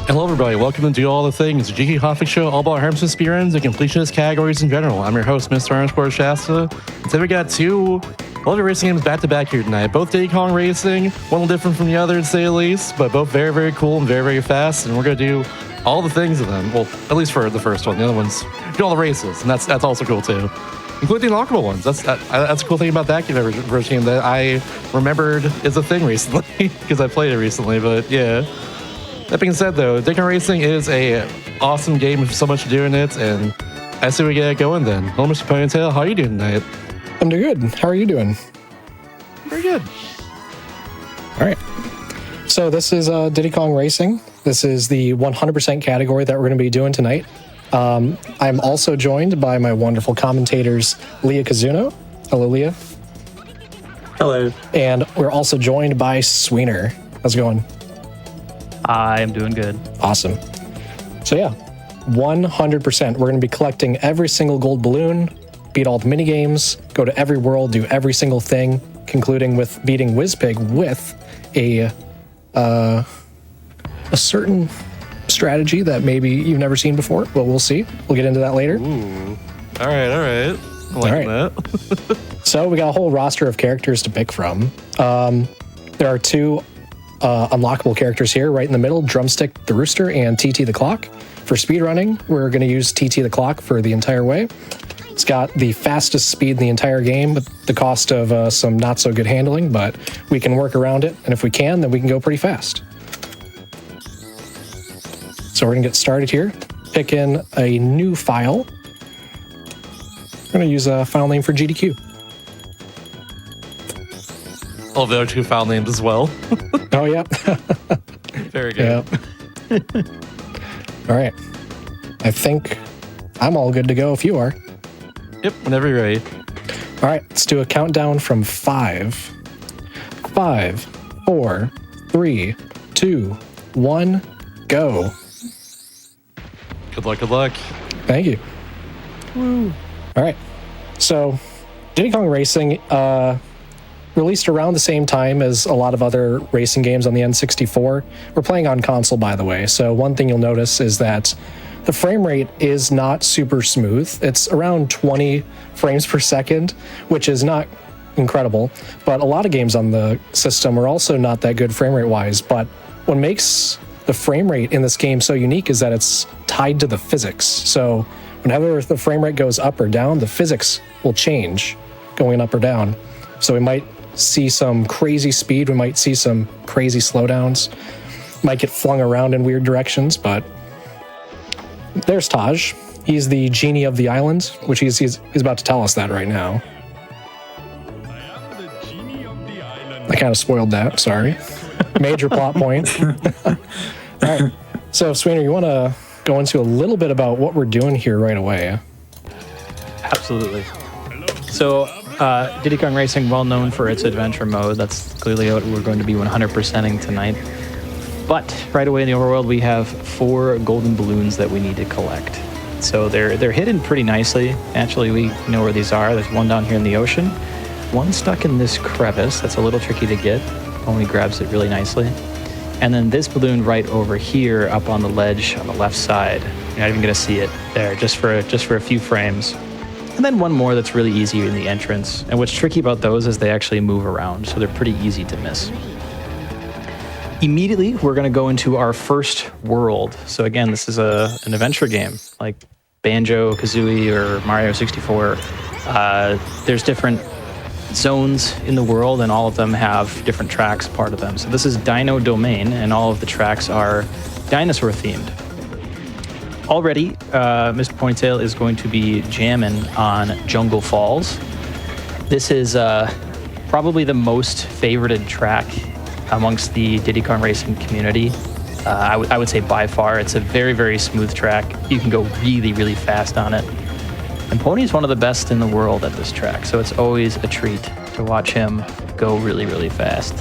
Hello everybody, welcome to Do All the Things, the GDQ Hotfix show all about harms and speedruns and completionist categories in general. I'm your host, Mr. Shasta. Today we got two lovely racing games back to back here tonight. Both Diddy Kong Racing, one little different from the other to say the least, but both very, very cool and very, very fast. And we're going to do all the things of them. Well, at least for the first one. The other ones, do all the races, and that's also cool too. Including the unlockable ones. That's a cool thing about that first game that I remembered is a thing recently because I played it recently, but yeah. That being said, though, Diddy Kong Racing is a awesome game with so much to do in it, and I say we get it going then. Hello, Mr. Ponytail. How are you doing tonight? I'm doing good. How are you doing? Very good. All right. So this is Diddy Kong Racing. This is the 100% category that we're going to be doing tonight. I'm also joined by my wonderful commentators, Leah Kazuno. Hello, Leah. Hello. And we're also joined by Sweener. How's it going? I am doing good. Awesome. So yeah, 100%. We're going to be collecting every single gold balloon, beat all the mini games, go to every world, do every single thing, concluding with beating Wizpig with a certain strategy that maybe you've never seen before, but we'll see. We'll get into that later. Ooh. All right. I like that. So we got a whole roster of characters to pick from. There are two unlockable characters here right in the middle, Drumstick the Rooster and TT the Clock. For speedrunning, we're going to use TT the Clock for the entire way. It's got the fastest speed in the entire game at the cost of some not so good handling, but we can work around it, and if we can, then we can go pretty fast. So we're going to get started here. Pick in a new file. We're going to use a file name for GDQ. Oh, there are two file names as well. Oh, yeah. Very good. Yeah. All right. I think I'm all good to go if you are. Yep, whenever you're ready. All right, let's do a countdown from 5. 5, 4, 3, 2, 1, go. Good luck. Thank you. Woo. All right. So, Diddy Kong Racing released around the same time as a lot of other racing games on the N64. We're playing on console, by the way. So one thing you'll notice is that the frame rate is not super smooth. It's around 20 frames per second, which is not incredible. But a lot of games on the system are also not that good frame rate wise. But what makes the frame rate in this game so unique is that it's tied to the physics. So whenever the frame rate goes up or down, the physics will change going up or down. So we might see some crazy speed, we might see some crazy slowdowns, might get flung around in weird directions, but there's Taj. He's the genie of the island, which he's about to tell us that right now. I kind of spoiled that, sorry. Major plot point. All right, so Sweener, you want to go into a little bit about what we're doing here right away? Absolutely. So, Diddy Kong Racing, well known for its adventure mode. That's clearly what we're going to be 100%ing tonight. But right away in the overworld, we have 4 golden balloons that we need to collect. So they're hidden pretty nicely. Actually, we know where these are. There's one down here in the ocean. One stuck in this crevice. That's a little tricky to get. Only grabs it really nicely. And then this balloon right over here up on the ledge on the left side. You're not even going to see it there, just for a few frames. And then one more that's really easy in the entrance. And what's tricky about those is they actually move around, so they're pretty easy to miss. Immediately, we're going to go into our first world. So again, this is an adventure game, like Banjo-Kazooie or Mario 64. There's different zones in the world, and all of them have different tracks part of them. So this is Dino Domain, and all of the tracks are dinosaur-themed. Already, Mr. Ponytail is going to be jamming on Jungle Falls. This is probably the most favorited track amongst the Diddy Kong Racing community. I would say by far. It's a very, very smooth track. You can go really, really fast on it. And Pony's one of the best in the world at this track, so it's always a treat to watch him go really, really fast.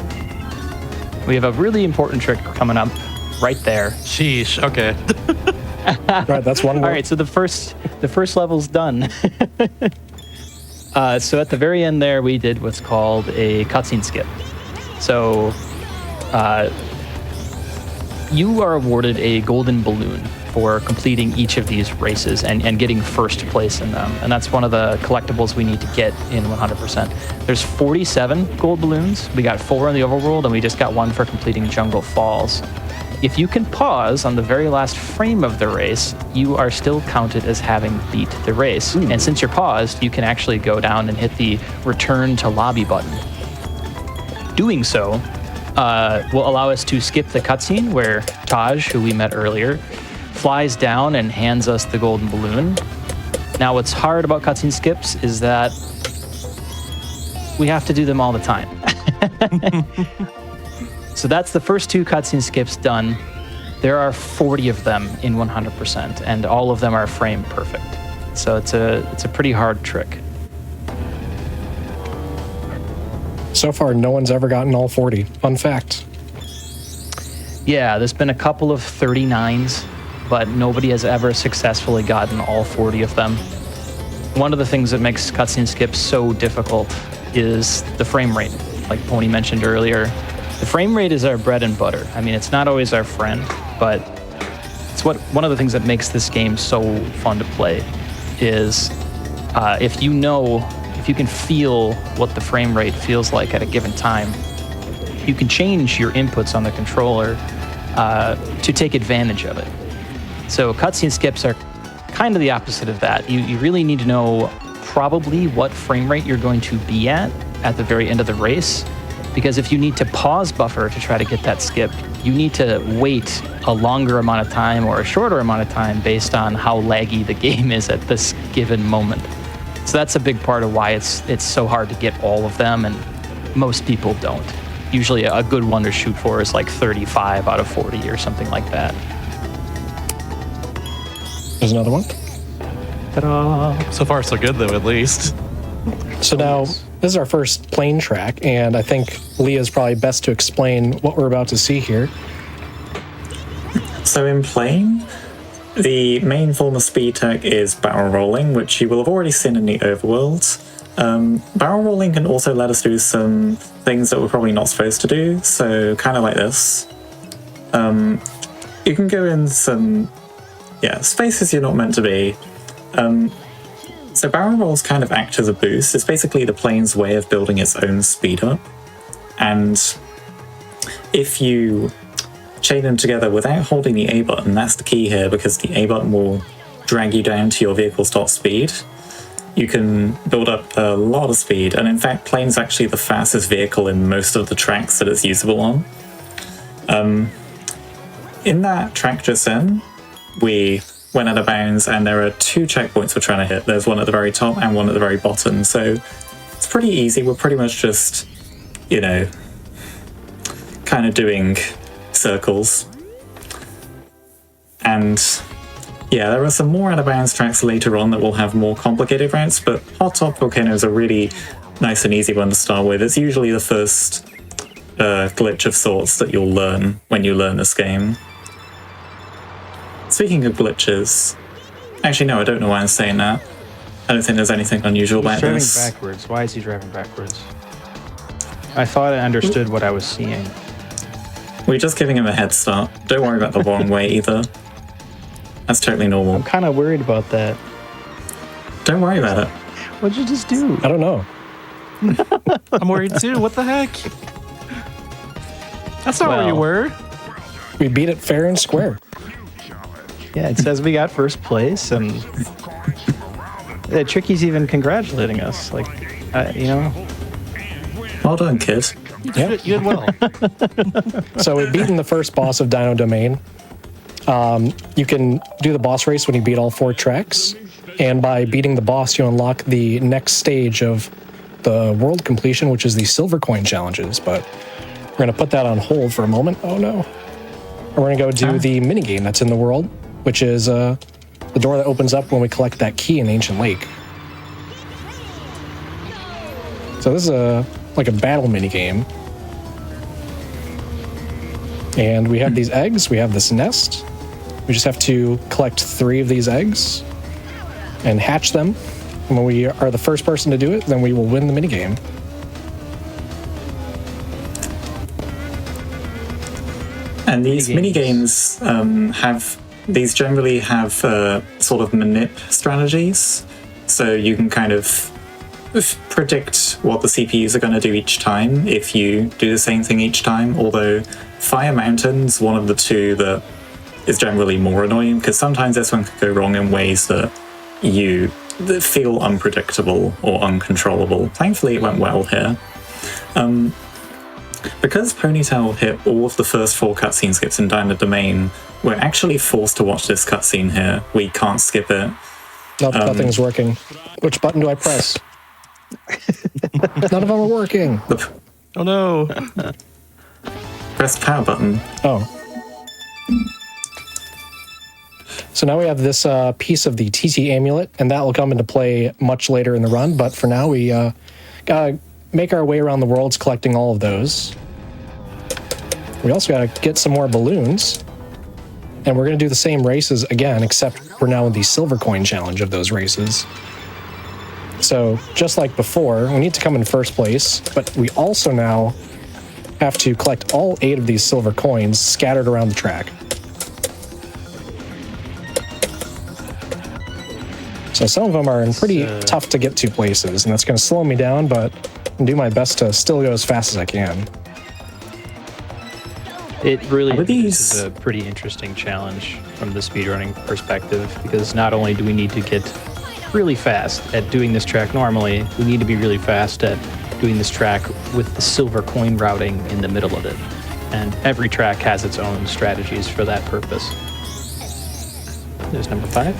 We have a really important trick coming up right there. Sheesh, okay. Right, that's one more. All right, so the first level's done. So at the very end there, we did what's called a cutscene skip. So you are awarded a golden balloon for completing each of these races and getting first place in them. And that's one of the collectibles we need to get in 100%. There's 47 gold balloons. We got 4 in the overworld, and we just got 1 for completing Jungle Falls. If you can pause on the very last frame of the race, you are still counted as having beat the race. And since you're paused, you can actually go down and hit the return to lobby button. Doing so will allow us to skip the cutscene where Taj, who we met earlier, flies down and hands us the golden balloon. Now, what's hard about cutscene skips is that we have to do them all the time. So that's the first 2 cutscene skips done. There are 40 of them in 100%, and all of them are frame perfect. So it's a pretty hard trick. So far, no one's ever gotten all 40. Fun fact. Yeah, there's been a couple of 39s, but nobody has ever successfully gotten all 40 of them. One of the things that makes cutscene skips so difficult is the frame rate, like Pony mentioned earlier. The frame rate is our bread and butter. I mean, it's not always our friend, but it's one of the things that makes this game so fun to play is if you can feel what the frame rate feels like at a given time, you can change your inputs on the controller to take advantage of it. So cutscene skips are kind of the opposite of that. You really need to know probably what frame rate you're going to be at the very end of the race, because if you need to pause buffer to try to get that skip, you need to wait a longer amount of time or a shorter amount of time based on how laggy the game is at this given moment. So that's a big part of why it's so hard to get all of them, and most people don't. Usually a good one to shoot for is like 35 out of 40 or something like that. There's another one. Ta-da! So far, so good, though, at least. So now, this is our first plane track, and I think Leah's probably best to explain what we're about to see here. So in plane, the main form of speed tech is barrel rolling, which you will have already seen in the overworld. Barrel rolling can also let us do some things that we're probably not supposed to do, so kind of like this. You can go in some spaces you're not meant to be. So barrel rolls kind of act as a boost. It's basically the plane's way of building its own speed up. And if you chain them together without holding the A button, that's the key here, because the A button will drag you down to your vehicle's top speed. You can build up a lot of speed, and in fact, plane's actually the fastest vehicle in most of the tracks that it's usable on. In that track just then, we went out of bounds, and there are 2 checkpoints we're trying to hit. There's one at the very top and one at the very bottom, so it's pretty easy. We're pretty much just, kind of doing circles. And yeah, there are some more out of bounds tracks later on that will have more complicated routes, but Hot Top Volcano is a really nice and easy one to start with. It's usually the first glitch of sorts that you'll learn when you learn this game. Speaking of glitches, actually no, I don't know why I'm saying that. I don't think there's anything unusual about this. He's driving backwards. Why is he driving backwards? I thought I understood what I was seeing. We're just giving him a head start. Don't worry about the wrong way either. That's totally normal. I'm kind of worried about that. Don't worry about it. What'd you just do? I don't know. I'm worried too. What the heck? That's not where you were. We beat it fair and square. Yeah, it says we got first place, and Tricky's even congratulating us. Like, Well done, kid. Yeah. You did well. So we've beaten the first boss of Dino Domain. You can do the boss race when you beat all 4 tracks, and by beating the boss, you unlock the next stage of the world completion, which is the silver coin challenges. But we're going to put that on hold for a moment. Oh no. We're going to go do the minigame that's in the world, which is the door that opens up when we collect that key in Ancient Lake. So this is like a battle minigame. And we have these eggs, we have this nest. We just have to collect 3 of these eggs and hatch them. And when we are the first person to do it, then we will win the minigame. And these mini games generally have sort of manip strategies, so you can kind of predict what the CPUs are going to do each time if you do the same thing each time. Although Fire Mountain's one of the two that is generally more annoying, because sometimes this one could go wrong in ways that feel unpredictable or uncontrollable. Thankfully, it went well here. Because Ponytail hit all of the first 4 cutscene skips in Down the Domain, we're actually forced to watch this cutscene here. We can't skip it. Nothing's working. Which button do I press? None of them are working. Oh no. Press the power button. Oh. So now we have this piece of the TT amulet, and that will come into play much later in the run. But for now, we gotta make our way around the worlds collecting all of those. We also gotta get some more balloons. And we're gonna do the same races again, except we're now in the silver coin challenge of those races. So just like before, we need to come in first place, but we also now have to collect all 8 of these silver coins scattered around the track. So some of them are in pretty tough to get to places, and that's going to slow me down, but I'll do my best to still go as fast as I can. It really is a pretty interesting challenge from the speedrunning perspective, because not only do we need to get really fast at doing this track normally, we need to be really fast at doing this track with the silver coin routing in the middle of it. And every track has its own strategies for that purpose. There's number 5.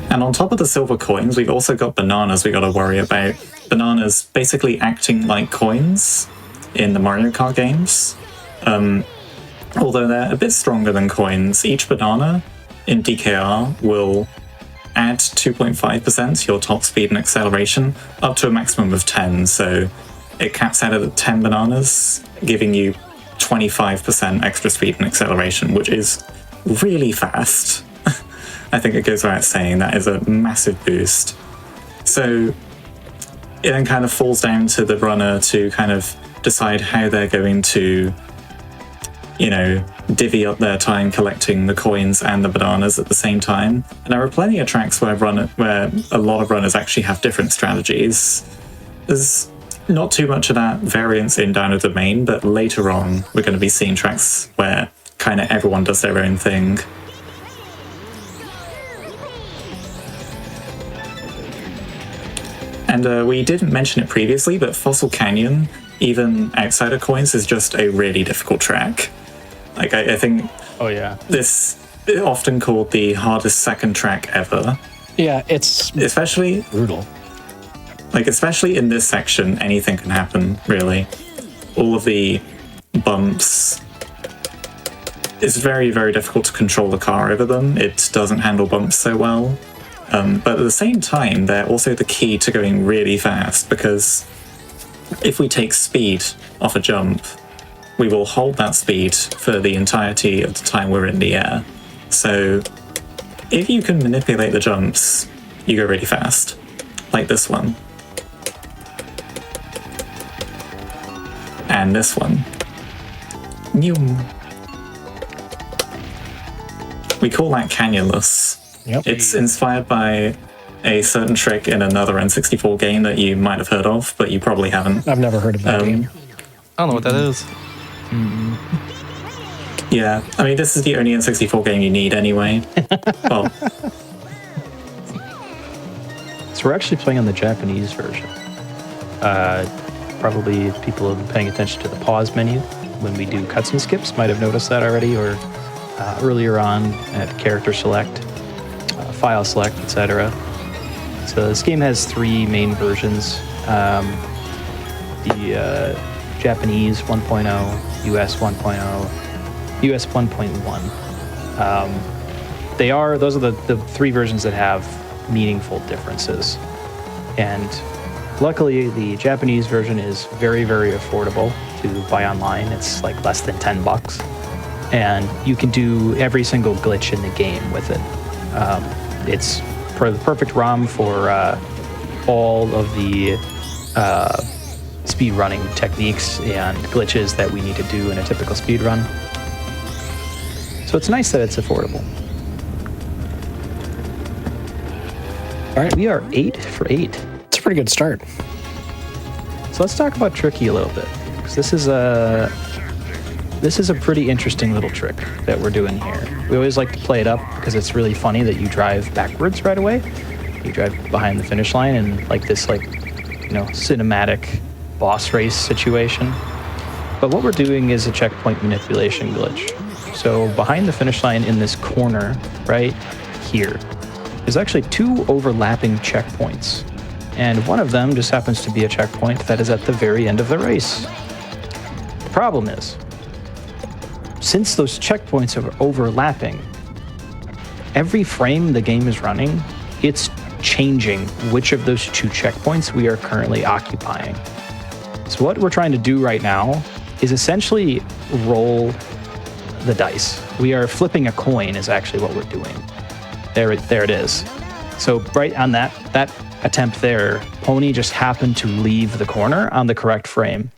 And on top of the silver coins, we've also got bananas we got to worry about. Bananas basically acting like coins in the Mario Kart games. Although they're a bit stronger than coins, each banana in DKR will add 2.5% to your top speed and acceleration, up to a maximum of 10. So it caps out at 10 bananas, giving you 25% extra speed and acceleration, which is really fast. I think it goes without saying that is a massive boost. So it then kind of falls down to the runner to kind of decide how they're going to, divvy up their time collecting the coins and the bananas at the same time. And there are plenty of tracks where a lot of runners actually have different strategies. There's not too much of that variance in Down the Domain, but later on we're going to be seeing tracks where kind of everyone does their own thing. And we didn't mention it previously, but Fossil Canyon, even outside of coins, is just a really difficult track. Like, I think this is often called the hardest second track ever. Yeah, it's especially brutal. Like, especially in this section, anything can happen, really. All of the bumps. It's very, very difficult to control the car over them. It doesn't handle bumps so well. But at the same time, they're also the key to going really fast, because if we take speed off a jump, we will hold that speed for the entirety of the time we're in the air. So if you can manipulate the jumps, you go really fast, like this one. And this one. We call that canyonless. Yep. It's inspired by a certain trick in another N64 game that you might have heard of, but you probably haven't. I've never heard of that game. I don't know what that is. Yeah, I mean, this is the only N64 game you need anyway. Well, So we're actually playing on the Japanese version. Probably people have been paying attention to the pause menu when we do cutscene skips might have noticed that already, or earlier on at character select, file select, etc. So this game has 3 main versions. The Japanese 1.0, US 1.0, US 1.1. Those are the 3 versions that have meaningful differences. And luckily, the Japanese version is very, very affordable to buy online. It's like less than $10. And you can do every single glitch in the game with it. It's the perfect ROM for all of the speedrunning techniques and glitches that we need to do in a typical speedrun. So it's nice that it's affordable. All right, We are 8 for 8. it's a pretty good start. So let's talk about tricky a little bit, because this is a pretty interesting little trick that we're doing here. We always like to play it up because it's really funny that you drive backwards right away. You drive behind the finish line in like this cinematic boss race situation. But what we're doing is a checkpoint manipulation glitch. So behind the finish line in this corner right here, there's actually 2 overlapping checkpoints. And one of them just happens to be a checkpoint that is at the very end of the race. The problem is, since those checkpoints are overlapping, every frame the game is running, it's changing which of those 2 checkpoints we are currently occupying. So what we're trying to do right now is essentially roll the dice. We are flipping a coin is actually what we're doing. There it is. So right on that attempt there, Pony just happened to leave the corner on the correct frame.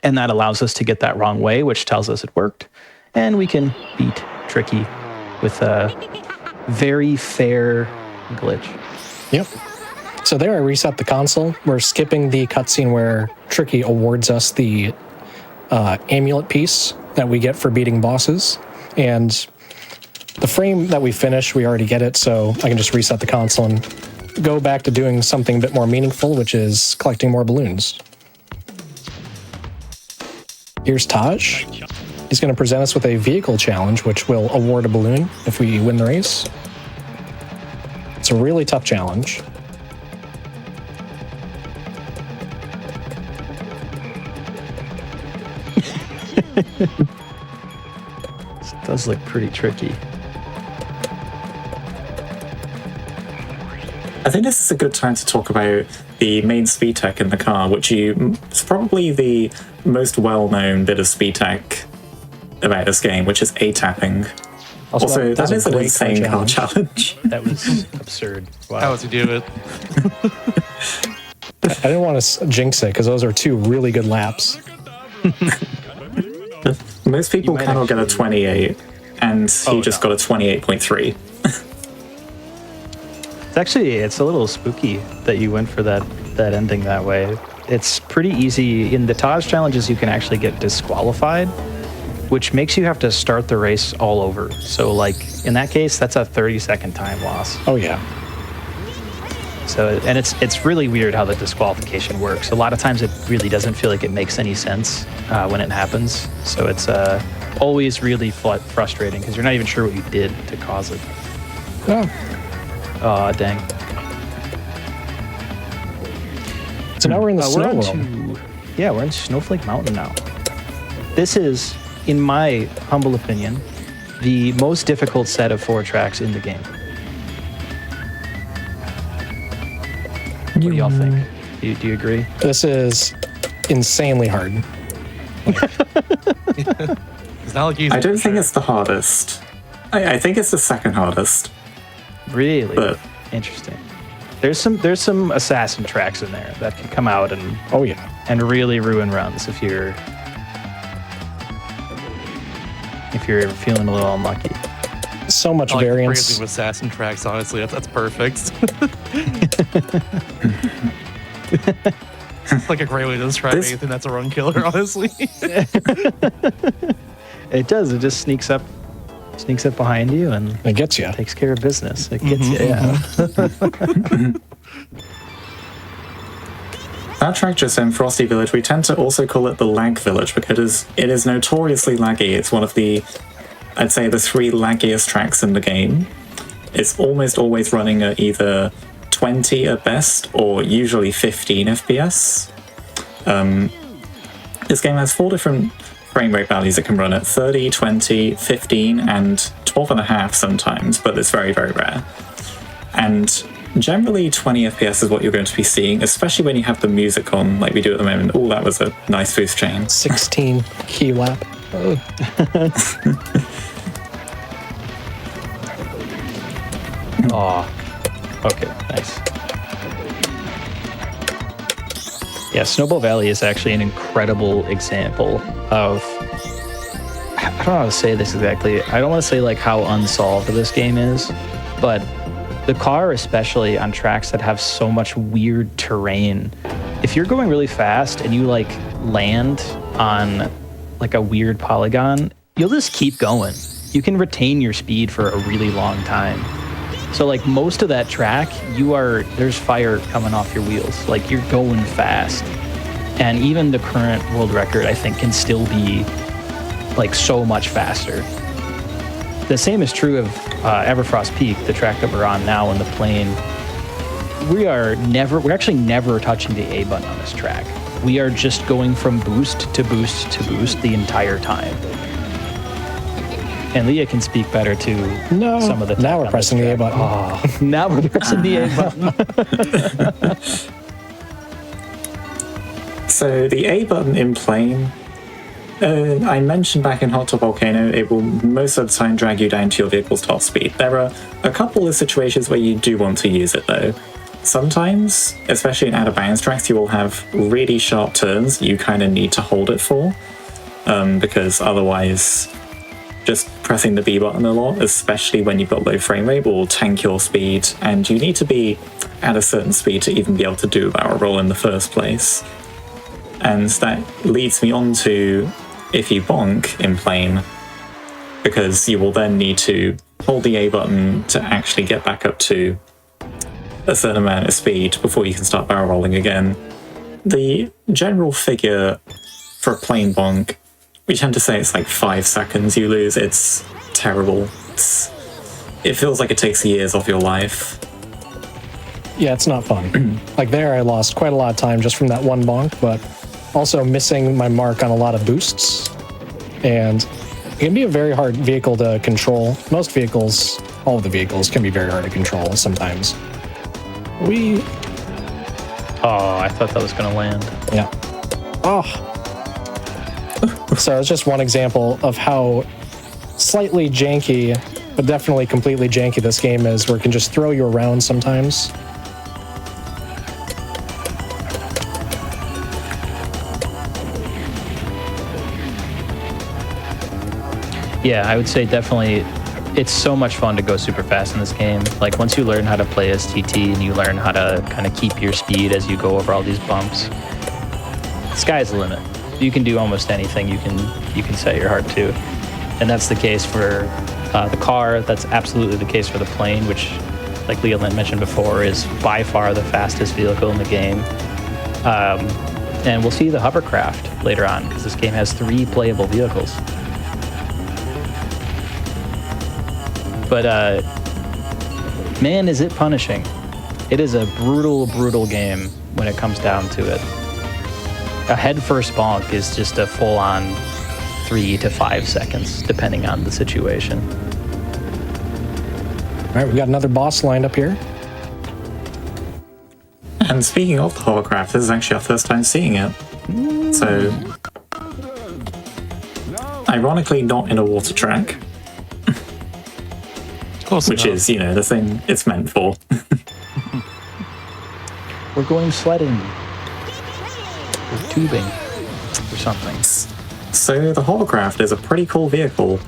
And that allows us to get that wrong way, which tells us it worked. And we can beat Tricky with a very fair glitch. Yep. So there I reset the console. We're skipping the cutscene where Tricky awards us the amulet piece that we get for beating bosses. And the frame that we finish, we already get it, so I can just reset the console and go back to doing something a bit more meaningful, which is collecting more balloons. Here's Taj. He's going to present us with a vehicle challenge, which will award a balloon if we win the race. It's a really tough challenge. This does look pretty tricky. I think this is a good time to talk about the main speed tech in the car, which is probably the most well-known bit of speed tech about this game, which is A-tapping. Also, that is an insane car challenge. That was absurd. Wow. How does he do it? I didn't want to jinx it because those are 2 really good laps. Most people cannot get a 28, and he just got a 28.3. It's a little spooky that you went for that ending that way. It's pretty easy. In the Taj challenges, you can actually get disqualified, which makes you have to start the race all over. So like in that case, that's a 30-second time loss. Oh yeah. So, and it's really weird how the disqualification works. A lot of times it really doesn't feel like it makes any sense when it happens. So it's always really frustrating because you're not even sure what you did to cause it. Oh. Oh, dang. So now we're in the snow world. We're in Snowflake Mountain now. This is, in my humble opinion, the most difficult set of 4 tracks in the game. What do y'all think? Do you agree? This is insanely hard. It's not like easy. I don't think it's the hardest. I think it's the second hardest. Really? But interesting. There's some assassin tracks in there that can come out and Oh yeah. and really ruin runs if you're feeling a little unlucky. So much I like the variance. phrasing with assassin tracks, honestly. That's perfect. It's like a great way to describe anything that's a run killer, honestly. It does. It just sneaks up behind you and It gets you. takes care of business. It gets you, yeah. that track just in Frosty Village, we tend to also call it the lag village because it is notoriously laggy. It's one of the, I'd say, the 3 laggiest tracks in the game. It's almost always running at either 20 at best or usually 15 FPS. This game has 4 different frame rate values it can run at: 30, 20, 15, and 12.5 sometimes, but it's very, very rare. And generally 20 FPS is what you're going to be seeing, especially when you have the music on like we do at the moment. Oh, that was a nice boost chain. 16 key lap. Oh, okay, nice. Yeah, Snowball Valley is actually an incredible example of don't know how to say this exactly. I don't want to say like how unsolved this game is, but the car, especially on tracks that have so much weird terrain, if you're going really fast and you like land on like a weird polygon, you'll just keep going. You can retain your speed for a really long time. So like most of that track, there's fire coming off your wheels. Like you're going fast. And even the current world record, I think, can still be like so much faster. The same is true of Everfrost Peak, the track that we're on now in the plane. We're actually never touching the A button on this track. We are just going from boost to boost to boost the entire time. And Leah can speak better to some of the. Now we're pressing the A button. Oh, now we're pressing the A button. So the A button in plane, I mentioned back in Hot Top Volcano, it will most of the time drag you down to your vehicle's top speed. There are a couple of situations where you do want to use it though. Sometimes, especially in out-of-bounds tracks, you will have really sharp turns you kind of need to hold it for, because otherwise just pressing the B button a lot, especially when you've got low frame rate, will tank your speed, and you need to be at a certain speed to even be able to do a barrel roll in the first place. And that leads me on to if you bonk in plane, because you will then need to hold the A button to actually get back up to a certain amount of speed before you can start barrel rolling again. The general figure for a plane bonk, we tend to say it's like 5 seconds you lose. It's terrible. It feels like it takes years off your life. Yeah, it's not fun. Like there, I lost quite a lot of time just from that one bonk, but also missing my mark on a lot of boosts. And it can be a very hard vehicle to control. Most vehicles, all of the vehicles, can be very hard to control sometimes. Oh, I thought that was going to land. Yeah. Oh. So it's just one example of how slightly janky, but definitely completely janky this game is, where it can just throw you around sometimes. Yeah, I would say definitely it's so much fun to go super fast in this game. Like once you learn how to play as TT and you learn how to kind of keep your speed as you go over all these bumps, the sky's the limit. You can do almost anything you can set your heart to. And that's the case for the car. That's absolutely the case for the plane, which, like Leah mentioned before, is by far the fastest vehicle in the game. And we'll see the hovercraft later on, because this game has 3 playable vehicles. But man, is it punishing. It is a brutal, brutal game when it comes down to it. A head-first bonk is just a full-on 3 to 5 seconds, depending on the situation. All right, we got another boss lined up here. And speaking of the hovercraft, this is actually our first time seeing it. So, ironically, not in a water track. Which is, the thing it's meant for. We're going sledding. Or tubing. Or something. So the hovercraft is a pretty cool vehicle.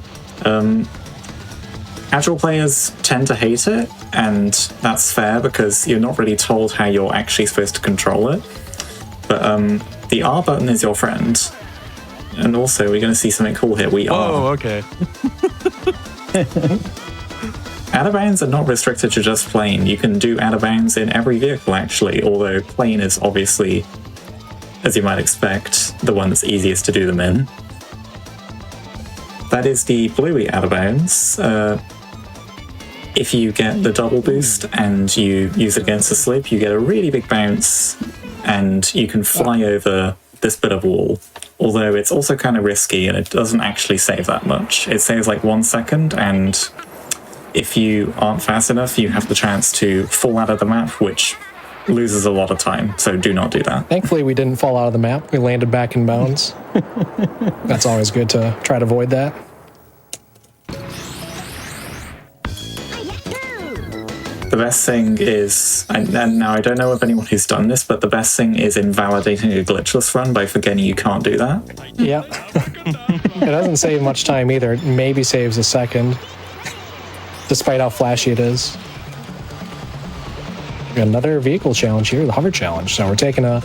Casual players tend to hate it, and that's fair because you're not really told how you're actually supposed to control it. But the R button is your friend. And also, we're going to see something cool here. Oh, okay. Out of bounds are not restricted to just plane. You can do out of bounds in every vehicle, actually, although plane is obviously, as you might expect, the one that's easiest to do them in. That is the bluey out of bounds. If you get the double boost and you use it against the slope, you get a really big bounce, and you can fly over this bit of wall. Although it's also kind of risky, and it doesn't actually save that much. It saves like 1 second, and if you aren't fast enough, you have the chance to fall out of the map, which loses a lot of time, so do not do that. Thankfully, we didn't fall out of the map. We landed back in bounds. That's always good to try to avoid that. The best thing is, and now I don't know of anyone who's done this, but the best thing is invalidating a glitchless run by forgetting you can't do that. Yep. It doesn't save much time either. It maybe saves a second, despite how flashy it is. We got another vehicle challenge here, the hover challenge. So we're taking a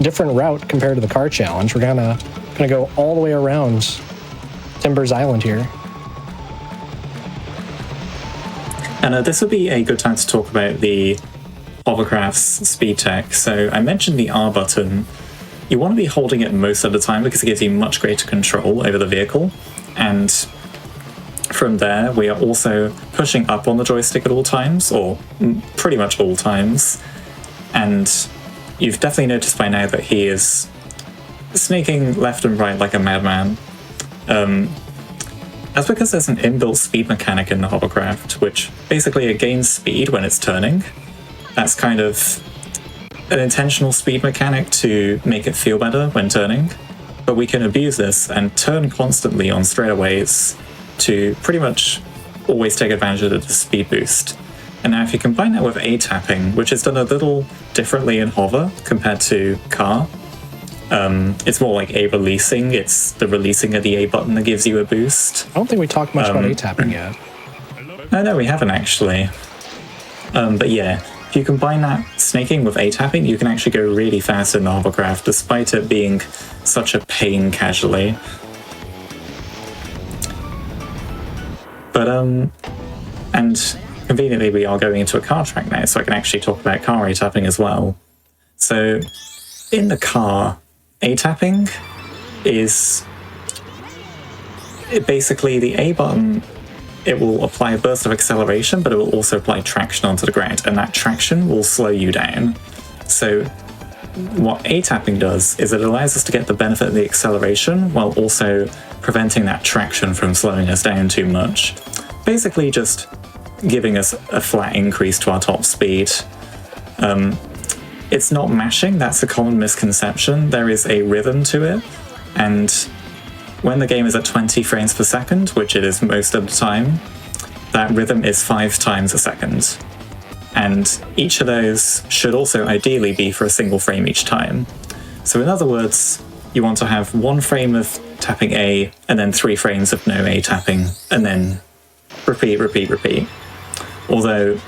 different route compared to the car challenge. We're gonna go all the way around Timbers Island here. And this would be a good time to talk about the hovercraft's speed tech. So I mentioned the R button. You want to be holding it most of the time because it gives you much greater control over the vehicle. And from there, we are also pushing up on the joystick at all times, or pretty much all times. And you've definitely noticed by now that he is snaking left and right like a madman. That's because there's an inbuilt speed mechanic in the hovercraft, which basically it gains speed when it's turning. That's kind of an intentional speed mechanic to make it feel better when turning. But we can abuse this and turn constantly on straightaways to pretty much always take advantage of the speed boost. And now if you combine that with A-tapping, which is done a little differently in hover compared to car, it's more like A-releasing. It's the releasing of the A button that gives you a boost. I don't think we talked much about A-tapping yet. No, we haven't actually. But yeah, if you combine that snaking with A-tapping, you can actually go really fast in the hovercraft, despite it being such a pain casually. But, and conveniently we are going into a car track now, so I can actually talk about car A-tapping as well. So, in the car, A-tapping is basically the A button. It will apply a burst of acceleration, but it will also apply traction onto the ground, and that traction will slow you down. So what A-tapping does is it allows us to get the benefit of the acceleration while also preventing that traction from slowing us down too much. Basically just giving us a flat increase to our top speed. It's not mashing, that's a common misconception. There is a rhythm to it, and when the game is at 20 frames per second, which it is most of the time, that rhythm is 5 times a second. And each of those should also ideally be for a single frame each time. So in other words, you want to have 1 frame of tapping A, and then 3 frames of no A tapping, and then repeat, repeat, repeat. Although,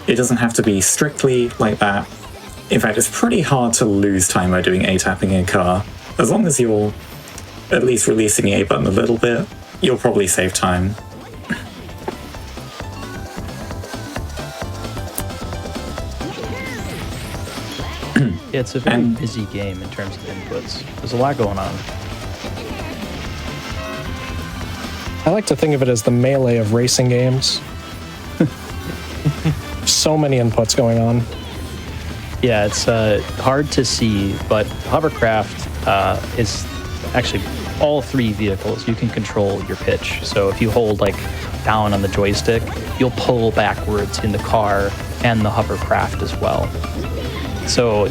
it doesn't have to be strictly like that. In fact, it's pretty hard to lose time by doing A tapping in a car. As long as you're at least releasing the A button a little bit, you'll probably save time. Yeah, it's a very busy game in terms of inputs. There's a lot going on. I like to think of it as the melee of racing games. So many inputs going on. Yeah, it's hard to see, but hovercraft is actually all 3 vehicles. You can control your pitch. So if you hold like down on the joystick, you'll pull backwards in the car and the hovercraft as well. So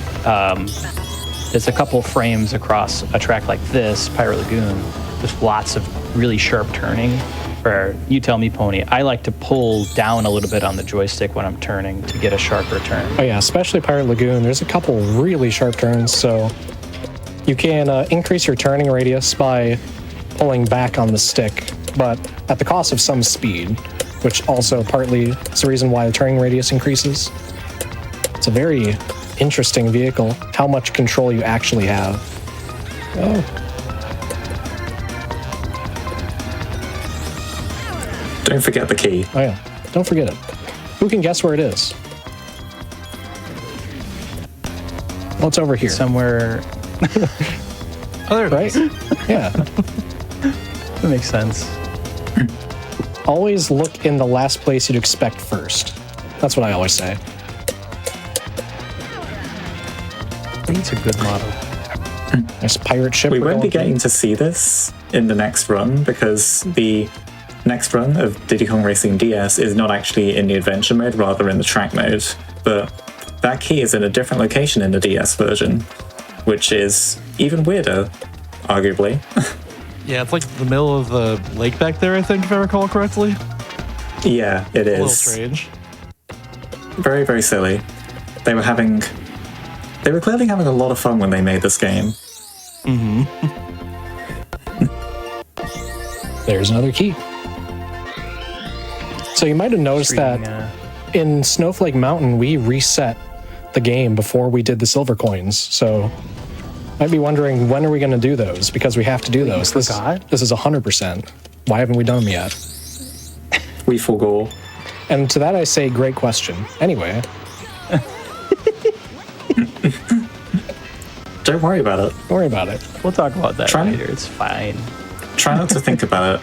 there's a couple frames across a track like this, Pirate Lagoon. There's lots of really sharp turning. Where you tell me, Pony, I like to pull down a little bit on the joystick when I'm turning to get a sharper turn. Oh yeah, especially Pirate Lagoon. There's a couple really sharp turns, so you can increase your turning radius by pulling back on the stick, but at the cost of some speed, which also partly is the reason why the turning radius increases. It's a very interesting vehicle, how much control you actually have. Oh. Don't forget the key. Oh yeah, don't forget it. Who can guess where it is? Well, it's over here. Somewhere. Oh, there it right? is. Yeah. That makes sense. Always look in the last place you'd expect first. That's what I always say. I think it's a good motto. Nice pirate ship. We we're won't be going getting to see this in the next run because the next run of Diddy Kong Racing DS is not actually in the adventure mode, rather in the track mode. But that key is in a different location in the DS version, which is even weirder, arguably. Yeah, it's like the middle of the lake back there, I think, if I recall correctly. Yeah, it A little is. strange. very, very silly. They were clearly having a lot of fun when they made this game. There's another key. So you might have noticed that in Snowflake Mountain, we reset the game before we did the silver coins. So might be wondering, when are we going to do those? Because we have to do those. This is 100%. Why haven't we done them yet? We forgo. And to that I say, great question. Anyway. Don't worry about it. Don't worry about it. We'll talk about that later. It's fine. Try not to think about it.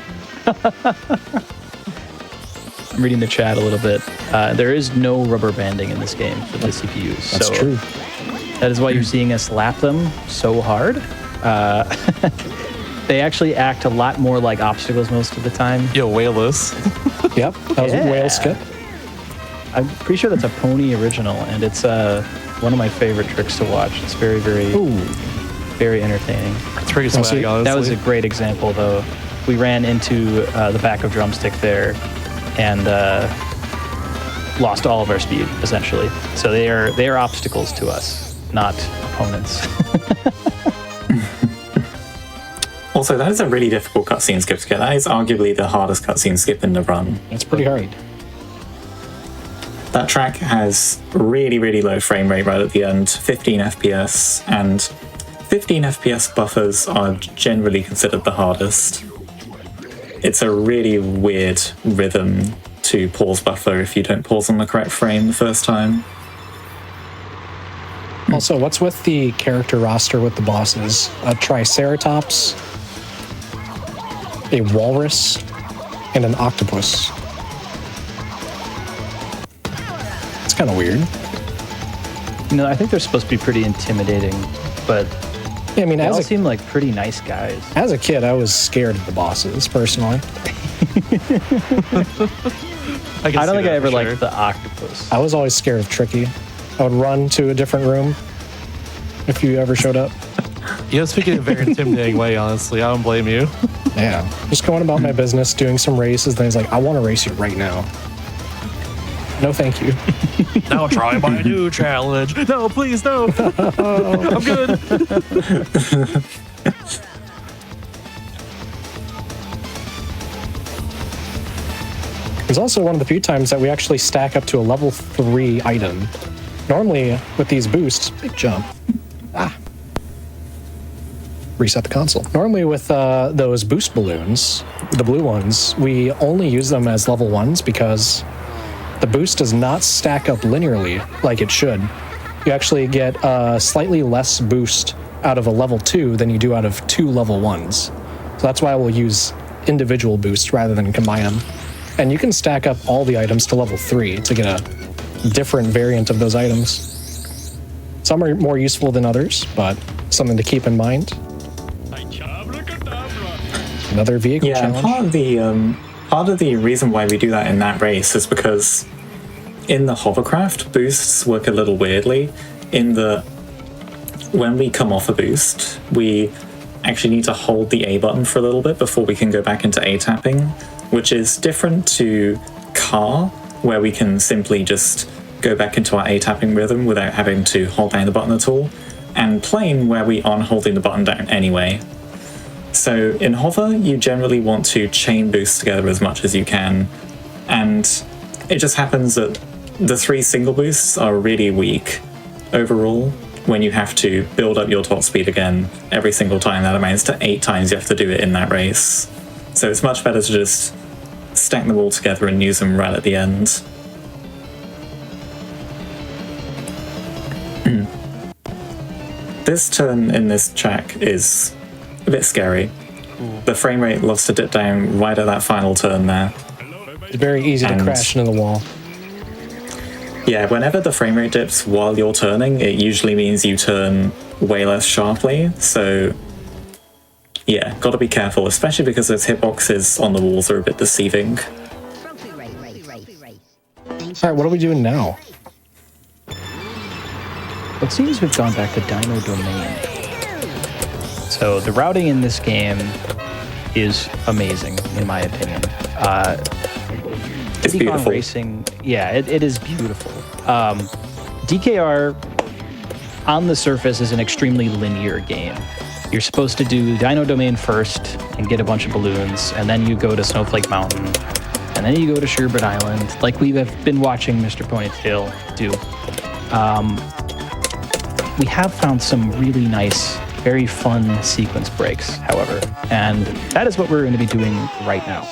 I'm reading the chat a little bit. There is no rubber banding in this game for the CPUs. That's true. That is why you're seeing us lap them so hard. They actually act a lot more like obstacles most of the time. Yo, whale-less. Yep, that was a whale skip. I'm pretty sure that's a pony original, and it's one of my favorite tricks to watch. It's very, very, very entertaining. It's pretty swag, honestly. That was a great example, though. We ran into the back of Drumstick there, and lost all of our speed, essentially. So they are obstacles to us, not opponents. Also, that is a really difficult cutscene skip to get. That is arguably the hardest cutscene skip in the run. It's pretty hard. That track has really, really low frame rate right at the end, 15 FPS, and 15 FPS buffers are generally considered the hardest. It's a really weird rhythm to pause buffer if you don't pause on the correct frame the first time. Also, what's with the character roster with the bosses? A Triceratops, a walrus, and an octopus. It's kind of weird. I think they're supposed to be pretty intimidating, but yeah, I mean, they all seem like pretty nice guys. As a kid, I was scared of the bosses, personally. I don't think I ever liked the octopus. I was always scared of Tricky. I would run to a different room if you ever showed up. You speak in a very intimidating way, honestly. I don't blame you. Yeah. Just going about my business, doing some races, then he's like, I want to race you right now. No, thank you. Now try my new challenge. No, please, no. I'm good. It's also one of the few times that we actually stack up to a level 3 item. Normally, with these boosts, big jump. Reset the console. Normally with those boost balloons, the blue ones, we only use them as level 1s because the boost does not stack up linearly like it should. You actually get a slightly less boost out of a level 2 than you do out of 2 level 1s. So that's why we'll use individual boosts rather than combine them. And you can stack up all the items to level 3 to get a different variant of those items. Some are more useful than others, but something to keep in mind. Another vehicle challenge. Part of the reason why we do that in that race is because in the hovercraft, boosts work a little weirdly. When we come off a boost, we actually need to hold the A button for a little bit before we can go back into A tapping, which is different to car, where we can simply just go back into our A tapping rhythm without having to hold down the button at all, and plane, where we aren't holding the button down anyway. So in hover, you generally want to chain boost together as much as you can, and it just happens that the 3 single boosts are really weak overall. When you have to build up your top speed again every single time, that amounts to 8 times you have to do it in that race. So it's much better to just stack them all together and use them right at the end. This turn in this track is a bit scary. The frame rate loves to dip down right at that final turn there. It's very easy to crash into the wall. Yeah, whenever the frame rate dips while you're turning, it usually means you turn way less sharply, so yeah, gotta be careful, especially because those hitboxes on the walls are a bit deceiving. Alright, what are we doing now? It seems we've gone back to Dino Domain. So the routing in this game is amazing, in my opinion. It's Diddy Kong beautiful. Racing, yeah, it is beautiful. DKR, on the surface, is an extremely linear game. You're supposed to do Dino Domain first and get a bunch of balloons, and then you go to Snowflake Mountain, and then you go to Sherbet Island, like we have been watching Mr. Ponytail do. We have found some really nice, very fun sequence breaks, however, and that is what we're going to be doing right now.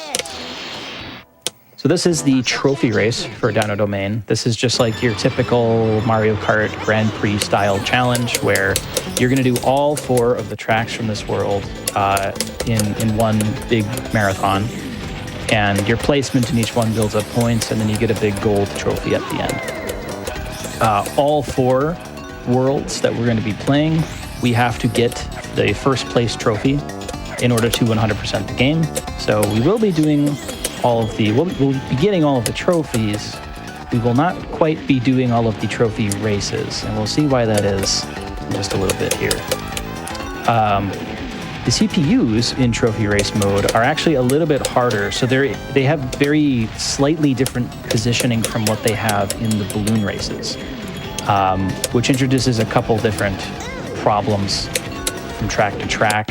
So this is the trophy race for Dino Domain. This is just like your typical Mario Kart Grand Prix style challenge where you're going to do all 4 of the tracks from this world in one big marathon. And your placement in each one builds up points, and then you get a big gold trophy at the end. All 4 worlds that we're going to be playing, we have to get the first place trophy in order to 100% the game. So we will be doing we'll be getting all of the trophies. We will not quite be doing all of the trophy races, and we'll see why that is in just a little bit here. The CPUs in trophy race mode are actually a little bit harder, so they have very slightly different positioning from what they have in the balloon races, which introduces a couple different problems from track to track.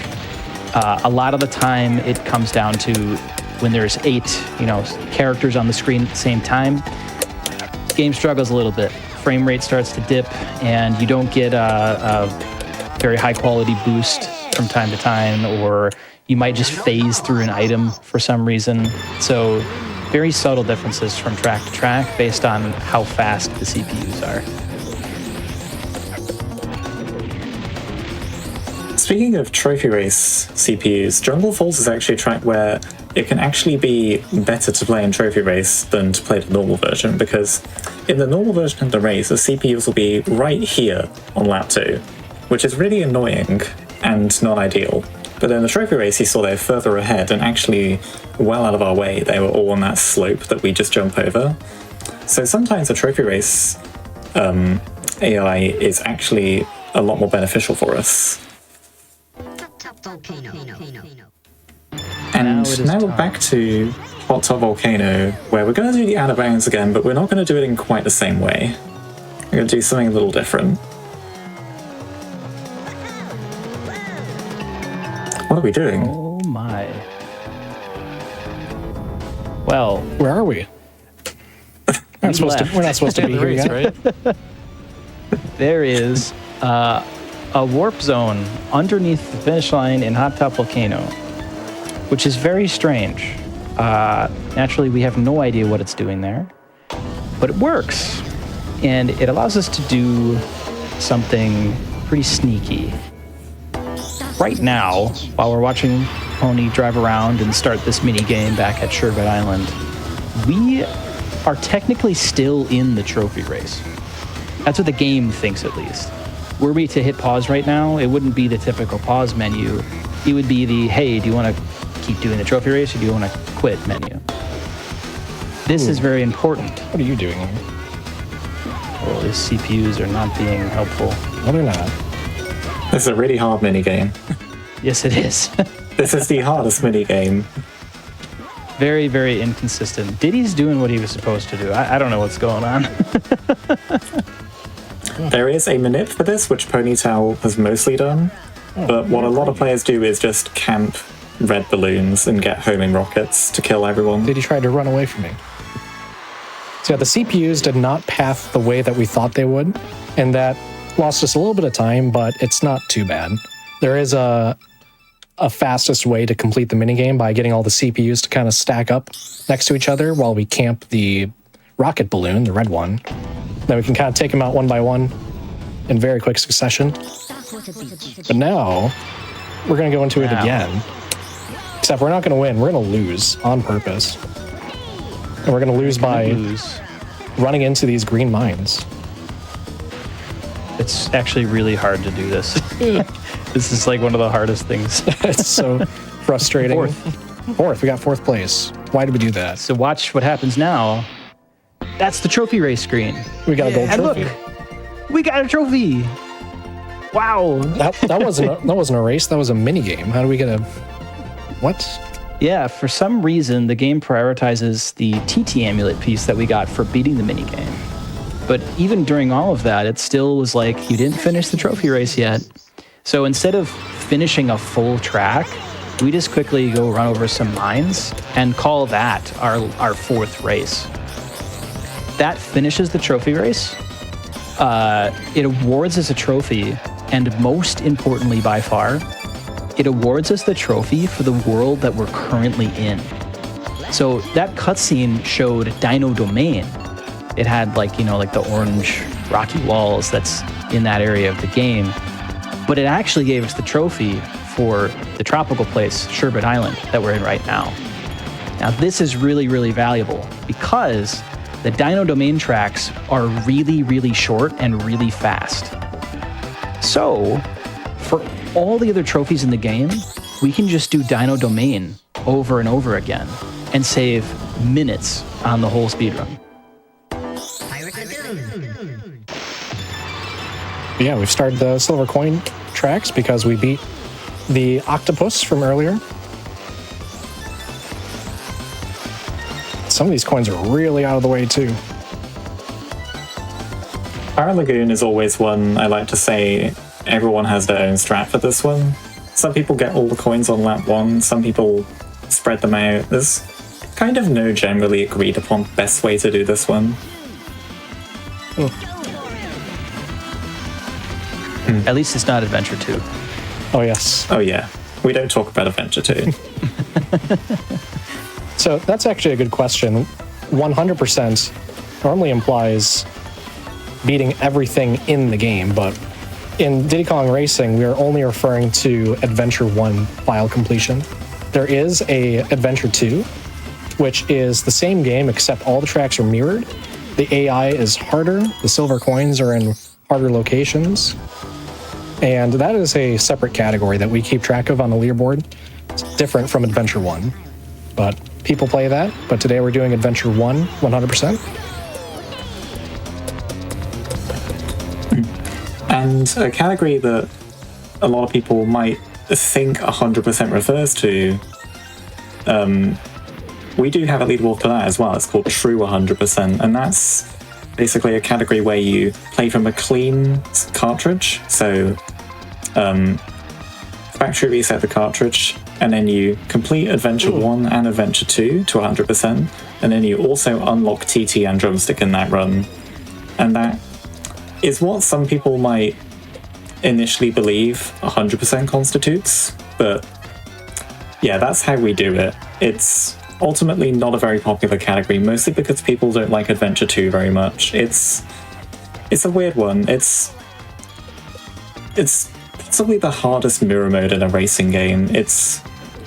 A lot of the time, it comes down to when there's 8, characters on the screen at the same time, game struggles a little bit. Frame rate starts to dip, and you don't get a very high quality boost from time to time, or you might just phase through an item for some reason. So very subtle differences from track to track based on how fast the CPUs are. Speaking of trophy race CPUs, Jungle Falls is actually a track where it can actually be better to play in trophy race than to play the normal version, because in the normal version of the race, the CPUs will be right here on lap 2, which is really annoying and not ideal. But in the trophy race, you saw they're further ahead and actually well out of our way. They were all on that slope that we just jump over. So sometimes the trophy race AI is actually a lot more beneficial for us. And now we're back to Hot Top Volcano, where we're going to do the out of bounds again, but we're not going to do it in quite the same way. We're going to do something a little different. What are we doing? Oh my. Well, Where are we? We're not supposed to be here yet. right? there is a warp zone underneath the finish line in Hot Top Volcano, which is very strange. Naturally, we have no idea what it's doing there, but it works. And it allows us to do something pretty sneaky. Right now, while we're watching Pony drive around and start this mini game back at Sherbet Island, we are technically still in the trophy race. That's what the game thinks, at least. Were we to hit pause right now, it wouldn't be the typical pause menu. It would be the, hey, do you want to keep doing the trophy race or do you want to quit menu? This is very important. What are you doing here? Well, the CPUs are not being helpful. No, they're not. This is a really hard minigame. Yes, it is. This is the hardest minigame. Very, very inconsistent. Diddy's doing what he was supposed to do. I don't know what's going on. There is a manip for this, which Ponytail has mostly done, but what a lot of players do is just camp red balloons and get homing rockets to kill everyone. Diddy tried to run away from me. So yeah, the CPUs did not path the way that we thought they would, and that lost us a little bit of time, but it's not too bad. There is a fastest way to complete the minigame by getting all the CPUs to kind of stack up next to each other while we camp the rocket balloon, the red one. Then we can kind of take them out one by one in very quick succession. But now, we're going to go into it again. Except we're not going to win. We're going to lose on purpose. And we're going to lose by running into these green mines. It's actually really hard to do this. This is like one of the hardest things. It's so frustrating. Fourth. We got fourth place. Why did we do that? So watch what happens now. That's the trophy race screen. We got a gold And trophy. look, we got a trophy. Wow. That wasn't a race. That was a mini game. How do we get a... What? Yeah, for some reason, the game prioritizes the TT amulet piece that we got for beating the minigame. But even during all of that, it still was like, you didn't finish the trophy race yet. So instead of finishing a full track, we just quickly go run over some mines and call that our fourth race. That finishes the trophy race. It awards us a trophy, and most importantly by far, it awards us the trophy for the world that we're currently in. So that cutscene showed Dino Domain. It had like the orange rocky walls that's in that area of the game. But it actually gave us the trophy for the tropical place, Sherbet Island, that we're in right now. Now this is really, really valuable because the Dino Domain tracks are really, really short and really fast. So for all the other trophies in the game, we can just do Dino Domain over and over again and save minutes on the whole speedrun. Yeah, we've started the silver coin tracks because we beat the octopus from earlier. Some of these coins are really out of the way too. Power Lagoon is always one I like to say everyone has their own strat for this one. Some people get all the coins on lap 1, some people spread them out. There's kind of no generally agreed upon best way to do this one. At least it's not Adventure 2. Oh yes. Oh yeah, we don't talk about Adventure 2. So that's actually a good question. 100% normally implies beating everything in the game, but in Diddy Kong Racing, we are only referring to Adventure 1 file completion. There is a Adventure 2, which is the same game except all the tracks are mirrored. The AI is harder, the silver coins are in harder locations, and that is a separate category that we keep track of on the leaderboard. It's different from Adventure 1, but people play that. But today we're doing Adventure 1 100%. And a category that a lot of people might think 100% refers to, we do have a leaderboard for that as well. It's called True 100%, and that's basically a category where you play from a clean cartridge. So factory reset the cartridge, and then you complete Adventure 1 and Adventure 2 to 100%, and then you also unlock TT and Drumstick in that run. And that is what some people might initially believe 100% constitutes, but yeah, that's how we do it. It's ultimately not a very popular category, mostly because people don't like Adventure 2 very much. It's a weird one. It's possibly the hardest mirror mode in a racing game. It's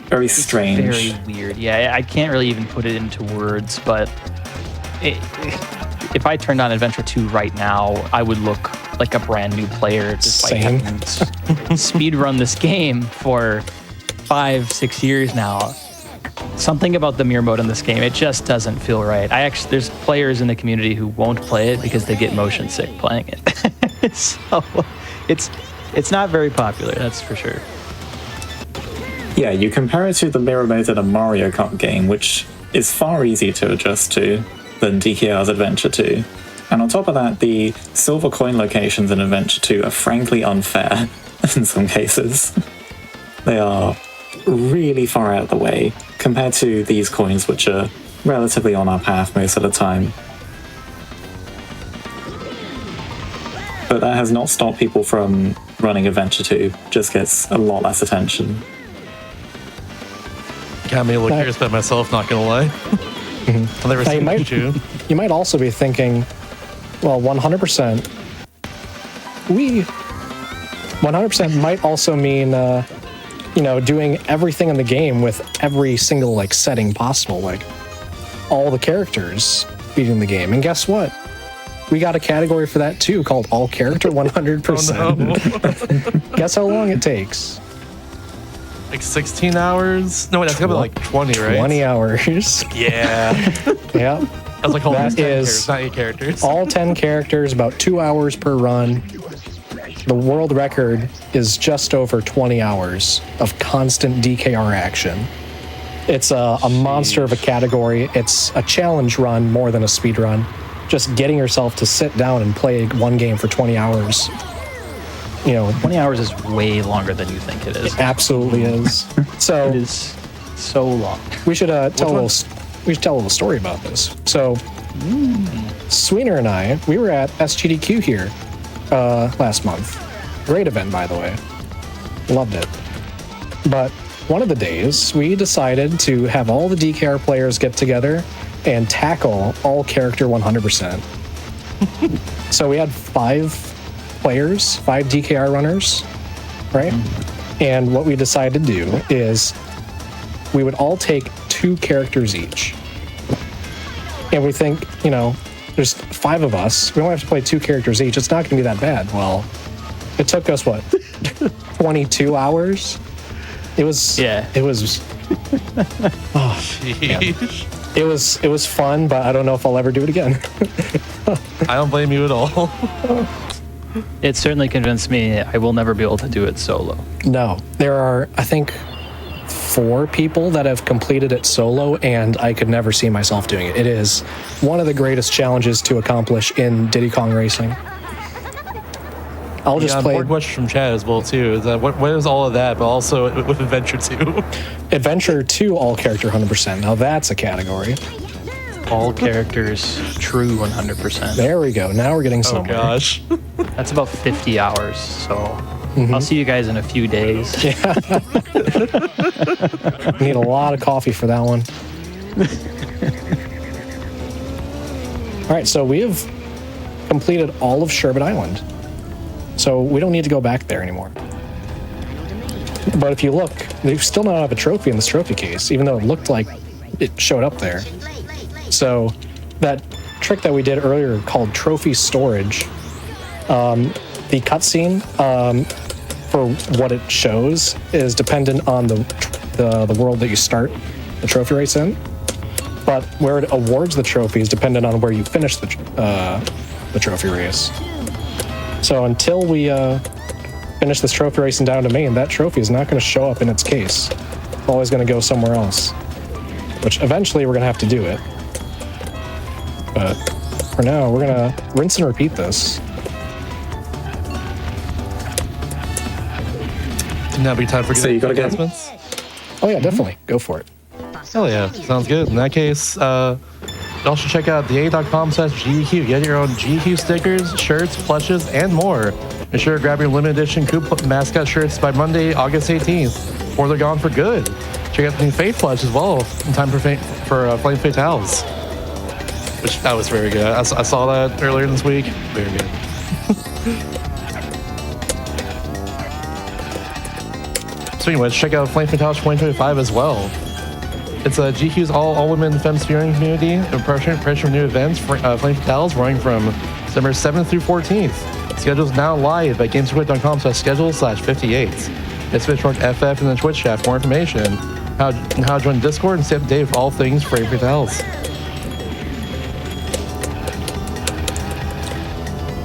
very strange. It's very weird. Yeah, I can't really even put it into words, but if I turned on Adventure 2 right now, I would look like a brand new player, despite having speedrun this game for 5-6 years now. Something about the mirror mode in this game, it just doesn't feel right. There's players in the community who won't play it because they get motion sick playing it. So it's not very popular, that's for sure. Yeah, you compare it to the mirror mode in a Mario Kart game, which is far easier to adjust to than DKR's Adventure 2. And on top of that, the silver coin locations in Adventure 2 are frankly unfair in some cases. They are really far out of the way compared to these coins, which are relatively on our path most of the time. But that has not stopped people from running Adventure 2, just gets a lot less attention. Got me a little curious about myself, not gonna lie. I've never seen Pikachu. You might also be thinking, well, 100%. 100% might also mean, doing everything in the game with every single setting possible, like all the characters beating the game. And guess what? We got a category for that too, called All Character 100%. Oh, no. Guess how long it takes? Like 16 hours? No, that's gonna be like 20, right? 20 hours. Yeah. Yeah. I was like, hold on, That 10 is characters, not 8 characters. all 10 characters, about 2 hours per run. The world record is just over 20 hours of constant DKR action. It's a monster of a category. It's a challenge run more than a speed run. just getting yourself to sit down and play one game for 20 hours. 20 hours is way longer than you think it is. It absolutely is. So It is so long. we should tell a little story about this. So Sweener and I, we were at SGDQ here last month. Great event, by the way. Loved it. But one of the days, we decided to have all the DKR players get together and tackle all character 100%. So we had 5 players, 5 DKR runners, right? And what we decided to do is we would all take 2 characters each. And we think, there's 5 of us. We only have to play 2 characters each. It's not going to be that bad. Well, it took us, 22 hours? It was... Yeah. It was... Jeez. It was fun, but I don't know if I'll ever do it again. I don't blame you at all. It certainly convinced me I will never be able to do it solo. No. There are, I think, 4 people that have completed it solo, and I could never see myself doing it. It is one of the greatest challenges to accomplish in Diddy Kong Racing. I'll just play... More question from Chad as well, too. Is that what is all of that, but also with Adventure 2? Adventure 2 all character 100%. Now that's a category. All characters, true 100%. There we go. Now we're getting Oh, somewhere. gosh. That's about 50 hours, so I'll see you guys in a few days. Need a lot of coffee for that one. All right, so we have completed all of Sherbet Island. So we don't need to go back there anymore. But if you look, they still don't have a trophy in this trophy case, even though it looked like it showed up there. So that trick that we did earlier called trophy storage, the cutscene for what it shows is dependent on the world that you start the trophy race in. But where it awards the trophy is dependent on where you finish the trophy race. So until we finish this trophy race in Down to Maine, that trophy is not going to show up in its case. It's always going to go somewhere else. Which eventually we're going to have to do it. But for now, we're going to rinse and repeat this. Now be time for So you gotta get- announcements. Oh yeah, definitely. Go for it. Hell yeah, sounds good. In that case, you should check out the.com/GDQ. Get your own GDQ stickers, shirts, plushes, and more. Be sure to grab your limited edition Coop mascot shirts by Monday, August 18th, or they're gone for good. Check out the new Fate plush as well in time for Flame Fatales. Which, that was very good. I saw that earlier this week. Very good. So anyways, check out Flame Fatales 2025 as well. It's GQ's all-women femme spearing community and pressure from new events, Flame Fatales, running from December 7th through 14th. Schedule's now live at gamesquid.com/schedule/58. It's Twitch.FF and the Twitch chat for more information. How to join Discord and stay up to date with all things Flame Fatales.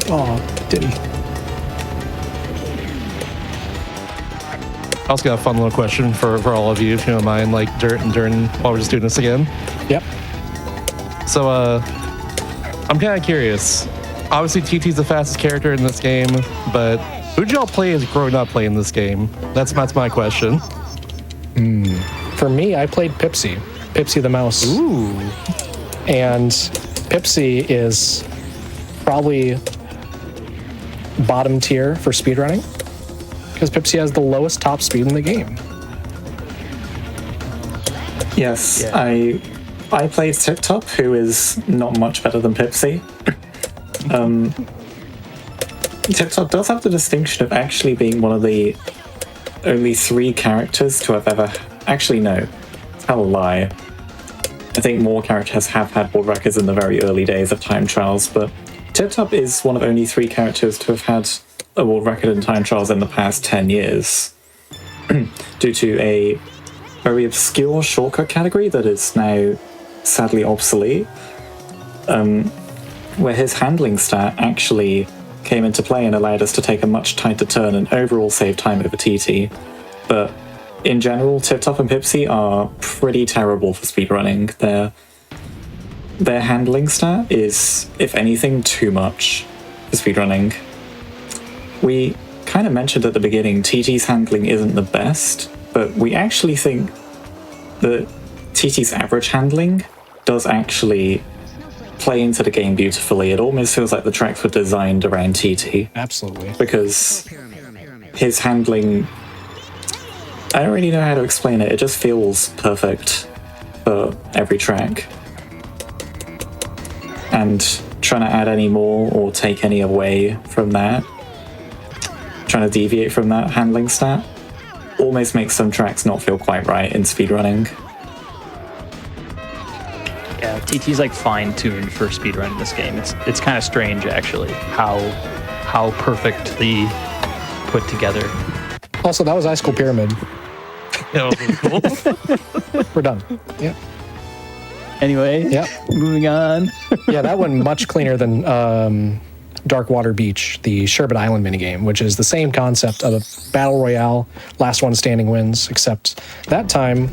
Oh, Diddy. I also got a fun little question for all of you, if you don't mind, like during while we're just doing this again. Yep. So, I'm kind of curious. Obviously, TT's the fastest character in this game, but who'd y'all play as growing up playing this game? That's my question. For me, I played Pipsy. Pipsy the mouse. Ooh. And Pipsy is probably bottom tier for speedrunning because Pipsy has the lowest top speed in the game. Yes, Yeah. I played Tip Top, who is not much better than Pipsy. Tip Top does have the distinction of actually being one of the only 3 characters to have ever... Actually, no. Tell a lie. I think more characters have had world records in the very early days of time trials, but Tip Top is one of only 3 characters to have had a world record in time trials in the past 10 years. Due to a very obscure shortcut category that is now sadly obsolete, where his handling stat actually came into play and allowed us to take a much tighter turn and overall save time over TT. But in general, Tip Top and Pipsy are pretty terrible for speedrunning. their handling stat is, if anything, too much for speedrunning. We kind of mentioned at the beginning TT's handling isn't the best, but we actually think that TT's average handling does actually play into the game beautifully. It almost feels like the tracks were designed around TT. Absolutely. Because his handling, I don't really know how to explain it. It just feels perfect for every track. And trying to add any more or take any away from that, trying to deviate from that handling stat, almost makes some tracks not feel quite right in speedrunning. Yeah, TT's like fine-tuned for speedrunning this game. It's kind of strange, actually, how perfectly put together. Also, that was Ice School Pyramid. That was really cool. We're done. Yeah. Anyway, Yeah. moving on. Yeah, that one much cleaner than Dark Water Beach, the Sherbet Island minigame, which is the same concept of a battle royale, last one standing wins, except that time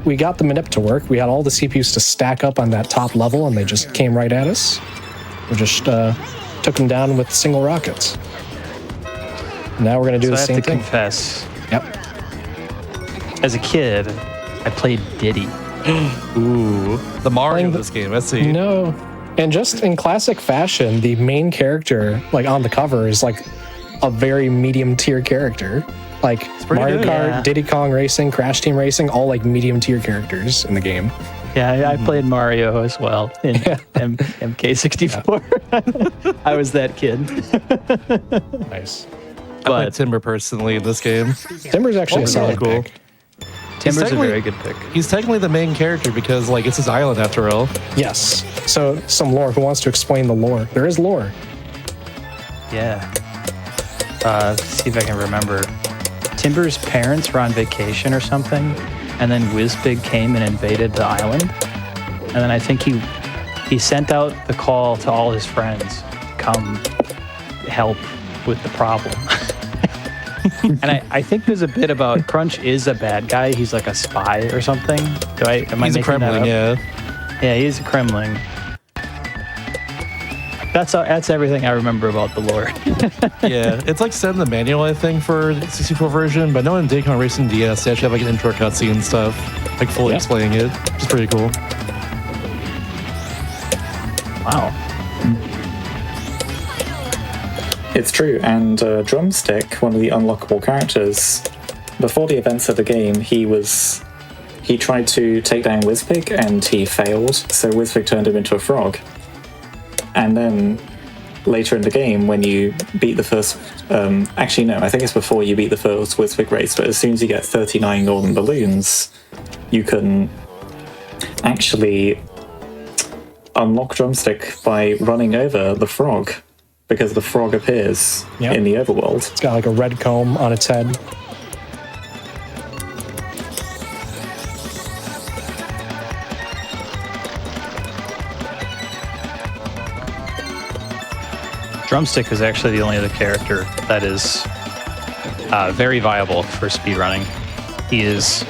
we got the manip to work. We had all the CPUs to stack up on that top level, and they just came right at us. We just took them down with single rockets. Now we're going to do the So I same have to thing. confess, Yep. as a kid, I played Diddy. Ooh, the Mario Playing of the- this game. Let's see. No. And just in classic fashion, the main character, like on the cover, is like a very medium tier character. Like pretty Mario good. Kart, Yeah. Diddy Kong Racing, Crash Team Racing, all like medium tier characters in the game. Yeah, I played Mario as well in MK64. I was that kid. Nice. I played But Timber personally in this game. Timber's actually a Oh, solid cool. pick. Timber's a technically- very good pick. He's technically the main character because like it's his island after all. Yes. So some lore. Who wants to explain the lore? There is lore. Yeah. See if I can remember. Timber's parents were on vacation or something, and then Whizbig came and invaded the island. And then I think he sent out the call to all his friends to come help with the problem. And I think there's a bit about Crunch is a bad guy. He's like a spy or something. Am I He's a making that Kremlin, up? yeah. Yeah, he's a Kremlin. That's everything I remember about the lore. Yeah, it's like set in the manual, I think, for the 64 version, but no in Diddy Kong Racing DS, they actually have like an intro cutscene and stuff, like fully Yeah. explaining it, which is pretty cool. Wow. It's true, and Drumstick, one of the unlockable characters, before the events of the game, he tried to take down Whizpig and he failed, so Whizpig turned him into a frog. And then later in the game, when you beat the first, actually no, I think it's before you beat the first Whizpig race, but as soon as you get 39 golden balloons, you can actually unlock Drumstick by running over the frog, because the frog appears Yep. in the overworld. It's got like a red comb on its head. Drumstick is actually the only other character that is very viable for speedrunning. He is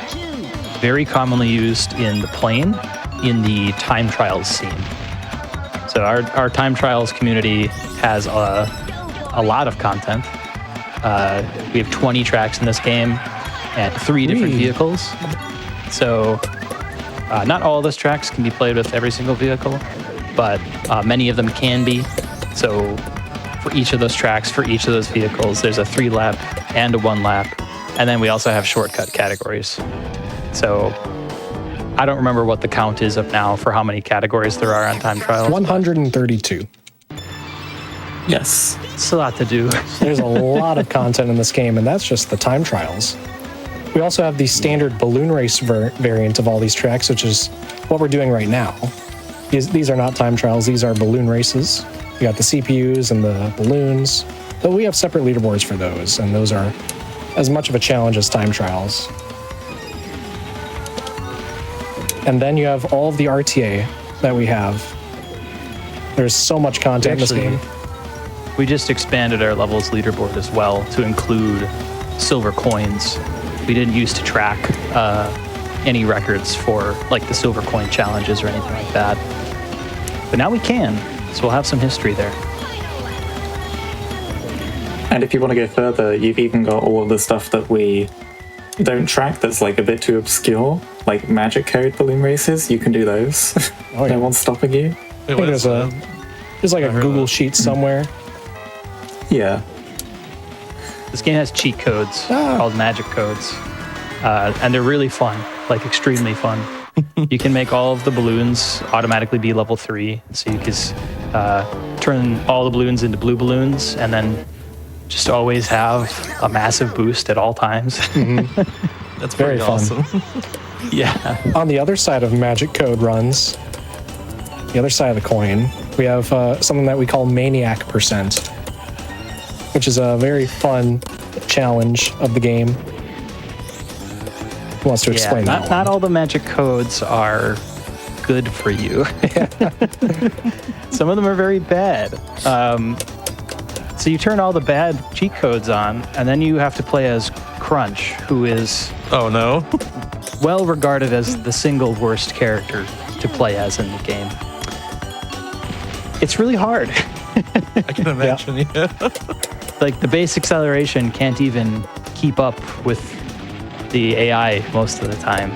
very commonly used in the plane in the time trials scene. So our time trials community has a lot of content. We have 20 tracks in this game and 3 different vehicles. So not all of those tracks can be played with every single vehicle, but many of them can be. So for each of those tracks, for each of those vehicles, there's a 3-lap and a 1-lap. And then we also have shortcut categories. So I don't remember what the count is up now for how many categories there are on time trials. 132. Yes. It's a lot to do. There's a lot of content in this game, and that's just the time trials. We also have the standard balloon race variant of all these tracks, which is what we're doing right now. These are not time trials, these are balloon races. We got the CPUs and the balloons, but we have separate leaderboards for those, and those are as much of a challenge as time trials. And then you have all of the RTA that we have. There's so much content in this game. We just expanded our levels leaderboard as well to include silver coins. We didn't used to track any records for like the silver coin challenges or anything like that. But now we can, so we'll have some history there. And if you want to go further, you've even got all of the stuff that we don't track that's like a bit too obscure, like magic code balloon races. You can do those. Oh, yeah. No one's stopping you. Wait, I think what's there's like a heard Google that. sheet somewhere. Yeah. This game has cheat codes called magic codes, and they're really fun, like extremely fun. You can make all of the balloons automatically be level 3, so you can turn all the balloons into blue balloons, and then just always have a massive boost at all times. That's Very pretty fun. awesome. Yeah. On the other side of magic code runs, the other side of the coin, we have something that we call Maniac Percent, which is a very fun challenge of the game. Who wants to explain that? Not all the magic codes are good for you. Some of them are very bad. So you turn all the bad cheat codes on, and then you have to play as Crunch, who is Oh no. well regarded as the single worst character to play as in the game. It's really hard. I can imagine. Yeah. Like the base acceleration can't even keep up with the AI most of the time.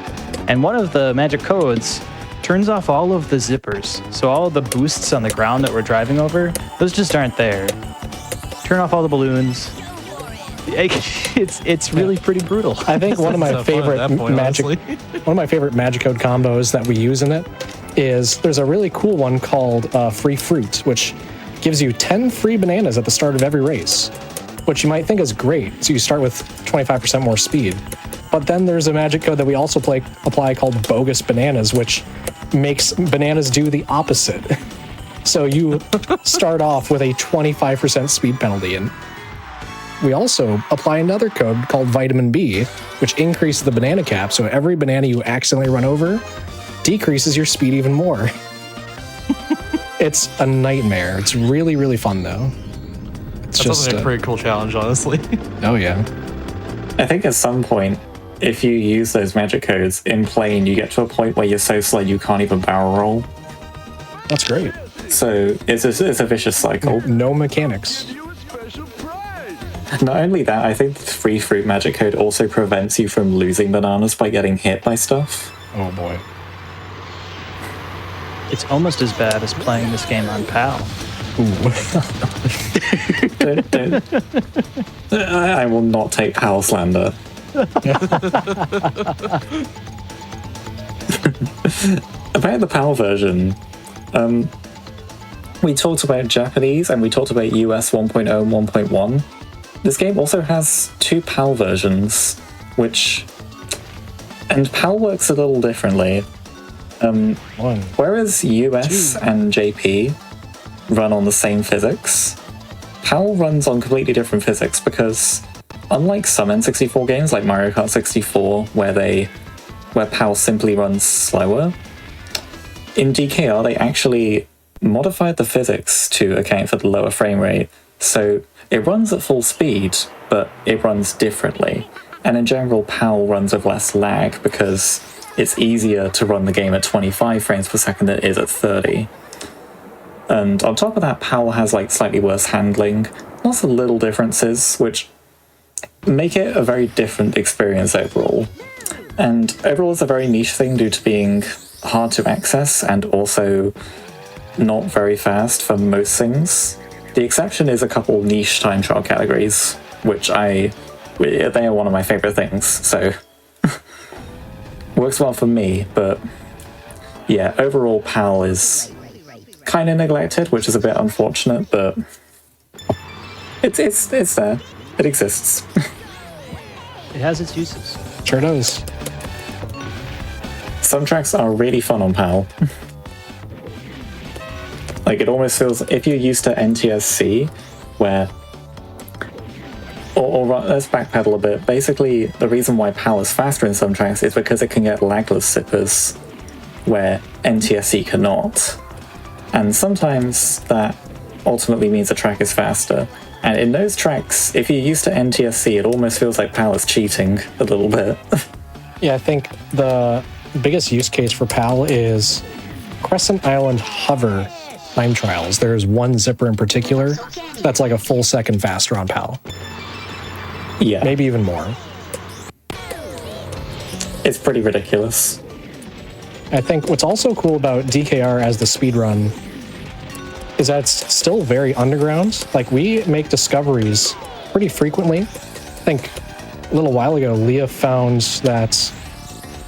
And one of the magic codes turns off all of the zippers. So all of the boosts on the ground that we're driving over, those just aren't there. Turn off all the balloons. It's really pretty brutal. I think one of my It's fun at favorite that point, magic honestly. one of my favorite magic code combos that we use in it is there's a really cool one called Free Fruit, which gives you 10 free bananas at the start of every race, which you might think is great. So you start with 25% more speed. But then there's a magic code that we also apply called Bogus Bananas, which makes bananas do the opposite. So you start off with a 25% speed penalty. And we also apply another code called Vitamin B, which increases the banana cap. So every banana you accidentally run over decreases your speed even more. It's a nightmare. It's really, really fun, though. It's That sounds like a pretty cool challenge, honestly. oh, yeah. I think at some point, if you use those magic codes in plane, you get to a point where you're so slow you can't even barrel roll. That's great. So it's a vicious cycle. No mechanics. Not only that, I think the free fruit magic code also prevents you from losing bananas by getting hit by stuff. Oh, boy. It's almost as bad as playing this game on PAL. I will not take PAL slander. About the PAL version, we talked about Japanese and we talked about US 1.0 and 1.1. This game also has 2 PAL versions, and PAL works a little differently. Whereas US and JP run on the same physics, PAL runs on completely different physics because unlike some N64 games like Mario Kart 64 where PAL simply runs slower, in DKR they actually modified the physics to account for the lower frame rate. So it runs at full speed, but it runs differently. And in general, PAL runs with less lag because it's easier to run the game at 25 frames per second than it is at 30. And on top of that, PAL has like slightly worse handling, lots of little differences, which make it a very different experience overall. And overall, it's a very niche thing due to being hard to access and also not very fast for most things. The exception is a couple niche time trial categories, which they are one of my favorite things, so works well for me, but yeah, overall PAL is kind of neglected, which is a bit unfortunate, but it's there. It exists. It has its uses. Sure does. Some tracks are really fun on PAL. Like, it almost feels, if you're used to NTSC, where or let's backpedal a bit. Basically, the reason why PAL is faster in some tracks is because it can get lagless zippers, where NTSC cannot. And sometimes that ultimately means a track is faster. And in those tracks, if you're used to NTSC, it almost feels like PAL is cheating a little bit. Yeah, I think the biggest use case for PAL is Crescent Island Hover time trials, there's one zipper in particular that's like a full second faster on PAL. Yeah. Maybe even more. It's pretty ridiculous. I think what's also cool about DKR as the speedrun is that it's still very underground. Like, we make discoveries pretty frequently. I think a little while ago, Leah found that,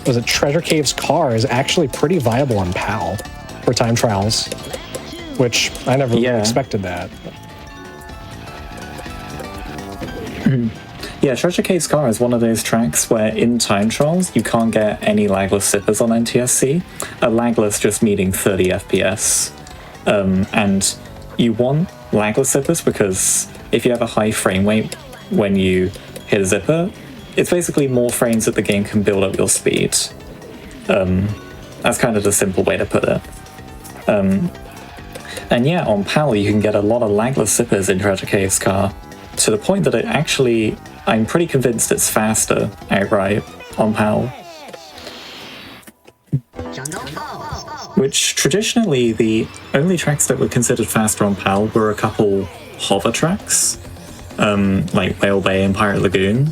was it Treasure Cave's car is actually pretty viable on PAL for time trials, which I never really expected that. Yeah, Treasure Cave's car is one of those tracks where in time trials you can't get any lagless zippers on NTSC. A lagless just meaning 30 FPS. And you want lagless zippers because if you have a high frame rate when you hit a zipper, it's basically more frames that the game can build up your speed. That's kind of the simple way to put it. And yeah, on PAL you can get a lot of lagless zippers in Treasure Cave's car, to the point that it actually, I'm pretty convinced it's faster outright on PAL. Which traditionally the only tracks that were considered faster on PAL were a couple hover tracks, like Whale Bay and Pirate Lagoon.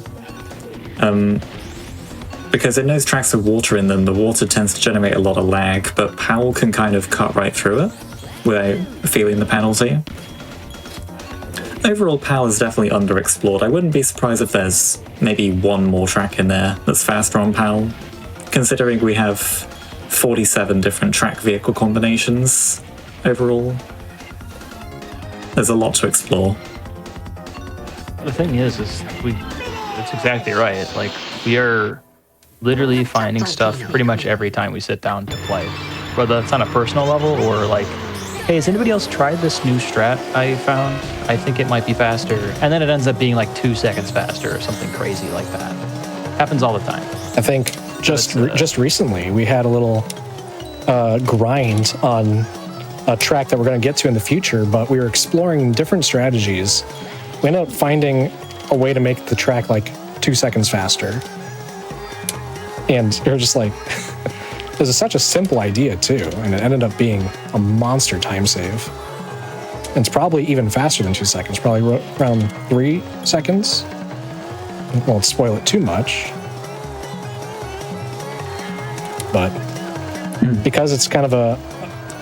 Because in those tracks with water in them, the water tends to generate a lot of lag, but PAL can kind of cut right through it without feeling the penalty. Overall, PAL is definitely underexplored. I wouldn't be surprised if there's maybe one more track in there that's faster on PAL, considering we have 47 different track vehicle combinations overall. There's a lot to explore. The thing is it's exactly right. Like, we are literally finding stuff pretty much every time we sit down to play, whether that's on a personal level or like, hey, has anybody else tried this new strat I found? I think it might be faster. And then it ends up being like 2 seconds faster or something crazy like that. Happens all the time. I think just recently we had a little grind on a track that we're going to get to in the future, but we were exploring different strategies. We ended up finding a way to make the track like 2 seconds faster. And it was just like, it was such a simple idea too, and it ended up being a monster time save. And it's probably even faster than 2 seconds, probably around 3 seconds. Won't spoil it too much. But because it's kind of a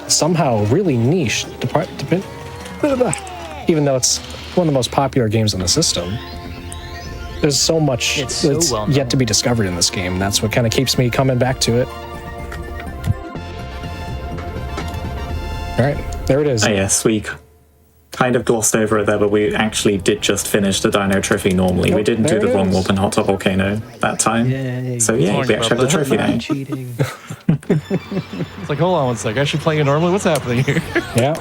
somehow really niche even though it's one of the most popular games in the system, there's so much that's yet to be discovered in this game. That's what kind of keeps me coming back to it. All right, there it is. Oh yes, we kind of glossed over it there, but we actually did just finish the Dino Trophy normally. We didn't do the wrong warp and hot top volcano that time. Yay. So yeah, we actually have the trophy now. Cheating. It's like, hold on one sec. I should play it normally. What's happening here? Yeah.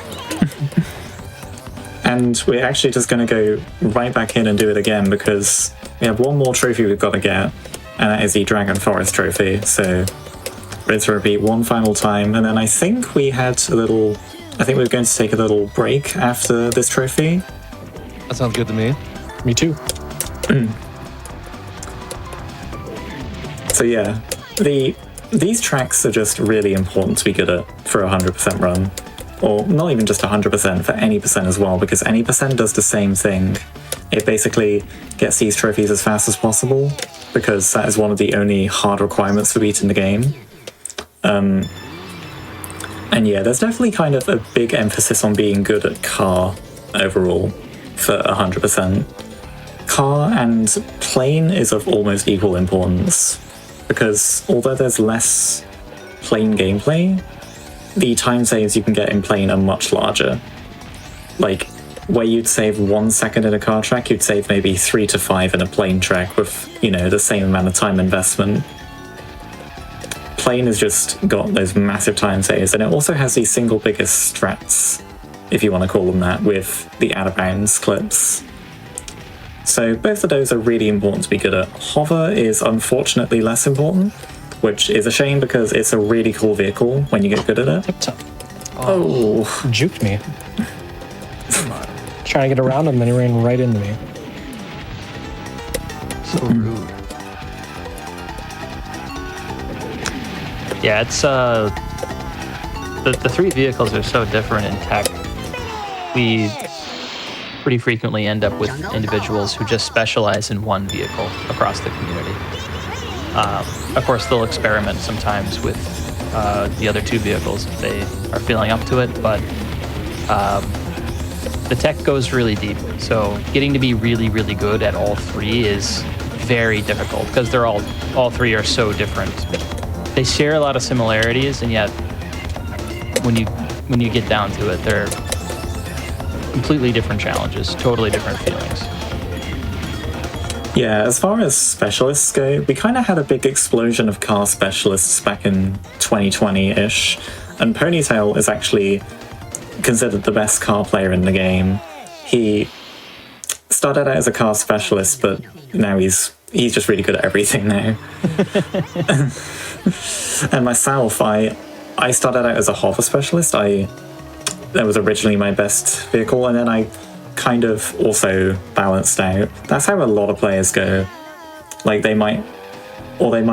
And we're actually just going to go right back in and do it again because we have one more trophy we've got to get, and that is the Dragon Forest trophy. So ready to repeat one final time, and then I think we were going to take a little break after this trophy. That sounds good to me. Me too. So yeah, these tracks are just really important to be good at for a 100% run. Or not even just 100%, for any percent as well, because any percent does the same thing. It basically gets these trophies as fast as possible, because that is one of the only hard requirements for beating the game. And yeah, there's definitely kind of a big emphasis on being good at car overall for 100%. Car and plane is of almost equal importance, because although there's less plane gameplay, the time saves you can get in plane are much larger. Like, where you'd save 1 second in a car track, you'd save maybe 3 to 5 in a plane track with, the same amount of time investment. Plane has just got those massive time saves, and it also has the single biggest strats, if you want to call them that, with the out-of-bounds clips. So both of those are really important to be good at. Hover is unfortunately less important, which is a shame because it's a really cool vehicle when you get good at it. Tip-top. Oh. Juked me. Trying to get around him, then he ran right into me. So rude. Yeah, it's the three vehicles are so different in tech. We pretty frequently end up with individuals who just specialize in one vehicle across the community. Of course, they'll experiment sometimes with the other two vehicles if they are feeling up to it, but the tech goes really deep. So getting to be really, really good at all three is very difficult because they're all three are so different. They share a lot of similarities, and yet when you get down to it, they're completely different challenges, totally different feelings. Yeah, as far as specialists go, we kind of had a big explosion of car specialists back in 2020-ish, and Ponytail is actually considered the best car player in the game. He started out as a car specialist, but now he's just really good at everything now. And myself, I started out as a hover specialist. That was originally my best vehicle, and then I kind of also balanced out. That's how a lot of players go. Like they might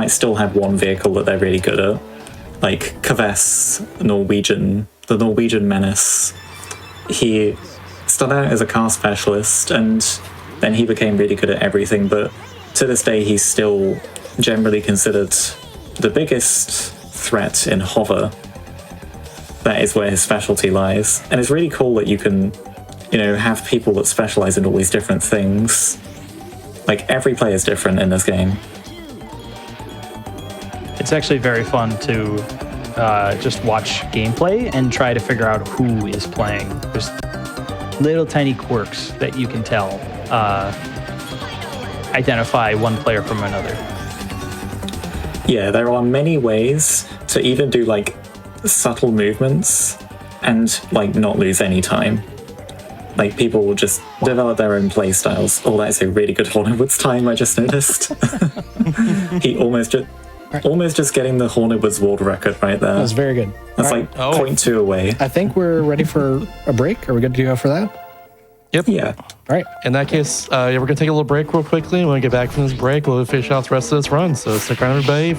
still have one vehicle that they're really good at. Like Kavess, the Norwegian menace. He started out as a car specialist, and then he became really good at everything, but to this day he's still generally considered the biggest threat in hover. That is where his specialty lies. And it's really cool that you can, have people that specialize in all these different things. Like, every player is different in this game. It's actually very fun to just watch gameplay and try to figure out who is playing. There's little tiny quirks that you can tell identify one player from another. Yeah, there are many ways to even do, subtle movements and not lose any time. Like, people will just develop their own play styles. Oh, that is a really good Hornetwood's time, I just noticed. He almost just getting the Hornetwood's world record right there. That was very good. That's 0.2 away. I think we're ready for a break. Are we good to go for that? Yep. Yeah. All right. In that case, we're going to take a little break real quickly. When we get back from this break, we'll finish out the rest of this run. So stick around, everybody,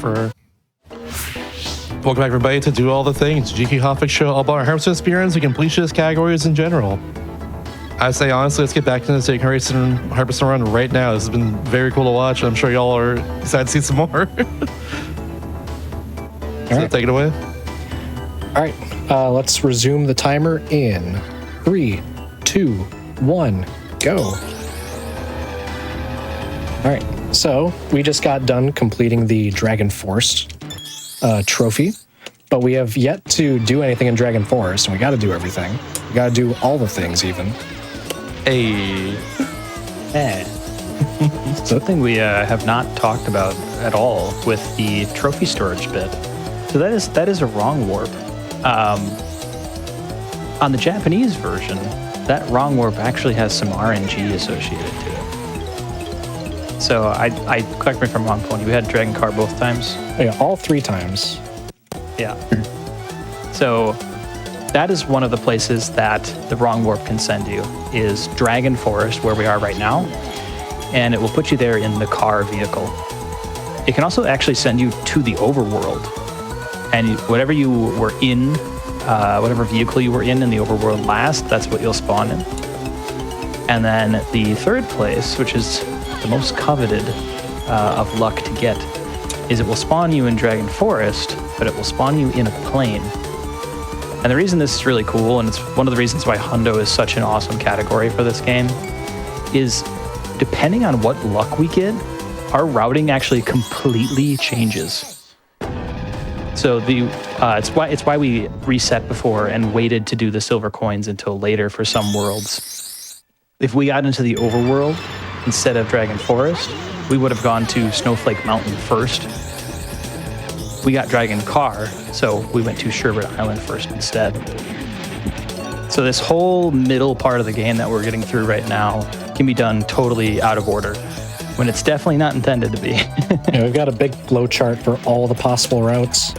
Welcome back, everybody, to Do All the Things, GDQ Hotfix show all about our 100% experience and completionist categories in general. I say, honestly, let's get back to the Diddy Kong Racing 100% run right now. This has been very cool to watch. I'm sure y'all are excited to see some more. So take it away. All right. Let's resume the timer in 3, 2, 1, go. All right. So we just got done completing the Dragon Force trophy, but we have yet to do anything in Dragon Forest, and we got to do everything. We got to do all the things, even. Hey. Something we have not talked about at all with the trophy storage bit. So that is a wrong warp. On the Japanese version, that wrong warp actually has some RNG associated to it. So I correct me if I'm wrong, Pony. We had Dragon Car both times. Yeah, all 3 times. Yeah. So that is one of the places that the wrong warp can send you, is Dragon Forest, where we are right now, and it will put you there in the car vehicle. It can also actually send you to the overworld, and whatever you were in, whatever vehicle you were in the overworld last, that's what you'll spawn in. And then the third place, which is the most coveted of luck to get, is it will spawn you in Dragon Forest, but it will spawn you in a plane. And the reason this is really cool, and it's one of the reasons why Hundo is such an awesome category for this game, is depending on what luck we get, our routing actually completely changes. So it's why we reset before and waited to do the silver coins until later for some worlds. If we got into the overworld instead of Dragon Forest, we would have gone to Snowflake Mountain first. We got Dragon Car, so we went to Sherbet Island first instead. So this whole middle part of the game that we're getting through right now can be done totally out of order, when it's definitely not intended to be. Yeah, we've got a big flow chart for all the possible routes.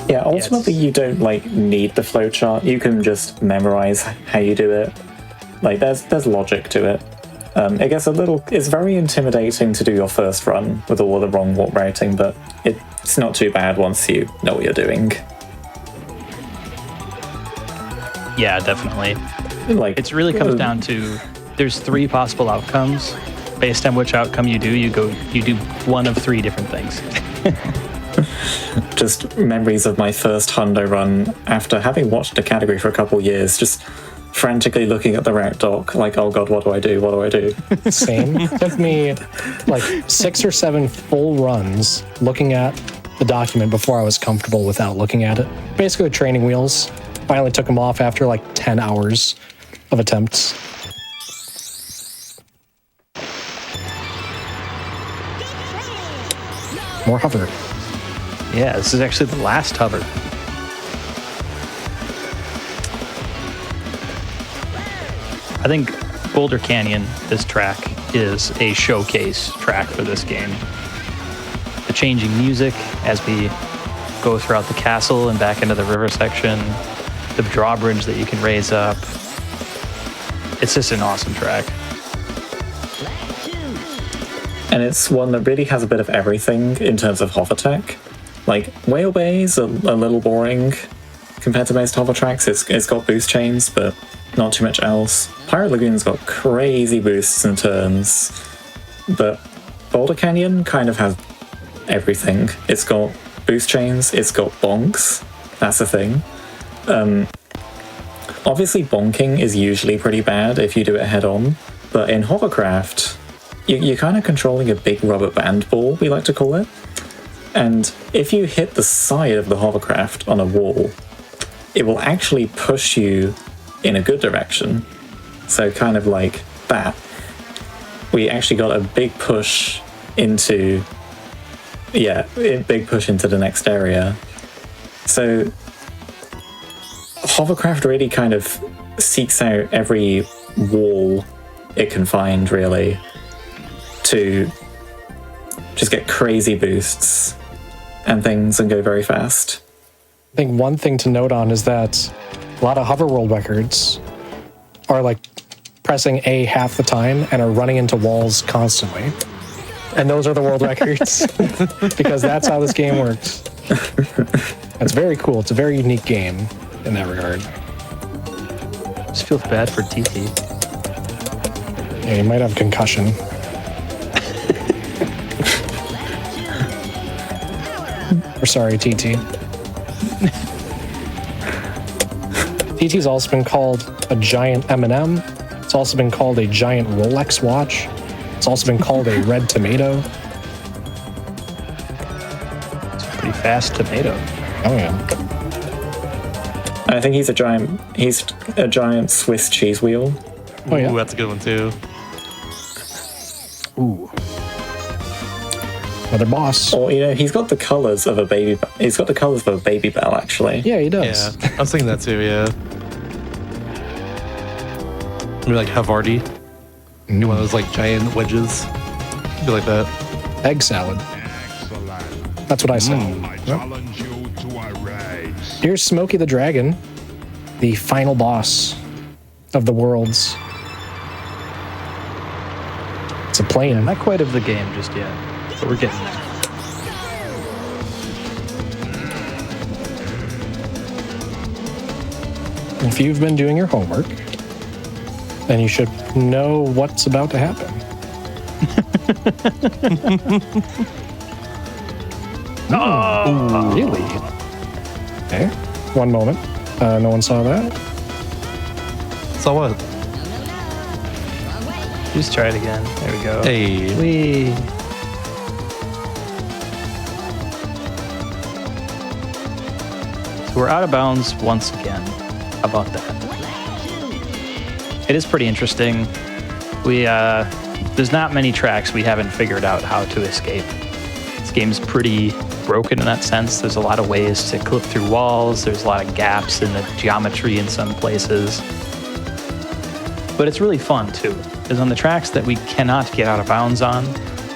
Yeah, ultimately you don't need the flowchart. You can just memorize how you do it. There's logic to it. It gets it's very intimidating to do your first run with all of the wrong warp routing, but it's not too bad once you know what you're doing. Yeah, definitely. Like, It really comes down to there's 3 possible outcomes. Based on which outcome you do, you do one of 3 different things. just memories of my first hundo run after having watched the category for a couple years, just frantically looking at the route doc, like, oh god, what do I do? What do I do? Same. It took me like 6 or 7 full runs looking at the document before I was comfortable without looking at it. Basically, training wheels. Finally took them off after like 10 hours of attempts. More hover. Yeah, this is actually the last hover. I think Boulder Canyon, this track, is a showcase track for this game. The changing music as we go throughout the castle and back into the river section, the drawbridge that you can raise up. It's just an awesome track. And it's one that really has a bit of everything in terms of hover tech. Like, Whale Bay's a little boring compared to most hover tracks. It's got boost chains, but not too much else. Pirate Lagoon's got crazy boosts and turns, but Boulder Canyon kind of has everything. It's got boost chains, it's got bonks, that's the thing. Obviously bonking is usually pretty bad if you do it head on, but in hovercraft, you're kind of controlling a big rubber band ball, we like to call it. And if you hit the side of the hovercraft on a wall, it will actually push you in a good direction. So kind of like that. We actually got a big push into, the next area. So hovercraft really kind of seeks out every wall it can find, really, to just get crazy boosts and things and go very fast. I think one thing to note on is that a lot of hover world records are like pressing A half the time and are running into walls constantly. And those are the world records because that's how this game works. It's very cool. It's a very unique game in that regard. Just feels bad for TT. Yeah, you might have concussion. We're sorry, TT. TT's also been called a giant M&M. It's also been called a giant Rolex watch. It's also been called a red tomato. It's a pretty fast tomato. Oh yeah. I think he's a giant Swiss cheese wheel. Oh yeah. Ooh, that's a good one too. Ooh. Another boss. Or, he's got the colors of a baby. He's got the colors of a baby bell, actually. Yeah, he does. Yeah, I was thinking that too. Yeah, maybe like Havarti. One of those like giant wedges. Be like that. Egg salad. That's what I said. Here's Smokey the Dragon, the final boss of the worlds. It's a plane. Not quite of the game just yet, but we're getting there. If you've been doing your homework, then you should know what's about to happen. Oh, really? Okay. One moment. No one saw that. So what? Just try it again. There we go. Hey. Whee. So we're out of bounds once again. How about that? It is pretty interesting. There's not many tracks we haven't figured out how to escape. This game's pretty broken in that sense. There's a lot of ways to clip through walls. There's a lot of gaps in the geometry in some places. But it's really fun too, because on the tracks that we cannot get out of bounds on,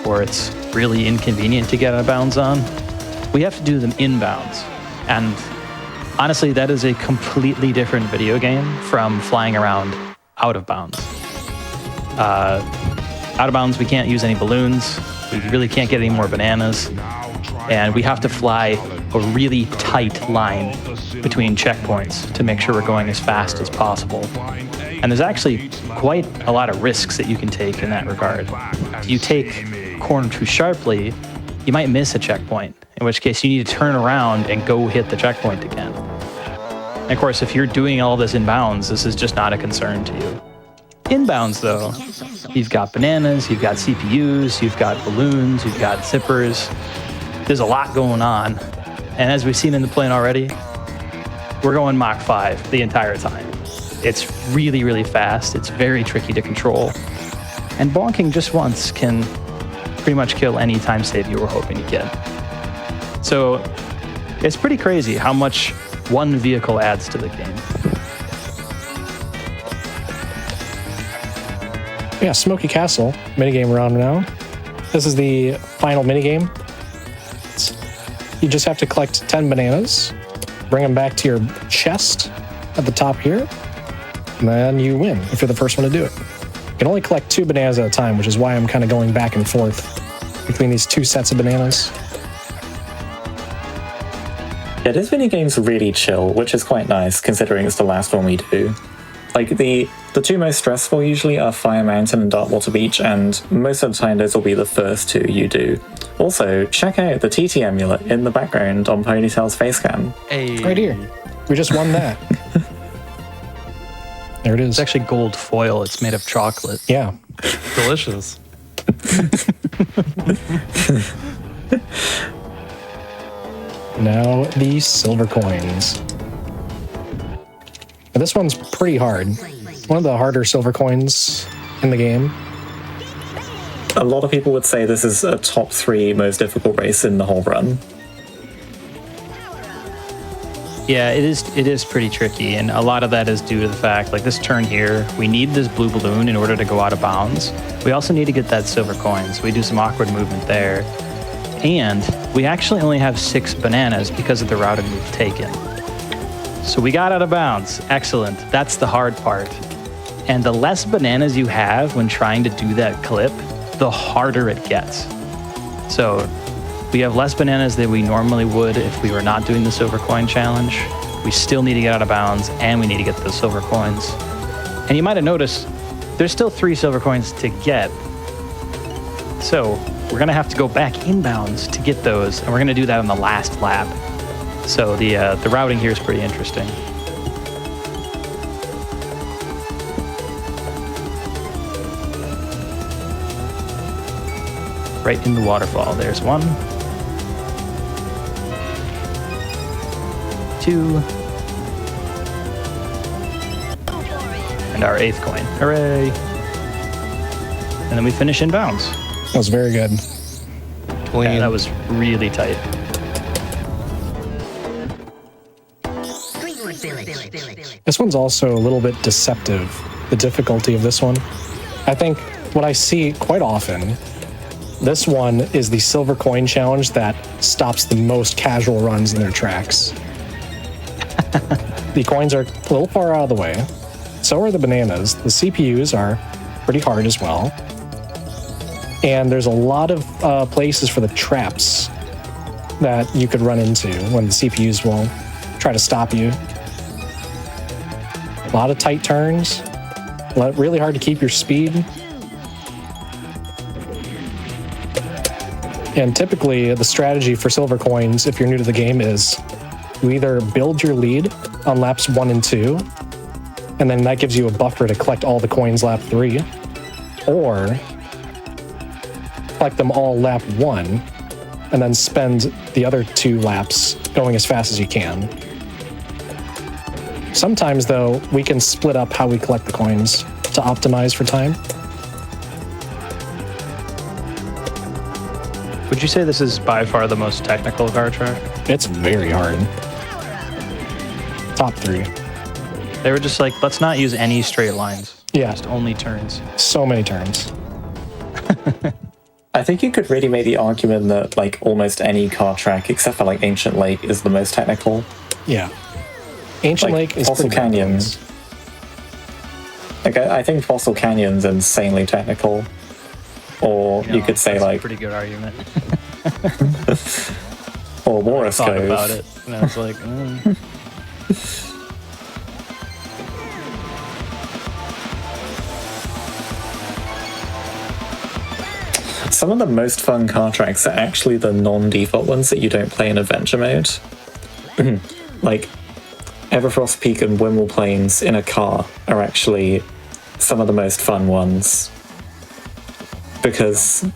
or it's really inconvenient to get out of bounds on, we have to do them inbounds. And honestly, that is a completely different video game from flying around out of bounds. Out of bounds, we can't use any balloons. We really can't get any more bananas. And we have to fly a really tight line between checkpoints to make sure we're going as fast as possible. And there's actually quite a lot of risks that you can take in that regard. If you take a corner too sharply, you might miss a checkpoint, in which case you need to turn around and go hit the checkpoint again. And of course, if you're doing all this inbounds, this is just not a concern to you. Inbounds, though, you've got bananas, you've got CPUs, you've got balloons, you've got zippers. There's a lot going on. And as we've seen in the plane already, we're going Mach 5 the entire time. It's really, really fast. It's very tricky to control. And bonking just once can pretty much kill any time save you were hoping to get. So it's pretty crazy how much one vehicle adds to the game. Yeah, Smoky Castle minigame we're on now. This is the final minigame. You just have to collect 10 bananas, bring them back to your chest at the top here, and then you win if you're the first one to do it. You can only collect 2 bananas at a time, which is why I'm kind of going back and forth between these 2 sets of bananas. Yeah, this minigame's really chill, which is quite nice considering it's the last one we do. Like, the 2 most stressful usually are Fire Mountain and Darkwater Beach, and most of the time those will be the first 2 you do. Also, check out the TT amulet in the background on Ponytail's facecam. Hey. Right here. We just won that. There it is. It's actually gold foil. It's made of chocolate. Yeah. Delicious. Now the silver coins. Now, this one's pretty hard. One of the harder silver coins in the game. A lot of people would say this is a top 3 most difficult race in the whole run. Yeah, it is pretty tricky, and a lot of that is due to the fact, like this turn here, we need this blue balloon in order to go out of bounds. We also need to get that silver coin, so we do some awkward movement there. And we actually only have 6 bananas because of the routing we've taken. So we got out of bounds. Excellent. That's the hard part. And the less bananas you have when trying to do that clip, the harder it gets. So we have less bananas than we normally would if we were not doing the silver coin challenge. We still need to get out of bounds, and we need to get the silver coins. And you might have noticed there's still 3 silver coins to get. So we're gonna have to go back inbounds to get those, and we're gonna do that on the last lap. So the routing here is pretty interesting. Right in the waterfall. There's 1, 2, and our 8th coin. Hooray! And then we finish in bounds. That was very good. Yeah, that was really tight. This one's also a little bit deceptive, the difficulty of this one. I think what I see quite often, this one is the silver coin challenge that stops the most casual runs in their tracks. The coins are a little far out of the way. So are the bananas. The CPUs are pretty hard as well. And there's a lot of places for the traps that you could run into when the CPUs will try to stop you. A lot of tight turns. Really hard to keep your speed. And typically, the strategy for silver coins, if you're new to the game, is you either build your lead on laps 1 and 2, and then that gives you a buffer to collect all the coins lap 3, or collect them all lap 1, and then spend the other 2 laps going as fast as you can. Sometimes, though, we can split up how we collect the coins to optimize for time. Would you say this is by far the most technical car track? It's very hard. Top 3. They were just like, let's not use any straight lines. Yeah. Just only turns. So many turns. I think you could really make the argument that, like, almost any car track, except for, like, Ancient Lake, is the most technical. Yeah. Ancient Like, Lake is Fossil pretty good. Canyon. Like, I think Fossil Canyon's insanely technical. Or you could say, that's like... a pretty good argument. Or Walrus Thought Cove. about it, and I was like, Some of the most fun car tracks are actually the non-default ones that you don't play in adventure mode. Like, Everfrost Peak and Wimble Plains in a car are actually some of the most fun ones. Because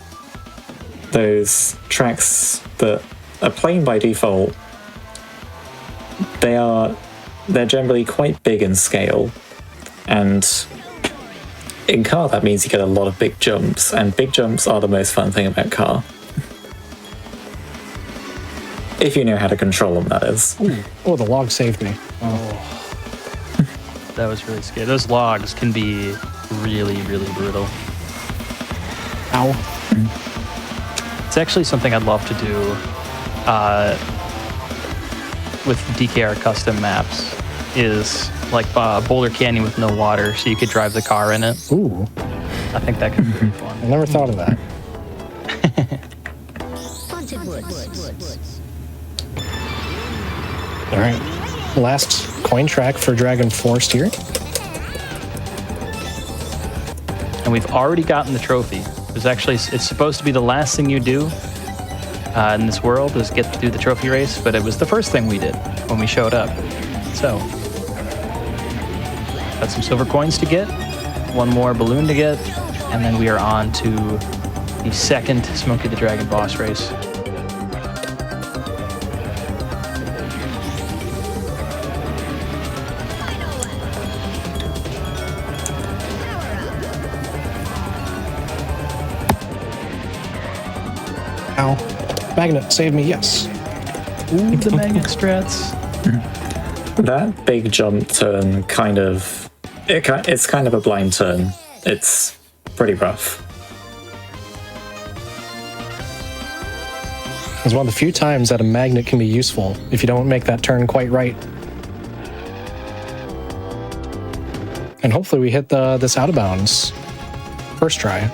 those tracks that are plain by default, they're generally quite big in scale, and in car that means you get a lot of big jumps, and big jumps are the most fun thing about car. If you know how to control them, that is. Ooh. Oh, the log saved me. that was really scary. Those logs can be really, really brutal. Ow. It's actually something I'd love to do with DKR custom maps, is like Boulder Canyon with no water, so you could drive the car in it. Ooh. I think that could be really fun. I never thought of that. All right. Last coin track for Dragon Forest here. And we've already gotten the trophy. It's supposed to be the last thing you do in this world is get to do the trophy race, but it was the first thing we did when we showed up. So, got some silver coins to get, one more balloon to get, and then we are on to the second Smokey the Dragon boss race. Ow. Magnet, save me, yes. Ooh, the magnet strats. That big jump turn it's kind of a blind turn. It's pretty rough. It's one of the few times that a magnet can be useful if you don't make that turn quite right. And hopefully we hit this out of bounds. First try.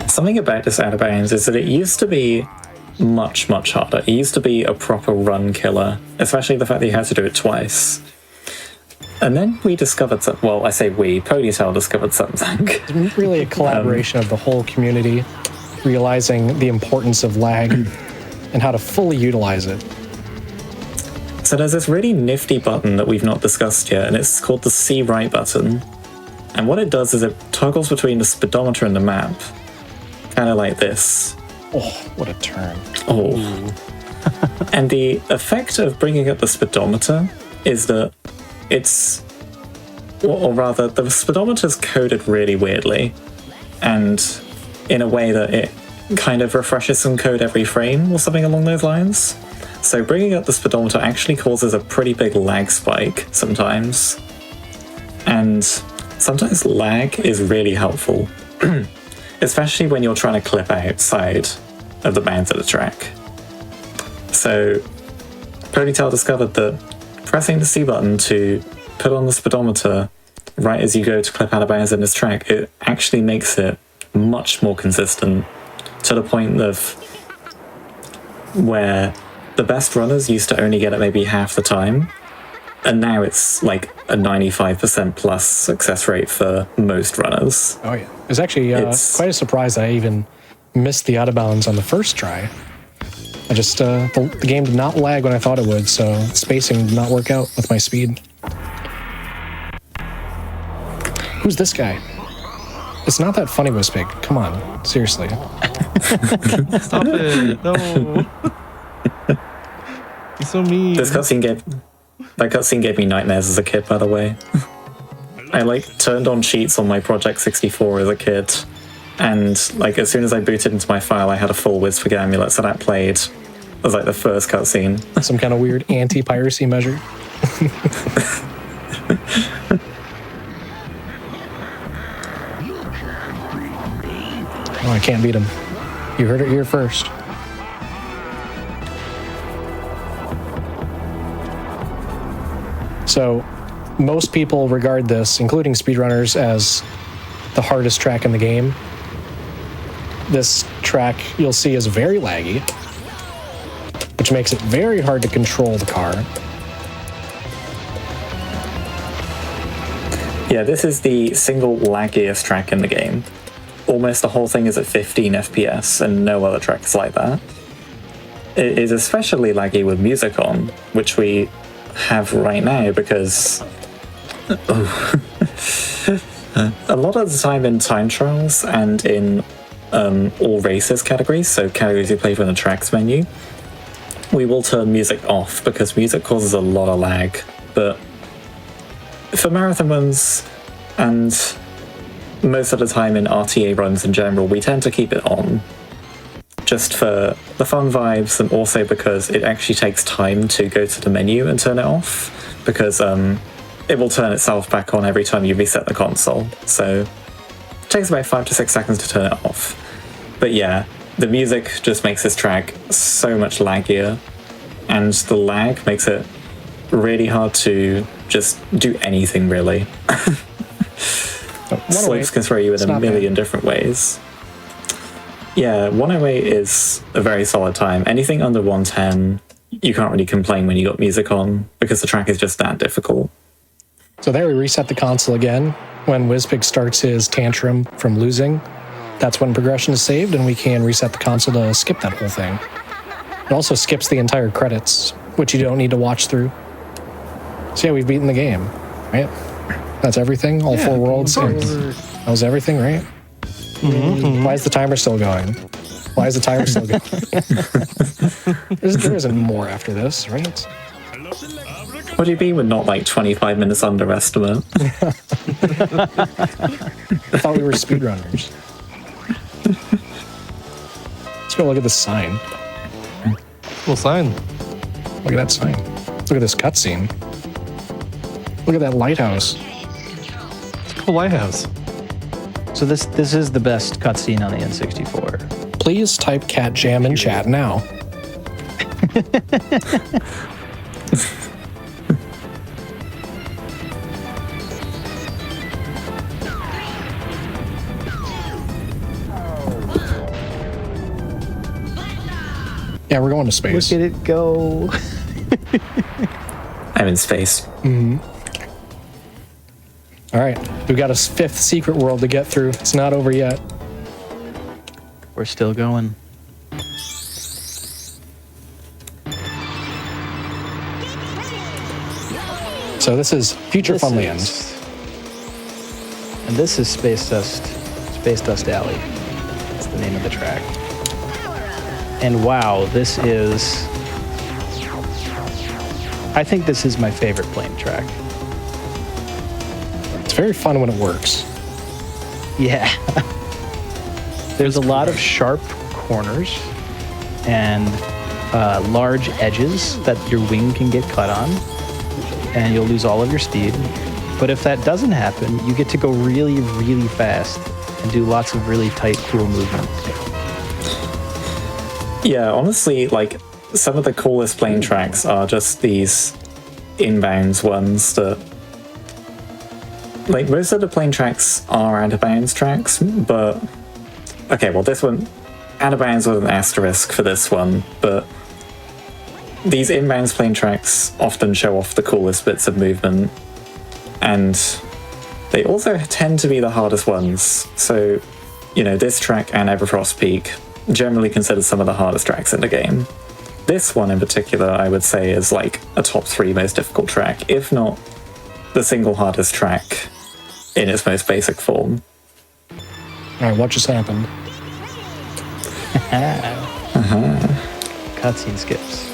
Something about this out of bounds is that it used to be much, much harder. It used to be a proper run killer, especially the fact that you had to do it twice. And then we discovered something. Well, I say we, Ponytail discovered something. It's really a collaboration of the whole community, realizing the importance of lag and how to fully utilize it. So there's this really nifty button that we've not discussed yet, and it's called the C right button. And what it does is it toggles between the speedometer and the map. Kind of like this. Oh, what a turn. Oh. And the effect of bringing up the speedometer is that or rather, the speedometer's coded really weirdly, and in a way that it kind of refreshes some code every frame or something along those lines. So bringing up the speedometer actually causes a pretty big lag spike sometimes. And sometimes lag is really helpful. Especially when you're trying to clip outside of the bounds of the track. So, Ponytail discovered that pressing the C button to put on the speedometer right as you go to clip out of bounds in this track, it actually makes it much more consistent, to the point of where the best runners used to only get it maybe half the time, and now it's like a 95% plus success rate for most runners. Oh, yeah. It was actually quite a surprise that I even missed the out of bounds on the first try. I just, the game did not lag when I thought it would, so spacing did not work out with my speed. Who's this guy? It's not that funny, Wispig. Come on, seriously. Stop it. No. He's so mean. That cutscene gave me nightmares as a kid, by the way. I turned on cheats on my Project 64 as a kid, and as soon as I booted into my file, I had a full Wispig amulet, so that played as the first cutscene. Some kind of weird anti-piracy measure. Oh, I can't beat him. You heard it here first. So most people regard this, including speedrunners, as the hardest track in the game. This track you'll see is very laggy, which makes it very hard to control the car. Yeah, this is the single laggiest track in the game. Almost the whole thing is at 15 FPS, and no other track is like that. It is especially laggy with music on, which we have right now because a lot of the time in time trials and in all races categories, so categories you play from the tracks menu, we will turn music off because music causes a lot of lag. But for marathon runs and most of the time in RTA runs in general, we tend to keep it on just for the fun vibes, and also because it actually takes time to go to the menu and turn it off, because it will turn itself back on every time you reset the console. So it takes about 5 to 6 seconds to turn it off. But yeah, the music just makes this track so much laggier, and the lag makes it really hard to just do anything, really. Slopes can throw you in a million different ways. Yeah, 108 is a very solid time. Anything under 110, you can't really complain when you got music on, because the track is just that difficult. So there we reset the console again. When Wizpig starts his tantrum from losing, that's when progression is saved, and we can reset the console to skip that whole thing. It also skips the entire credits, which you don't need to watch through. So yeah, we've beaten the game, right? That's everything? All 4 worlds? And that was everything, right? Why is the timer still going? Why is the timer still going? There isn't more after this, right? What do you mean we're not like 25 minutes under estimate? I thought we were speedrunners. Let's go look at this sign. Cool sign. Look at that sign. Look at this cutscene. Look at that lighthouse. It's a cool lighthouse. So this is the best cutscene on the N64. Please type cat jam in chat now. Yeah, we're going to space. Look at it go. I'm in space. All right, we've got a 5th secret world to get through. It's not over yet. We're still going. So this is Future Funland. And this is Space Dust Alley. That's the name of the track. And wow, this is... I think this is my favorite plane track. It's very fun when it works. Yeah. There's a lot of sharp corners and large edges that your wing can get cut on, and you'll lose all of your speed. But if that doesn't happen, you get to go really, really fast and do lots of really tight, cool movement. Yeah, honestly, like, some of the coolest plane tracks are just these inbounds ones that... Like, most of the plane tracks are out-of-bounds tracks, but... Okay, well, this one... Out-of-bounds with an asterisk for this one, but... These inbounds plane tracks often show off the coolest bits of movement, and they also tend to be the hardest ones. So, you know, this track and Everfrost Peak generally considered some of the hardest tracks in the game. This one in particular, I would say, is like a top 3 most difficult track, if not the single hardest track in its most basic form. All right, what just happened? Cutscene skips.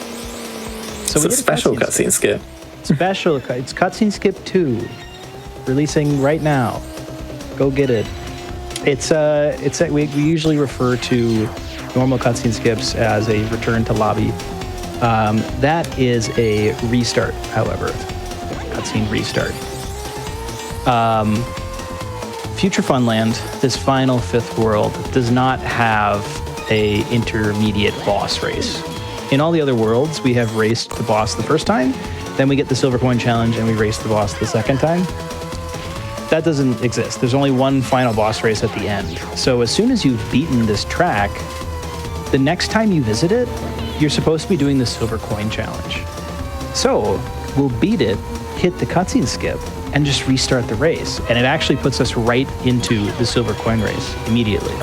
So It's a special cutscene skip. It's Cutscene Skip 2, releasing right now. Go get it. We usually refer to normal cutscene skips as a return to lobby. That is a restart, however, cutscene restart. Future Funland, this final 5th world, does not have a intermediate boss race. In all the other worlds, we have raced the boss the first time, then we get the silver coin challenge and we race the boss the second time. That doesn't exist. There's only one final boss race at the end. So as soon as you've beaten this track, the next time you visit it, you're supposed to be doing the silver coin challenge. So we'll beat it, hit the cutscene skip, and just restart the race. And it actually puts us right into the silver coin race immediately.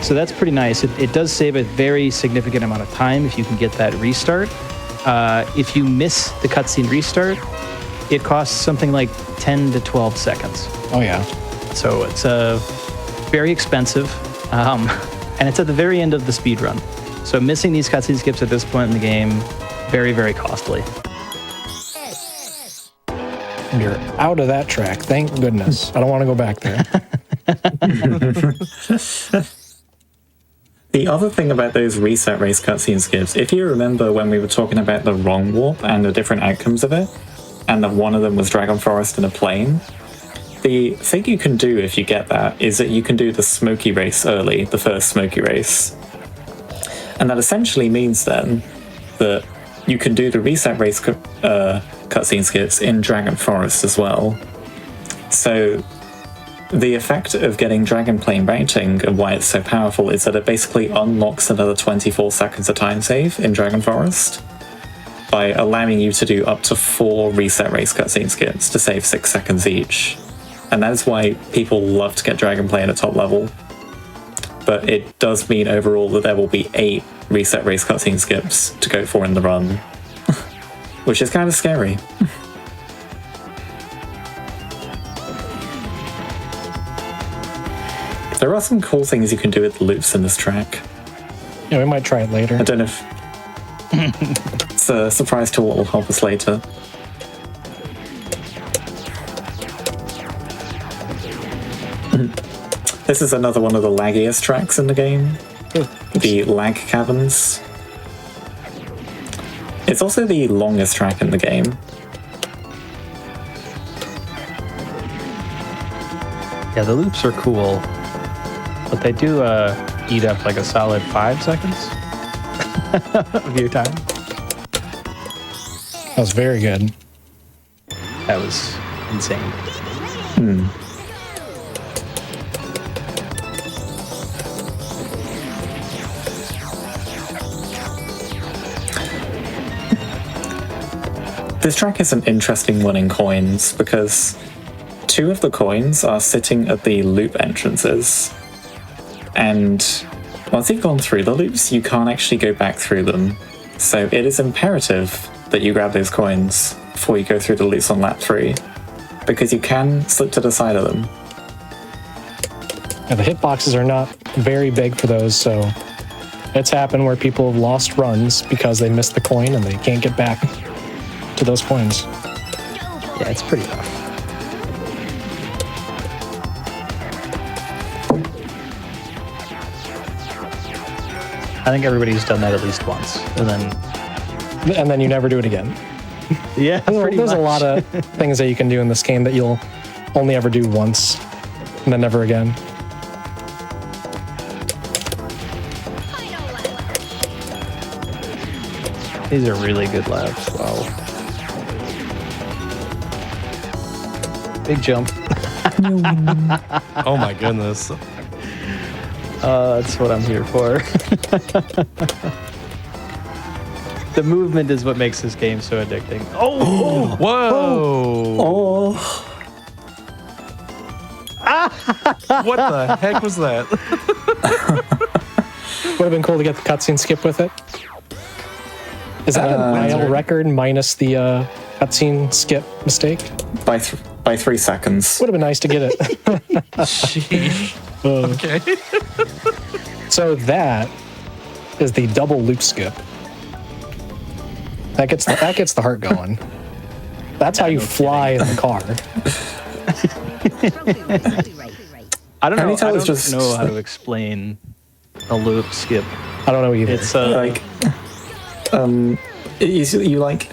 So that's pretty nice. It does save a very significant amount of time if you can get that restart. If you miss the cutscene restart, it costs something like 10 to 12 seconds. Oh, yeah. So it's very expensive, and it's at the very end of the speed run. So missing these cutscene skips at this point in the game, very, very costly. You're out of that track. Thank goodness. I don't want to go back there. The other thing about those reset race cutscene skips, if you remember when we were talking about the wrong warp and the different outcomes of it, and that one of them was Dragon Forest in a plane, the thing you can do if you get that is that you can do the smoky race early, the first smoky race. And that essentially means then that you can do the reset race cutscene skips in Dragon Forest as well. So the effect of getting Dragon Plane routing and why it's so powerful is that it basically unlocks another 24 seconds of time save in Dragon Forest by allowing you to do up to 4 reset race cutscene skips to save 6 seconds each. And that is why people love to get Dragon Plane at top level. But it does mean overall that there will be 8 reset race cutscene skips to go for in the run, which is kind of scary. There are some cool things you can do with the loops in this track. Yeah, we might try it later. I don't know if it's a surprise to what will help us later. This is another one of the laggiest tracks in the game. The lag caverns. It's also the longest track in the game. Yeah, the loops are cool, but they do eat up like a solid 5 seconds of your time. That was very good. That was insane. This track is an interesting one in coins because 2 of the coins are sitting at the loop entrances, and once you've gone through the loops, you can't actually go back through them. So it is imperative that you grab those coins before you go through the loops on lap 3, because you can slip to the side of them. Yeah, the hitboxes are not very big for those, so it's happened where people have lost runs because they missed the coin and they can't get back to those coins. Yeah, it's pretty rough. I think everybody's done that at least once, and then you never do it again. yeah, There's a lot of things that you can do in this game that you'll only ever do once and then never again. These are really good laps. Wow. Big jump. Oh my goodness. That's what I'm here for. The movement is what makes this game so addicting. Oh! Whoa! Oh, What the heck was that? Would have been cool to get the cutscene skip with it. Is that a mile record minus the cutscene skip mistake? by 3 seconds. Would have been nice to get it. Sheesh. Okay. So that is the double loop skip. That gets the heart going. That's how you fly in the car. I don't know. I tell it's don't just- know how to explain a loop skip. I don't know either. It's Like, you like,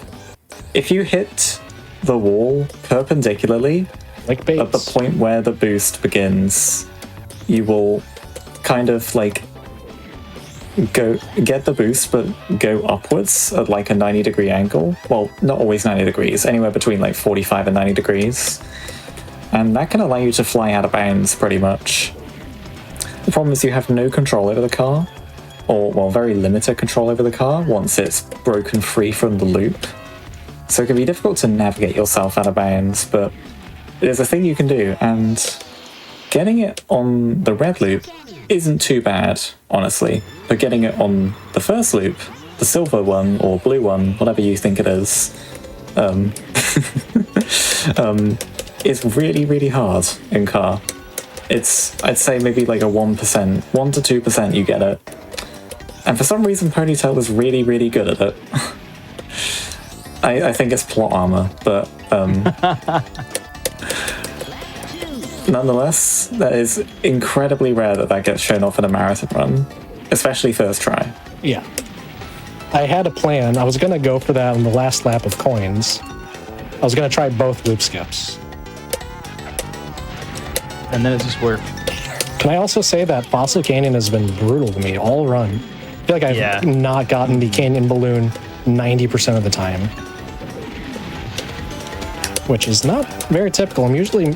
if you hit the wall perpendicularly like at the Bates. point where the boost begins, you will kind of like get the boost, but go upwards at like a 90-degree angle. Well, not always 90 degrees, anywhere between like 45 and 90 degrees. And that can allow you to fly out of bounds pretty much. The problem is you have no control over the car, or, well, very limited control over the car once it's broken free from the loop. So it can be difficult to navigate yourself out of bounds, but there's a thing you can do, and getting it on the red loop isn't too bad, honestly. But getting it on the first loop, the silver one or blue one, whatever you think it is, is really, really hard in car. It's, I'd say maybe like a 1%, 1 to 2% you get it. And for some reason Ponytail is really, really good at it. I think it's plot armor, but nonetheless, that is incredibly rare that gets shown off in a marathon run, especially first try. Yeah. I had a plan. I was going to go for that on the last lap of coins. I was going to try both loop skips. And then it just worked. Can I also say that Fossil Canyon has been brutal to me all run? I feel like I've not gotten the canyon balloon 90% of the time, which is not very typical. I'm usually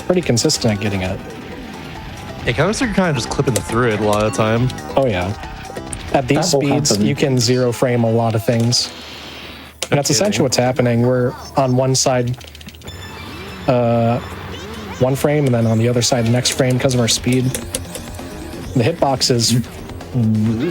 pretty consistent at getting it. It kind of just clipping through it a lot of the time. Oh yeah. At these speeds, you can zero frame a lot of things. And that's essentially what's happening. We're on one side, one frame, and then on the other side, the next frame because of our speed. The hitboxes.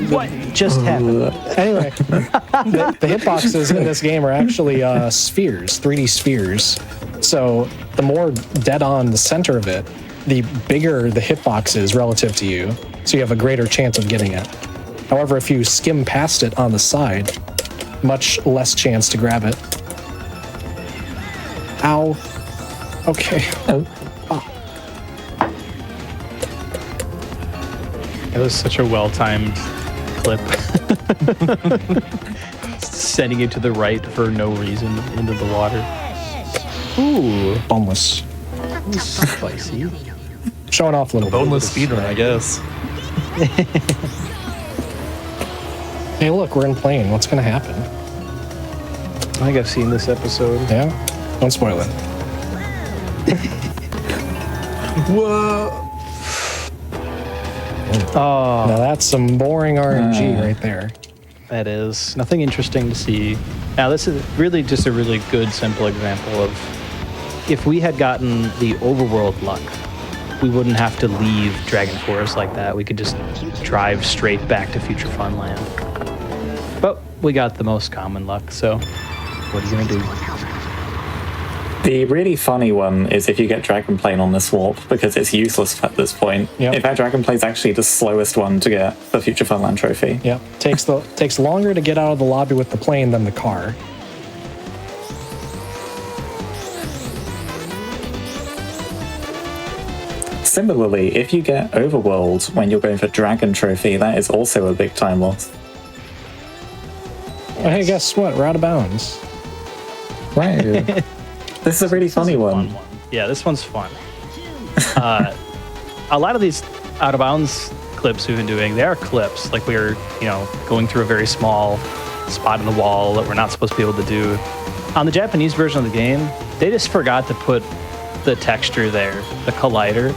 What just happened? Anyway, the hitboxes in this game are actually spheres, 3D spheres. So the more dead on the center of it, the bigger the hitbox is relative to you. So you have a greater chance of getting it. However, if you skim past it on the side, much less chance to grab it. Ow. Okay. Oh. It was such a well-timed clip. Sending it to the right for no reason into the water. Ooh, Boneless. spicy. Showing off a little Boneless speedrun, I guess. Hey, look, we're in plane. What's going to happen? I think I've seen this episode. Yeah? Don't spoil it. Whoa. Oh, Now that's some boring RNG right there. that is nothing interesting to see. Now, this is really just a really good, simple example of if we had gotten the overworld luck, we wouldn't have to leave Dragon Forest like that. We could just drive straight back to Future Funland. But we got the most common luck, so what are you gonna do? The really funny one is if you get Dragonplane on this warp, because it's useless at this point. Yep. In fact, Dragonplane's actually the slowest one to get the Future Funland trophy. Yep. Takes longer to get out of the lobby with the plane than the car. Similarly, if you get Overworld when you're going for Dragon Trophy, that is also a big time loss. Oh, hey, guess what? We're out of bounds. Right. This is a really funny one. Yeah, this one's fun. A lot of these out of bounds clips we've been doing, they are clips. Like we're, going through a very small spot in the wall that we're not supposed to be able to do. On the Japanese version of the game, they just forgot to put the texture there, the collider.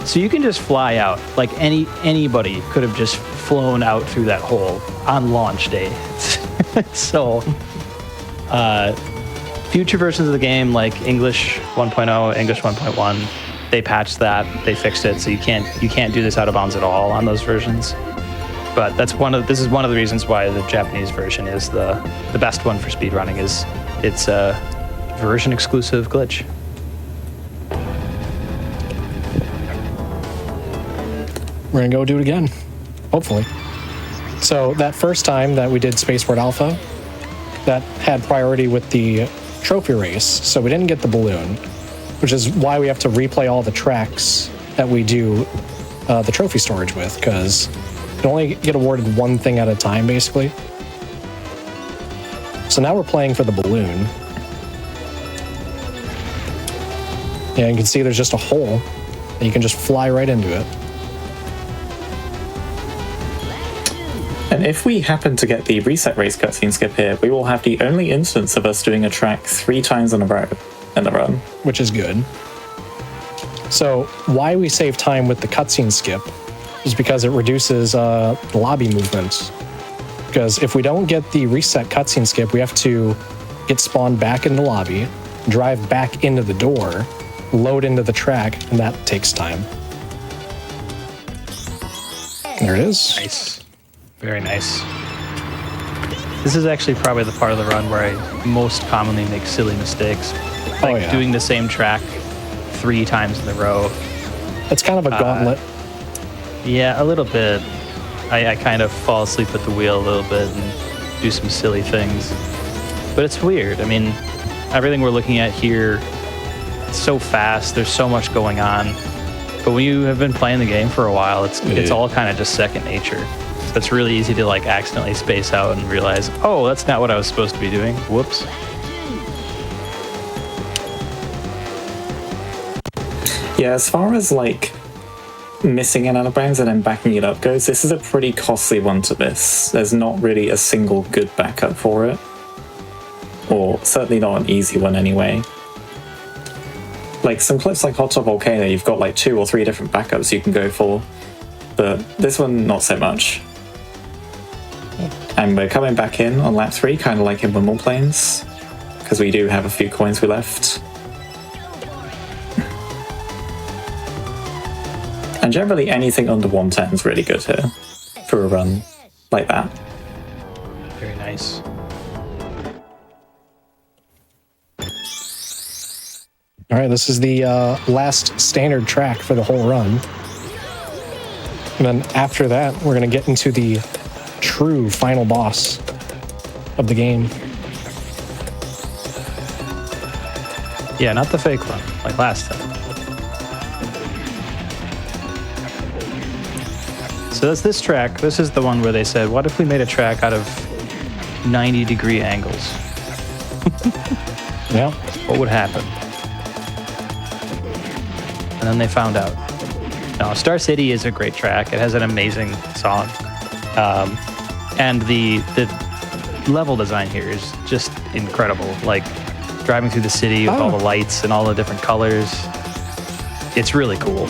So you can just fly out. Like anybody could have just flown out through that hole on launch day. So, future versions of the game, like English 1.0, English 1.1, they patched that, they fixed it, so you can't do this out of bounds at all on those versions. But this is one of the reasons why the Japanese version is the best one for speedrunning. Is it's a version exclusive glitch. We're gonna go do it again, hopefully. So that first time that we did Spaceport Alpha, that had priority with the trophy race, so we didn't get the balloon, which is why we have to replay all the tracks that we do the trophy storage with, because you only get awarded one thing at a time, basically. So now we're playing for the balloon. Yeah, you can see there's just a hole, and you can just fly right into it. And if we happen to get the reset race cutscene skip here, we will have the only instance of us doing a track 3 times in a row in the run. Which is good. So why we save time with the cutscene skip is because it reduces lobby movement. Because if we don't get the reset cutscene skip, we have to get spawned back in the lobby, drive back into the door, load into the track, and that takes time. There it is. Nice. Very nice. This is actually probably the part of the run where I most commonly make silly mistakes. Like doing the same track 3 times in a row. It's kind of a gauntlet. Yeah, a little bit. I kind of fall asleep at the wheel a little bit and do some silly things. But it's weird. I mean, everything we're looking at here, it's so fast. There's so much going on. But when you have been playing the game for a while, it's all kind of just second nature. So it's really easy to like accidentally space out and realize, oh, that's not what I was supposed to be doing. Whoops. Yeah, as far as like missing an out of bounds and then backing it up goes, this is a pretty costly one to miss. There's not really a single good backup for it. Or certainly not an easy one anyway. Like some clips like Hot Top Volcano, you've got like 2 or 3 different backups you can go for. But this one, not so much. And we're coming back in on lap 3, kind of like in Wimble Plains, because we do have a few coins we left. And generally anything under 110 is really good here for a run like that. Very nice. All right, this is the last standard track for the whole run. And then after that, we're going to get into the true final boss of the game. Yeah, not the fake one, like last time. So that's this track. This is the one where they said, what if we made a track out of 90-degree angles? Yeah. What would happen? And then they found out. Now, Star City is a great track. It has an amazing song. And the level design here is just incredible. Like, driving through the city with all the lights and all the different colors. It's really cool.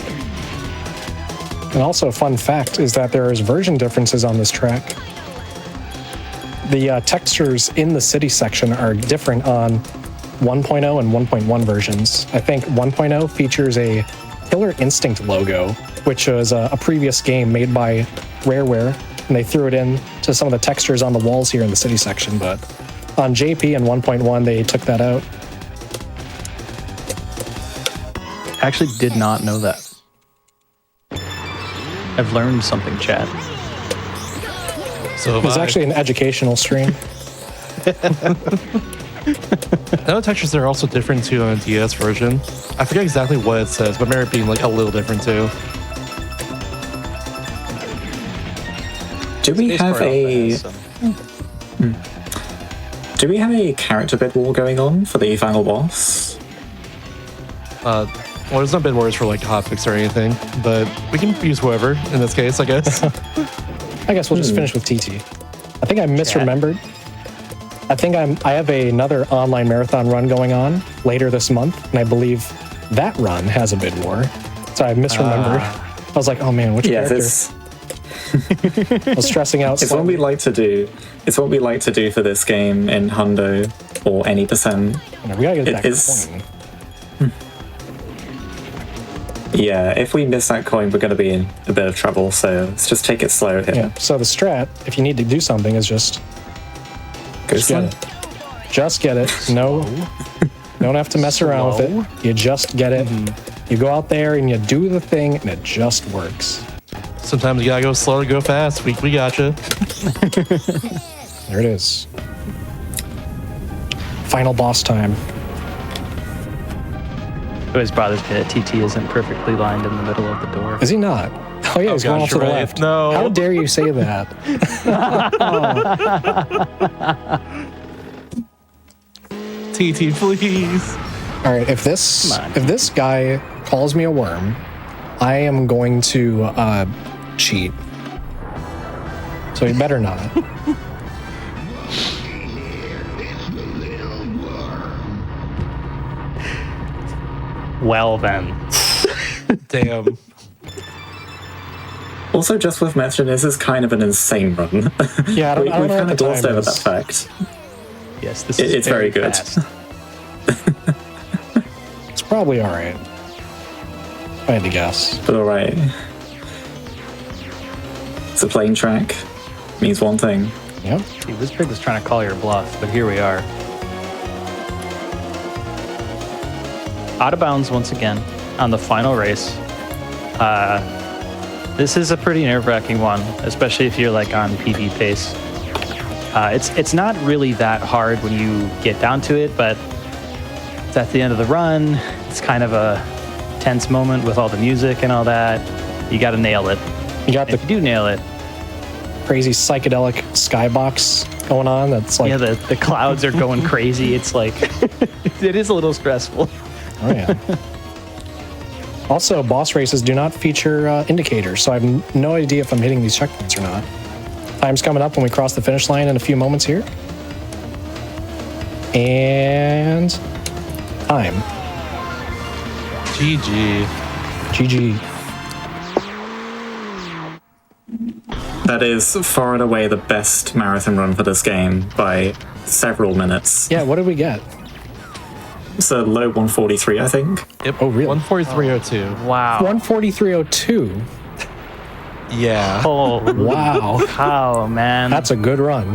And also a fun fact is that there is version differences on this track. The textures in the city section are different on 1.0 and 1.1 versions. I think 1.0 features a Killer Instinct logo, which was a previous game made by Rareware, and they threw it in to some of the textures on the walls here in the city section, but on JP and 1.1 they took that out. I actually did not know that. I've learned something, Chad. So It was actually an educational stream. the textures are also different too on a DS version. I forget exactly what it says, but remember it being like a little different too. Do we have a character bid war going on for the final boss? Well, there's no bid wars for like hotfix or anything, but we can use whoever in this case, I guess. I guess we'll just finish with TT. I think I misremembered. I think I have another online marathon run going on later this month, and I believe that run has a bid war. So I misremembered. I was like, oh man, which character? I was stressing out. It's what we like to do. It's what we like to do for this game in Hundo or any percent. We gotta get that coin. Yeah, if we miss that coin, we're going to be in a bit of trouble, so let's just take it slow here. Yeah, so the strat, if you need to do something, is just Go slow. get it. Just get it. No, don't have to mess around with it. You just get it. You go out there and you do the thing, and it just works. Sometimes you gotta go slow to go fast. We gotcha. There it is. Final boss time. It always bothers me that TT isn't perfectly lined in the middle of the door. Is he not? Oh yeah, he's going off to the right. left. No. How dare you say that? TT, please. All right, if this guy calls me a worm, I am going to cheat. So you better not. Well then. Damn. Also, just worth mentioning, this is kind of an insane run. Yeah, I don't know We've kind what of the glossed time over is. that fact. Yes, this is It's very good. fast. It's probably all right. If I had to guess. But alright. It's a plane track. Means one thing. Yep. See, this pig was trying to call your bluff, but here we are. Out of bounds once again on the final race. This is a pretty nerve-wracking one, especially if you're like on PB pace. It's not really that hard when you get down to it, but it's at the end of the run. It's kind of a tense moment with all the music and all that. You got to nail it. You got And if the you do nail it, crazy psychedelic skybox going on. That's like, yeah, the clouds are going crazy. It's like, it is a little stressful. oh yeah. Also, boss races do not feature indicators, so I have no idea if I'm hitting these checkpoints or not. Time's coming up when we cross the finish line in a few moments here. And time. GG. GG. That is far and away the best marathon run for this game by several minutes. Yeah, what did we get? It's a low 143, I think. Yep. Oh, really? 143.02. Wow. 143.02. Yeah. Oh, Wow. wow, man. That's a good run.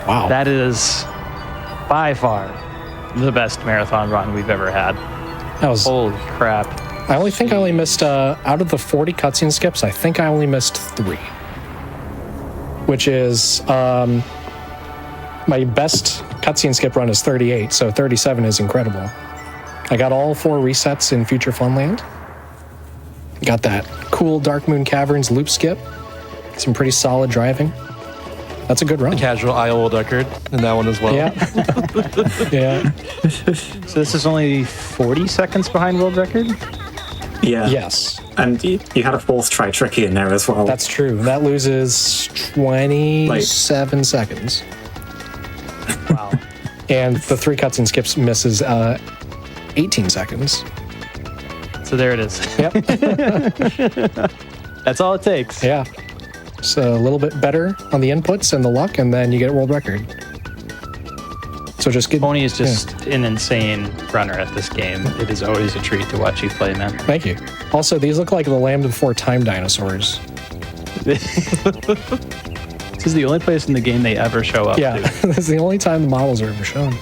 Wow. That is by far the best marathon run we've ever had. That was. Holy crap. I only think I only missed, out of the 40 cutscene skips, I think I only missed 3. Which is, my best cutscene skip run is 38, so 37 is incredible. I got all 4 resets in Future Funland. Got that cool Dark Moon Caverns loop skip. Some pretty solid driving. That's a good run. Casual Iowa record in that one as well. Yeah. Yeah. So this is only 40 seconds behind world record? Yeah. Yes. And you had a fourth try tricky in there as well. That's true. That loses 27 seconds. Wow. And the 3 cutscene skips misses 18 seconds. So there it is. Yep. That's all it takes. Yeah. So a little bit better on the inputs and the luck, and then you get a world record. So just get. Pony is just an insane runner at this game. It is always a treat to watch you play, man. Thank you. Also, these look like the Land Before Time dinosaurs. This is the only place in the game they ever show up Yeah, to. this is the only time the models are ever shown.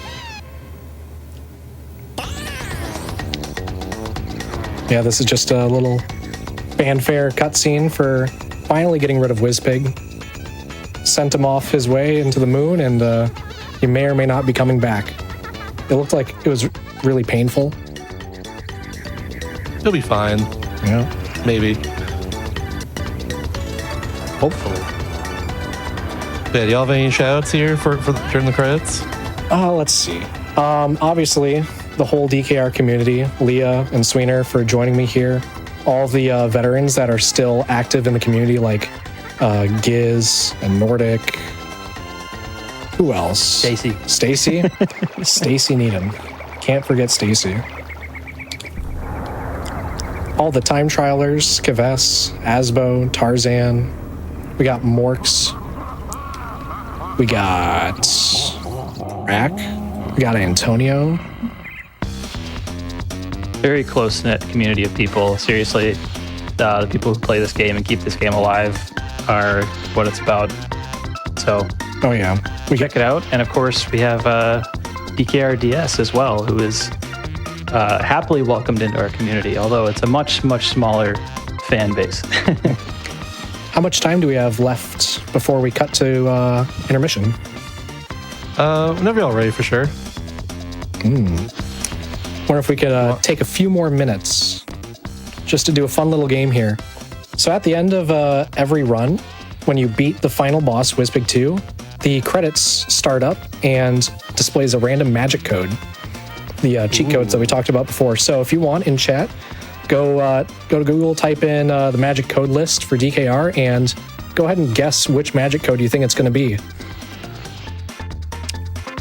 Yeah, this is just a little fanfare cutscene for finally getting rid of Wizpig. Sent him off his way into the moon, and he may or may not be coming back. It looked like it was really painful. He'll be fine. Yeah. Maybe. Hopefully. Yeah, do y'all have any shout-outs here for during the credits? Let's see. Obviously, the whole DKR community, Leah and Sweener for joining me here. All the veterans that are still active in the community, like Giz and Nordic. Who else? Stacy. Stacy? Stacy Needham. Can't forget Stacy. All the time trialers, Kaves, Asbo, Tarzan. We got Morks. We got Rack. We got Antonio. Very close-knit community of people. Seriously, the people who play this game and keep this game alive are what it's about. So Oh yeah. We check it out. And of course, we have DKRDS as well, who is happily welcomed into our community, although it's a much, much smaller fan base. How much time do we have left before we cut to intermission? Whenever y'all ready for sure. Wonder if we could take a few more minutes just to do a fun little game here. So at the end of every run, when you beat the final boss, Wizpig 2, the credits start up and displays a random magic code. The cheat codes that we talked about before. So if you want in chat, go to Google, type in the magic code list for DKR, and go ahead and guess which magic code you think it's going to be.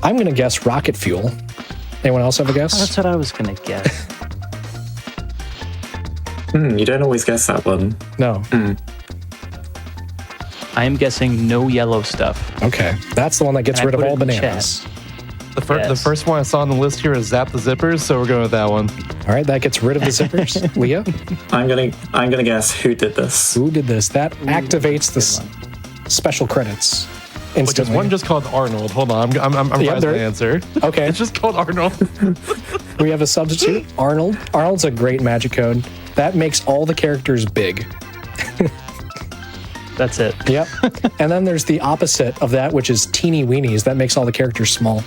I'm going to guess rocket fuel. Anyone else have a guess? That's what I was going to guess. You don't always guess that one. No. I am guessing no yellow stuff. Okay. That's the one that gets Can I rid of put it all in bananas. The Yes. first one I saw on the list here is Zap the Zippers, so we're going with that one. All right, that gets rid of the zippers. Leah, I'm gonna guess who did this. who did this? That activates the special credits Which is instantly. one just called Arnold. Hold on, I'm revising there- the answer. Okay. It's just called Arnold. We have a substitute, Arnold. Arnold's a great magic code. That makes all the characters big. That's it. Yep. And then there's the opposite of that, which is teeny weenies. That makes all the characters small.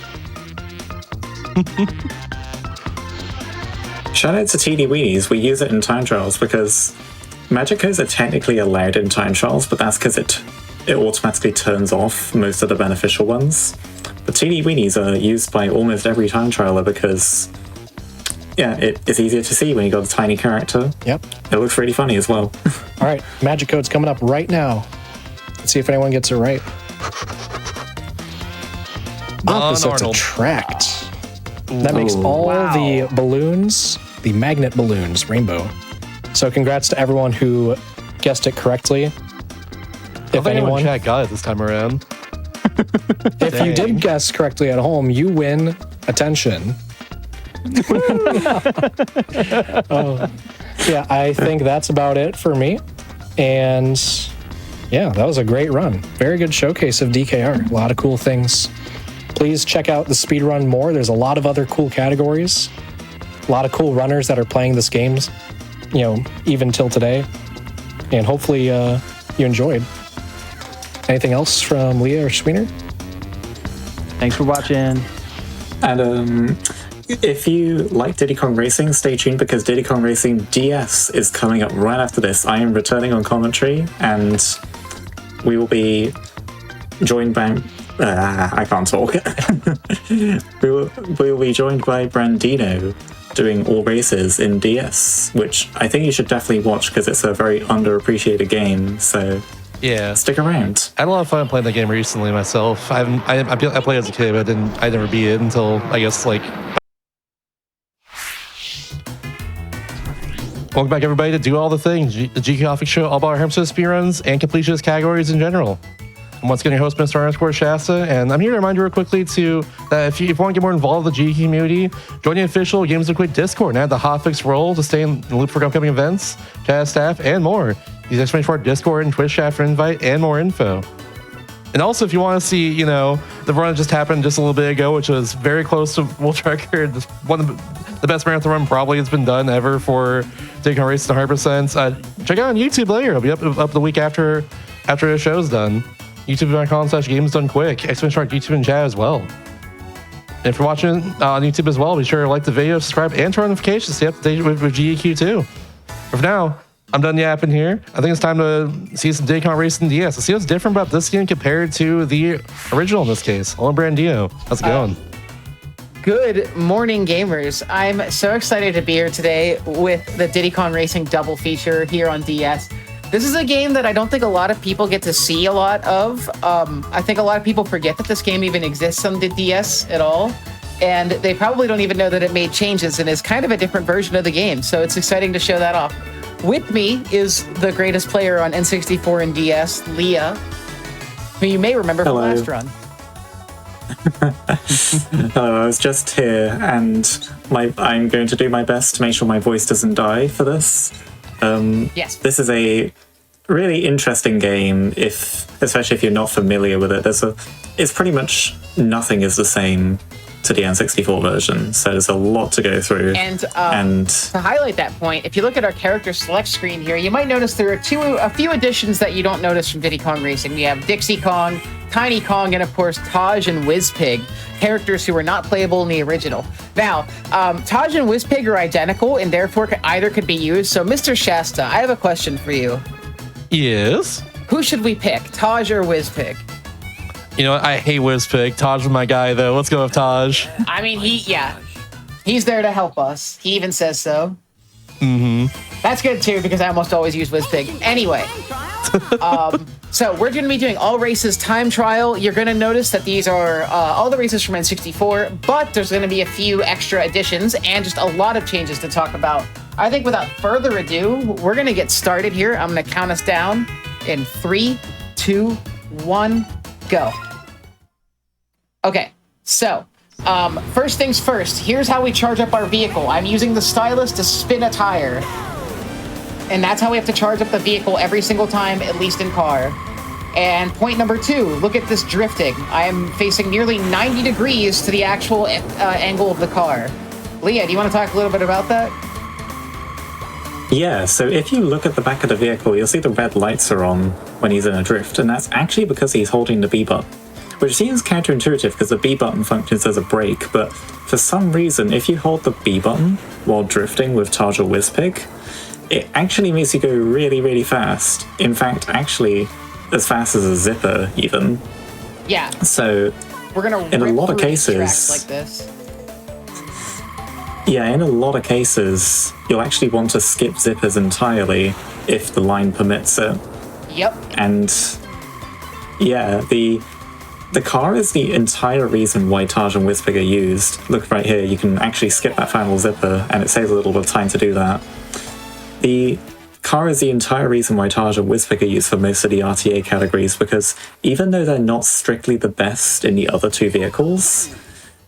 Shout out to Teeny Weenies. We use it in time trials because magic codes are technically allowed in time trials, but that's because it automatically turns off most of the beneficial ones. But Teeny Weenies are used by almost every time trialer because, yeah, it's easier to see when you got a tiny character. Yep. It looks really funny as well. All right, magic code's coming up right now. Let's see if anyone gets it right. Opposites Arnold. attract. That makes Ooh. all Wow. the balloons, the magnet balloons, rainbow. So congrats to everyone who guessed it correctly. I If think anyone, chat got it this time around. if you Dang. did guess correctly at home, you win attention. Yeah, I think that's about it for me. And yeah, that was a great run. Very good showcase of DKR. A lot of cool things. Please check out the speedrun more. There's a lot of other cool categories. A lot of cool runners that are playing this games, even till today. And hopefully you enjoyed. Anything else from Leah or Sweener? Thanks for watching. And if you like Diddy Kong Racing, stay tuned because Diddy Kong Racing DS is coming up right after this. I am returning on commentary, and we will be joined by... I can't talk. we will be joined by Brandino doing all races in DS, which I think you should definitely watch because it's a very underappreciated game. So Yeah. stick around. I had a lot of fun playing the game recently myself. I played as a kid, but I never beat it until, I guess, like... Welcome back, everybody, to Do All the Things, the GDQ Hotfix show, all about our Hermsmith speedruns and completionist categories in general. I'm once again your host, Mr. Shasta, and I'm here to remind you real quickly that if you want to get more involved with the GDQ community, join the official Games of Quick Discord and add the Hotfix role to stay in the loop for upcoming events, chat staff, and more. Use exclamation for our Discord and Twitch chat for invite and more info. And also, if you want to see, the run that just happened just a little bit ago, which was very close to world record, one of the best marathon run probably has been done ever for Diddy Kong Racing 100%. Check it out on YouTube later. It'll be up the week after the show's done. YouTube.com/GamesDoneQuick. Exclamation mark YouTube and chat as well. And if you're watching on YouTube as well, be sure to like the video, subscribe, and turn on notifications to stay up to date with GDQ too. But for now, I'm done yapping here. I think it's time to see some Diddy Kong Racing DS. Let's see what's different about this game compared to the original in this case. Hello, Brandino. How's it going? Good morning, gamers. I'm so excited to be here today with the Diddy Kong Racing double feature here on DS. This is a game that I don't think a lot of people get to see a lot of. I think a lot of people forget that this game even exists on the DS at all. And they probably don't even know that it made changes and is kind of a different version of the game. So it's exciting to show that off. With me is the greatest player on N64 and DS, Leah, who you may remember from Hello. last run. Hello, I was just here, and I'm going to do my best to make sure my voice doesn't die for this. Yes. This is a really interesting game, especially if you're not familiar with it. It's pretty much nothing is the same to the N64 version, so there's a lot to go through. And to highlight that point, if you look at our character select screen here, you might notice there are a few additions that you don't notice from Diddy Kong Racing. We have Dixie Kong, Tiny Kong, and of course Taj and Whizpig, characters who were not playable in the original. Now, Taj and Whizpig are identical and therefore either could be used. So, Mr. Shasta, I have a question for you. Yes. Who should we pick, Taj or Whizpig? You know what? I hate Whizpig. Taj is my guy, though. Let's go with Taj. I mean, he's there to help us. He even says so. Mm-hmm. That's good too because I almost always use Whizpig. Anyway. So we're going to be doing all races time trial. You're going to notice that these are all the races from N64, but there's going to be a few extra additions and just a lot of changes to talk about. I think without further ado, we're going to get started here. I'm going to count us down in 3, 2, 1, go. Okay, so first things first, here's how we charge up our vehicle. I'm using the stylus to spin a tire. And that's how we have to charge up the vehicle every single time, at least in car. And point number 2, look at this drifting. I am facing nearly 90 degrees to the actual angle of the car. Leah, do you want to talk a little bit about that? Yeah, so if you look at the back of the vehicle, you'll see the red lights are on when he's in a drift, and that's actually because he's holding the B button. Which seems counterintuitive because the B button functions as a brake, but for some reason, if you hold the B button while drifting with Taj or Wizpig, it actually makes you go really, really fast. In fact, actually, as fast as a zipper, even. Yeah. So, we're gonna in a rip lot of through cases, tracks like this. Yeah, in a lot of cases, you'll actually want to skip zippers entirely if the line permits it. Yep. And yeah, the car is the entire reason why Taj and Wizpig are used. Look right here, you can actually skip that final zipper, and it saves a little bit of time to do that. The car is the entire reason why Taj and Wizpig are used for most of the RTA categories, because even though they're not strictly the best in the other two vehicles,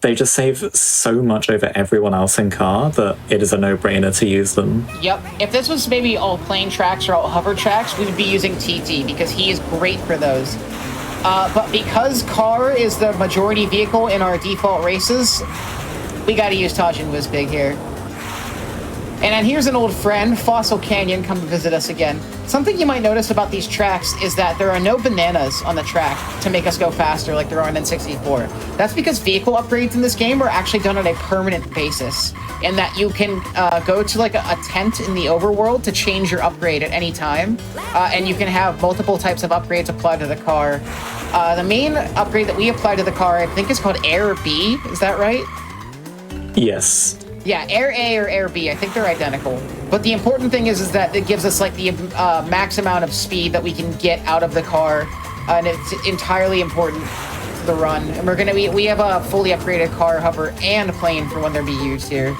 they just save so much over everyone else in car that it is a no-brainer to use them. Yep. If this was maybe all plane tracks or all hover tracks, we would be using TT because he is great for those. But because car is the majority vehicle in our default races, we got to use Taj and Wizpig here. And then here's an old friend, Fossil Canyon, come to visit us again. Something you might notice about these tracks is that there are no bananas on the track to make us go faster like there are on N64. That's because vehicle upgrades in this game are actually done on a permanent basis, in that you can go to like a tent in the overworld to change your upgrade at any time, and you can have multiple types of upgrades applied to the car. The main upgrade that we apply to the car, I think, is called Air B. Is that right? Yes. Yeah, Air A or Air B, I think they're identical. But the important thing is that it gives us like the max amount of speed that we can get out of the car, and it's entirely important to the run. And we have a fully upgraded car, hover, and plane for when they're be used here.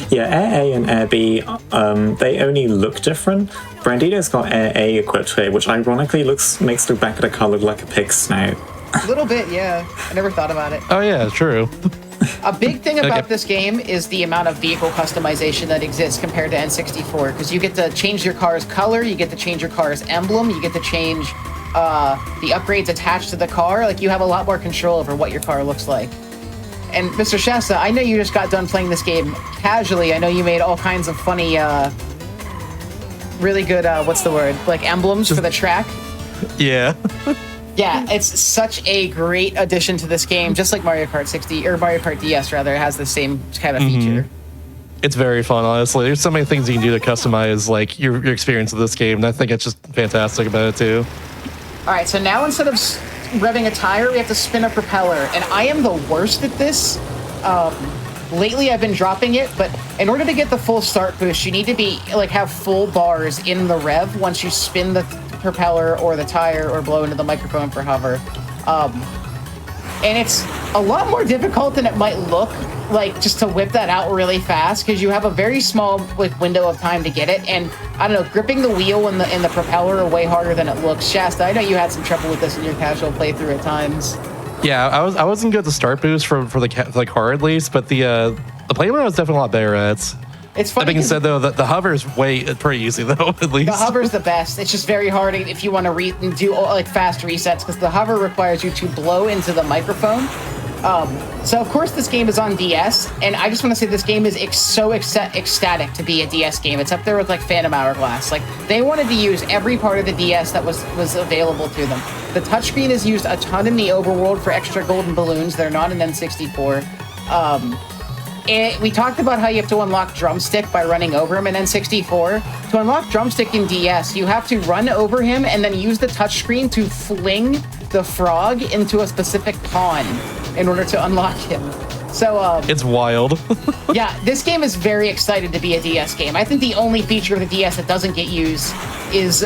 Yeah, Air A and Air B, they only look different. Brandito's got Air A equipped here, which ironically makes the back of the car look like a pig's snout. A little bit, yeah. I never thought about it. Oh yeah, true. A big thing about this game is the amount of vehicle customization that exists compared to N64, because you get to change your car's color, you get to change your car's emblem, you get to change the upgrades attached to the car. Like, you have a lot more control over what your car looks like. And Mr. Shasta, I know you just got done playing this game casually. I know you made all kinds of funny, really good, what's the word? Like emblems for the track. Yeah. Yeah, it's such a great addition to this game, just like Mario Kart 60, or Mario Kart DS rather, has the same kind of feature. It's very fun, honestly. There's so many things you can do to customize like your experience of this game, and I think it's just fantastic about it too. All right, so now instead of revving a tire, we have to spin a propeller, and I am the worst at this. Lately, I've been dropping it, but in order to get the full start boost, you need to have full bars in the rev once you spin the propeller or the tire or blow into the microphone for hover. And it's a lot more difficult than it might look, like just to whip that out really fast, because you have a very small window of time to get it. And I don't know, gripping the wheel and the propeller are way harder than it looks. Shasta, I know you had some trouble with this in your casual playthrough at times. Yeah, I wasn't good at the start boost for the car at least, but the playground was definitely a lot better at it. It's funny. That being said, though, the hover is pretty easy though. At least the hover's the best. It's just very hard if you want to do like fast resets, because the hover requires you to blow into the microphone. So of course this game is on DS, and I just want to say this game is so ecstatic to be a DS game. It's up there with like Phantom Hourglass. Like, they wanted to use every part of the DS that was available to them. The touchscreen is used a ton in the overworld for extra golden balloons. They're not in N64. And we talked about how you have to unlock Drumstick by running over him in N64. To unlock Drumstick in DS, you have to run over him and then use the touchscreen to fling the frog into a specific pond in order to unlock him. So It's wild. yeah, this game is very excited to be a DS game. I think the only feature of the DS that doesn't get used is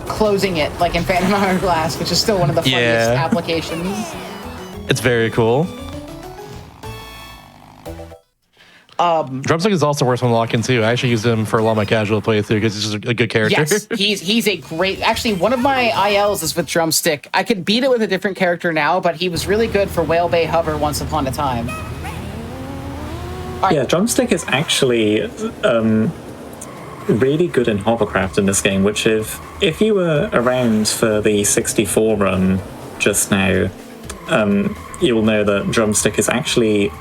closing it, like in Phantom Hourglass, which is still one of the funniest applications. It's very cool. Drumstick is also worth unlocking too. I actually used him for a lot of my casual playthrough because he's just a good character. Yes, he's a great. Actually, one of my ILs is with Drumstick. I could beat it with a different character now, but he was really good for Whale Bay Hover once upon a time. Yeah, Drumstick is actually really good in hovercraft in this game, which if you were around for the 64 run just now, you'll know that Drumstick is actually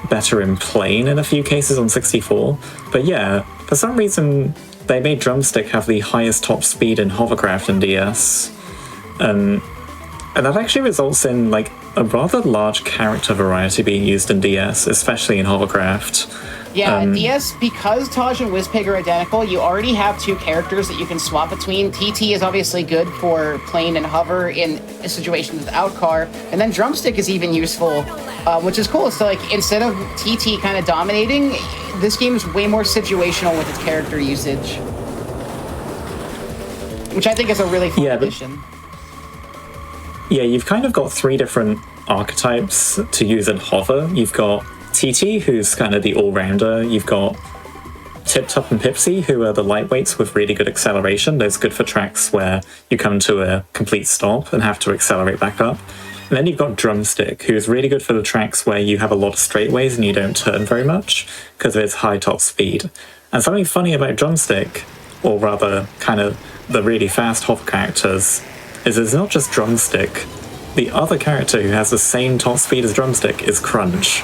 better in plane in a few cases on 64. But yeah, for some reason they made Drumstick have the highest top speed in hovercraft in DS. And that actually results in like a rather large character variety being used in DS, especially in hovercraft. Yeah, DS, because Taj and Wizpig are identical, you already have two characters that you can swap between. TT is obviously good for plane and hover in situations without car, and then Drumstick is even useful, which is cool. So, like, instead of TT kind of dominating, this game is way more situational with its character usage, which I think is a really fun addition. Yeah, you've kind of got three different archetypes to use in hover. You've got TT, who's kind of the all-rounder. You've got Tip Top and Pipsy, who are the lightweights with really good acceleration. Those good for tracks where you come to a complete stop and have to accelerate back up. And then you've got Drumstick, who's really good for the tracks where you have a lot of straightaways and you don't turn very much because of its high top speed. And something funny about Drumstick, or rather kind of the really fast hover characters, is it's not just Drumstick. The other character who has the same top speed as Drumstick is Crunch.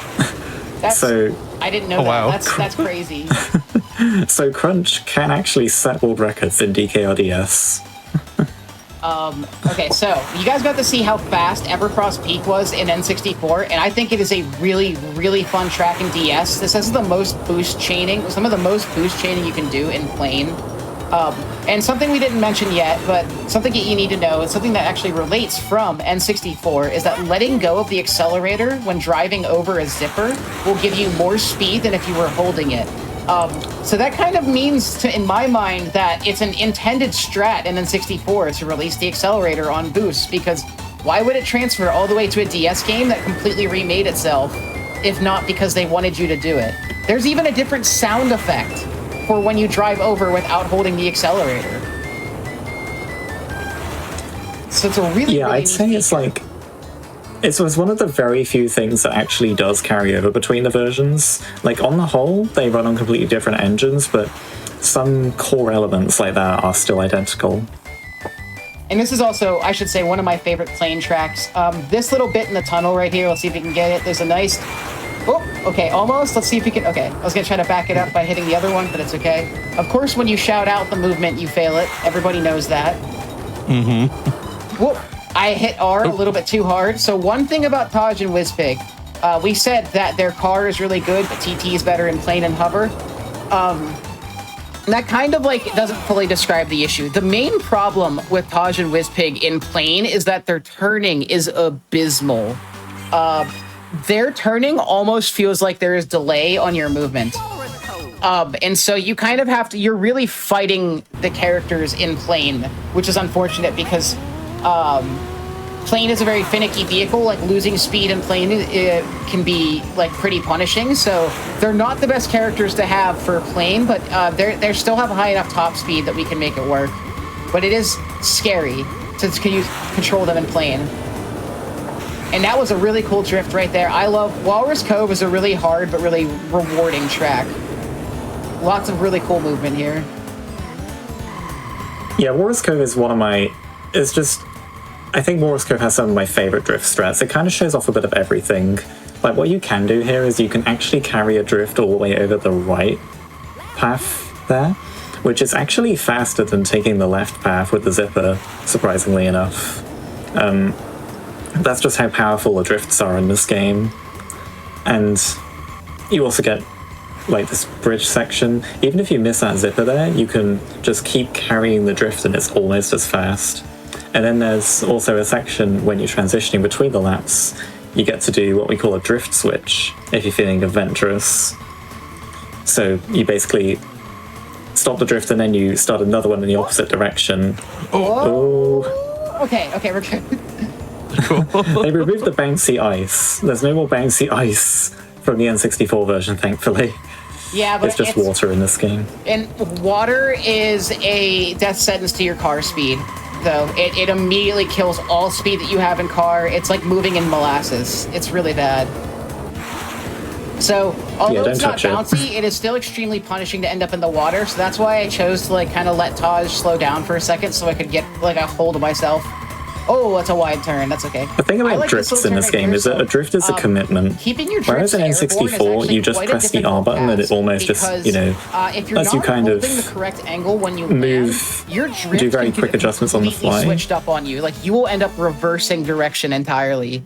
I didn't know that. Wow. That's crazy. So Crunch can actually set world records in DKRDS. Okay, so you guys got to see how fast Evercross Peak was in N64, and I think it is a really, really fun track in DS. This has the most boost chaining, some of the most boost chaining you can do in plane. And something we didn't mention yet, but something that you need to know, and something that actually relates from N64, is that letting go of the accelerator when driving over a zipper will give you more speed than if you were holding it. So that kind of means, in my mind, that it's an intended strat in N64 to release the accelerator on boost, because why would it transfer all the way to a DS game that completely remade itself, if not because they wanted you to do it? There's even a different sound effect for when you drive over without holding the accelerator. So it's a really, I'd say it's like it was one of the very few things that actually does carry over between the versions. Like, on the whole, they run on completely different engines, but some core elements like that are still identical. And this is also, I should say, one of my favorite plane tracks. This little bit in the tunnel right here, let's see if we can get it. There's a nice... Oh, okay, almost. Let's see if we can... Okay, I was going to try to back it up by hitting the other one, but it's okay. Of course, when you shout out the movement, you fail it. Everybody knows that. Mm-hmm. Whoop. I hit R a little bit too hard. So one thing about Taj and Wizpig, we said that their car is really good, but TT is better in plane and hover. That kind of like doesn't fully describe the issue. The main problem with Taj and Wizpig in plane is that their turning is abysmal. Their turning almost feels like there is delay on your movement. And so you kind of have to, you're really fighting the characters in plane, which is unfortunate because plane is a very finicky vehicle. Like, losing speed in plane it can be like pretty punishing. So they're not the best characters to have for plane, but they still have a high enough top speed that we can make it work. But it is scary to control them in plane. And that was a really cool drift right there. I love Walrus Cove is a really hard but really rewarding track. Lots of really cool movement here. Yeah, Walrus Cove is one of my... It's just... I think Walrus Cove has some of my favorite drift strats. It kind of shows off a bit of everything. Like, what you can do here is you can actually carry a drift all the way over the right path there, which is actually faster than taking the left path with the zipper, surprisingly enough. That's just how powerful the drifts are in this game. And you also get, like, this bridge section. Even if you miss that zipper there, you can just keep carrying the drift and it's almost as fast. And then there's also a section when you're transitioning between the laps, you get to do what we call a drift switch if you're feeling adventurous. So you basically stop the drift and then you start another one in the opposite direction. Okay, we're good. They removed the bouncy ice. There's no more bouncy ice from the N64 version, thankfully. Yeah, but it's just water in this game. And water is a death sentence to your car speed, though. It immediately kills all speed that you have in car. It's like moving in molasses. It's really bad. So, although it's not bouncy, it is still extremely punishing to end up in the water. So that's why I chose to like kind of let Taj slow down for a second so I could get like a hold of myself. Oh, that's a wide turn. That's okay. The thing about drifts in this game is that a drift is a commitment. Keeping your whereas in N64, you just press the R button and it almost just, you know, if you're lets you kind of the correct angle when you move, land, your drift do very quick adjustments on the fly. Switched up on you, like you will end up reversing direction entirely.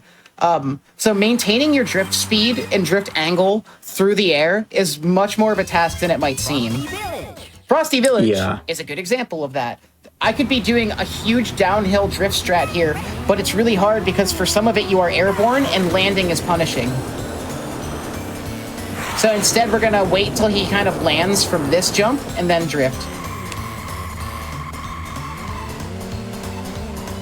So maintaining your drift speed and drift angle through the air is much more of a task than it might seem. Frosty Village is a good example of that. I could be doing a huge downhill drift strat here, but it's really hard because for some of it you are airborne and landing is punishing. So instead we're gonna wait till he kind of lands from this jump and then drift.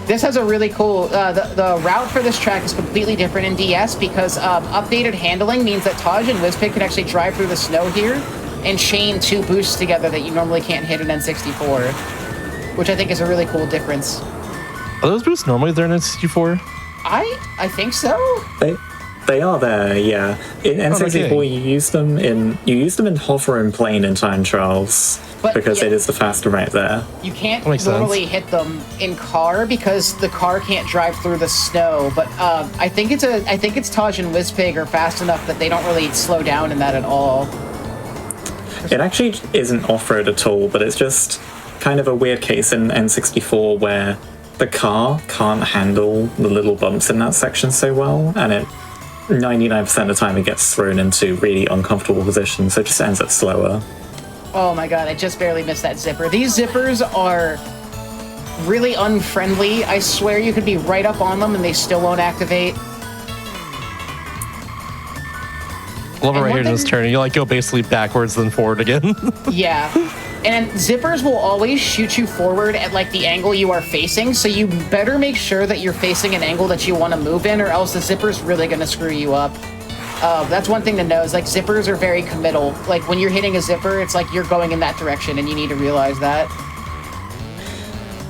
This has a really cool, the route for this track is completely different in DS because updated handling means that Taj and Wizpig can actually drive through the snow here and chain two boosts together that you normally can't hit in N64. Which I think is a really cool difference. Are those boosts normally there in N64? I think so. They are there, yeah. In N64, you use them in hover and plane in time trials because it is the faster route there. You can't normally hit them in car because the car can't drive through the snow. But I think it's Taj and Wizpig are fast enough that they don't really slow down in that at all. It actually isn't off-road at all, but it's just kind of a weird case in N64 where the car can't handle the little bumps in that section so well, and it 99% of the time it gets thrown into really uncomfortable positions, so it just ends up slower. Oh my god, I just barely missed that zipper. These zippers are really unfriendly. I swear you could be right up on them and they still won't activate. I love it right here in this turn. You like go basically backwards then forward again. Yeah. And zippers will always shoot you forward at like the angle you are facing, so you better make sure that you're facing an angle that you want to move in, or else the zipper's really going to screw you up. That's one thing to know, is like zippers are very committal. Like when you're hitting a zipper, it's like you're going in that direction and you need to realize that.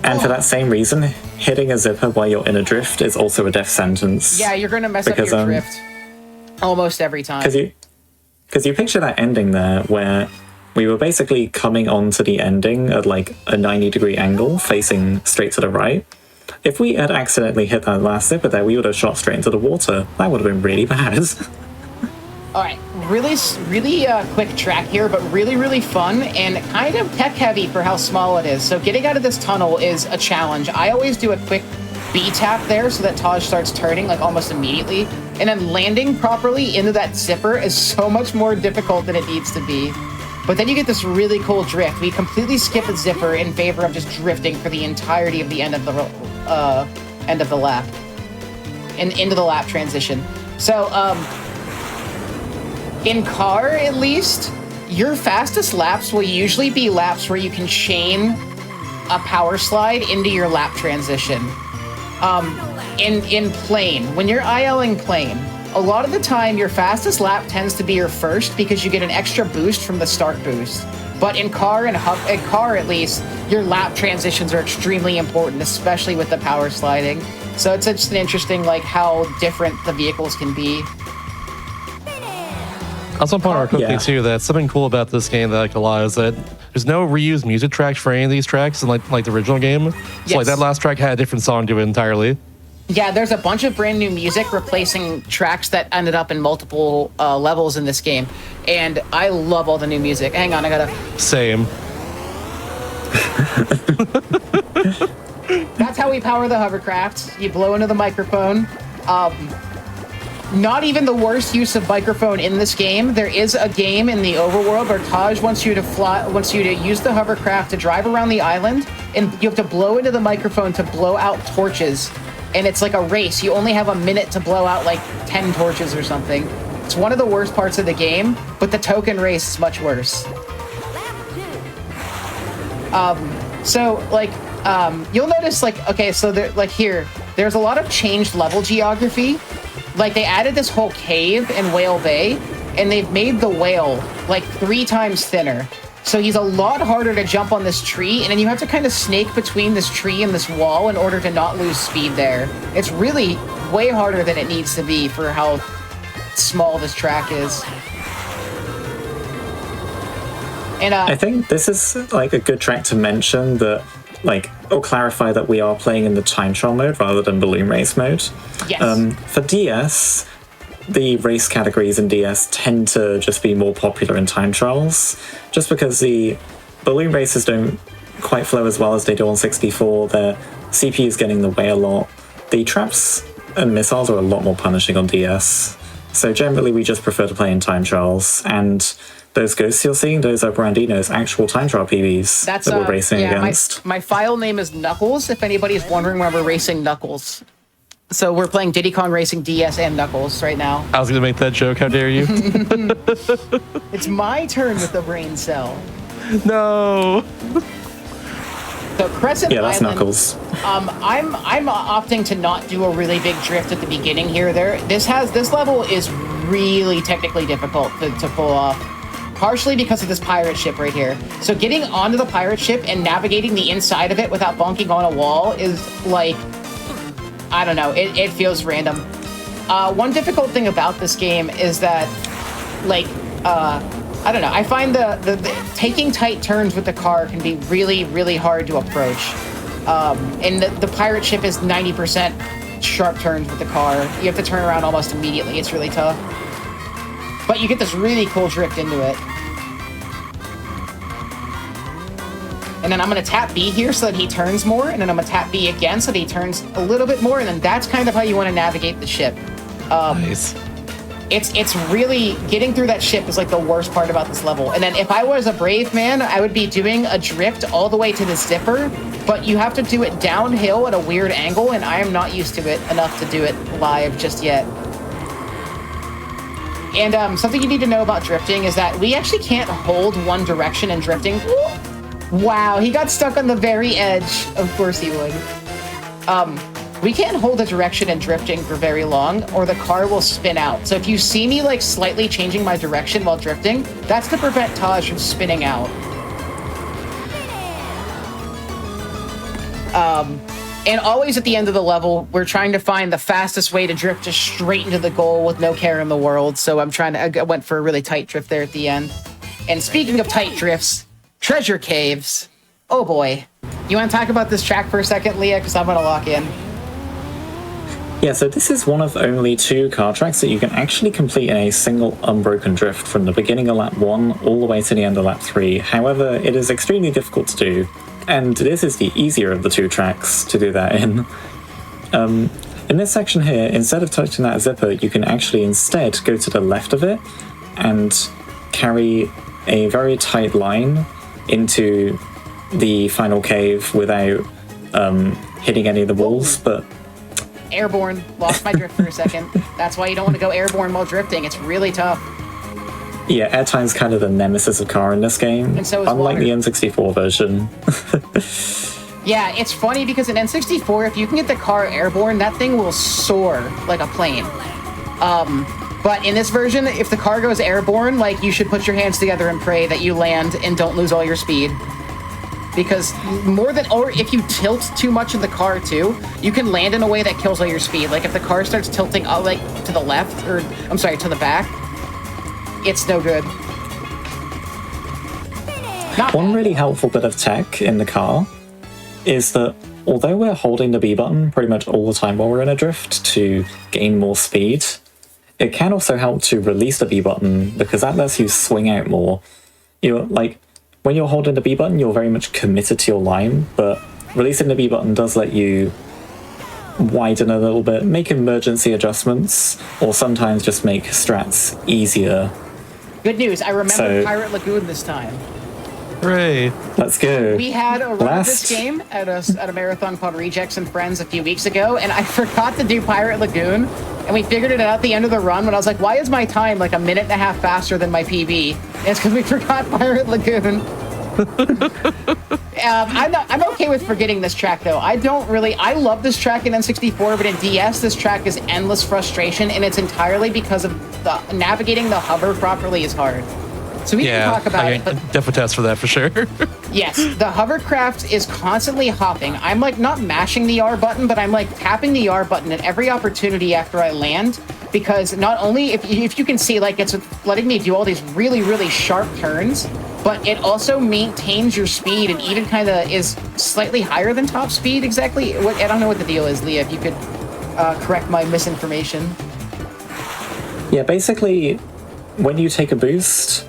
And for that same reason, hitting a zipper while you're in a drift is also a death sentence. Yeah, you're going to mess up your drift almost every time. Because you picture that ending there where we were basically coming onto the ending at like a 90-degree angle, facing straight to the right. If we had accidentally hit that last zipper there, we would have shot straight into the water. That would have been really bad. All right, really quick track here, but really fun and kind of tech-heavy for how small it is. So getting out of this tunnel is a challenge. I always do a quick B-tap there so that Taj starts turning like almost immediately. And then landing properly into that zipper is so much more difficult than it needs to be. But then you get this really cool drift. We completely skip the zipper in favor of just drifting for the entirety of the end of the lap, and into the lap transition. So, in car at least, your fastest laps will usually be laps where you can chain a power slide into your lap transition. In plane, when you're ILing plane, a lot of the time, your fastest lap tends to be your first because you get an extra boost from the start boost. But in car at least, your lap transitions are extremely important, especially with the power sliding. So it's just an interesting, like, how different the vehicles can be. I also point out quickly too that something cool about this game that I like a lot is that there's no reused music tracks for any of these tracks in like the original game. So like that last track had a different song to it entirely. Yeah, there's a bunch of brand new music replacing tracks that ended up in multiple levels in this game. And I love all the new music. Hang on, I gotta... Same. That's how we power the hovercraft. You blow into the microphone. Not even the worst use of microphone in this game. There is a game in the overworld where Taj wants you to use the hovercraft to drive around the island, and you have to blow into the microphone to blow out torches and it's like a race. You only have a minute to blow out like 10 torches or something. It's one of the worst parts of the game, but the token race is much worse. So like, you'll notice like, okay, so there, like here, there's a lot of changed level geography. Like they added this whole cave in Whale Bay, and they've made the whale like 3 times thinner. So he's a lot harder to jump on this tree, and then you have to kind of snake between this tree and this wall in order to not lose speed there. It's really way harder than it needs to be for how small this track is. And I think this is like a good track to mention that, like, or clarify that we are playing in the time trial mode rather than balloon race mode. yes. For DS, the race categories in DS tend to just be more popular in time trials, just because the balloon races don't quite flow as well as they do on 64. Their CPU is getting the way a lot. The traps and missiles are a lot more punishing on DS. So generally we just prefer to play in time trials, and those ghosts you're seeing, those are Brandino's actual time trial PBs that we're racing against. My file name is Knuckles, if anybody's wondering why we're racing Knuckles. So we're playing Diddy Kong Racing DS and Knuckles right now. I was going to make that joke. How dare you? It's my turn with the brain cell. No. So Crescent Yeah, that's Island, Knuckles. I'm opting to not do a really big drift at the beginning here. This level is really technically difficult to pull off, partially because of this pirate ship right here. So getting onto the pirate ship and navigating the inside of it without bonking on a wall is like, I don't know, it feels random. One difficult thing about this game is that, like, I don't know, I find the taking tight turns with the car can be really, really hard to approach. And the pirate ship is 90% sharp turns with the car. You have to turn around almost immediately. It's really tough. But you get this really cool drift into it. And then I'm going to tap B here so that he turns more, and then I'm going to tap B again so that he turns a little bit more, and then that's kind of how you want to navigate the ship. Nice. It's really, getting through that ship is like the worst part about this level. And then if I was a brave man, I would be doing a drift all the way to the zipper, but you have to do it downhill at a weird angle, and I am not used to it enough to do it live just yet. And something you need to know about drifting is that we actually can't hold one direction in drifting. Wow, he got stuck on the very edge. Of course he would. We can't hold a direction in drifting for very long, or the car will spin out. So if you see me like slightly changing my direction while drifting, that's to prevent Taj from spinning out. And always at the end of the level, we're trying to find the fastest way to drift just straight into the goal with no care in the world. So I went for a really tight drift there at the end. And speaking of tight drifts, treasure caves. Oh boy. You want to talk about this track for a second, Leah? Because I'm going to lock in. Yeah, so this is one of only 2 car tracks that you can actually complete in a single unbroken drift from the beginning of lap 1 all the way to the end of lap 3. However, it is extremely difficult to do, and this is the easier of the 2 tracks to do that in. In this section here, instead of touching that zipper, you can actually instead go to the left of it and carry a very tight line into the final cave without hitting any of the walls, but Airborne. Lost my drift for a second. That's why you don't want to go airborne while drifting. It's really tough. yeah, airtime's kind of the nemesis of car in this game, And so is unlike water. the N64 version. Yeah, it's funny because in N64, if you can get the car airborne, that thing will soar like a plane. But in this version, if the car goes airborne, like, you should put your hands together and pray that you land and don't lose all your speed. Because or if you tilt too much in the car too, you can land in a way that kills all your speed. Like if the car starts tilting like to the left, or I'm sorry, to the back, it's no good. One really helpful bit of tech in the car is that although we're holding the B button pretty much all the time while we're in a drift to gain more speed, it can also help to release the B button because that lets you swing out more. You're like, when you're holding the B button, you're very much committed to your line, but releasing the B button does let you widen a little bit, make emergency adjustments, or sometimes just make strats easier. Good news, I remember Pirate Lagoon this time. Hooray. Let's go. We had a run of this game at a marathon called Rejects and Friends a few weeks ago, and I forgot to do Pirate Lagoon, and we figured it out at the end of the run when I was like, why is my time like a minute and a half faster than my PB? And it's because we forgot Pirate Lagoon. I'm okay with forgetting this track though. I love this track in N64, but in DS this track is endless frustration, and it's entirely because of navigating the hover properly is hard. So we can talk about it. But definitely test for that for sure. yes, the hovercraft is constantly hopping. I'm like not mashing the R button, but I'm like tapping the R button at every opportunity after I land, because not only if you can see, like, it's letting me do all these really, really sharp turns, but it also maintains your speed and even kind of is slightly higher than top speed. Exactly. I don't know what the deal is, Leah. If you could correct my misinformation. Yeah, basically, when you take a boost,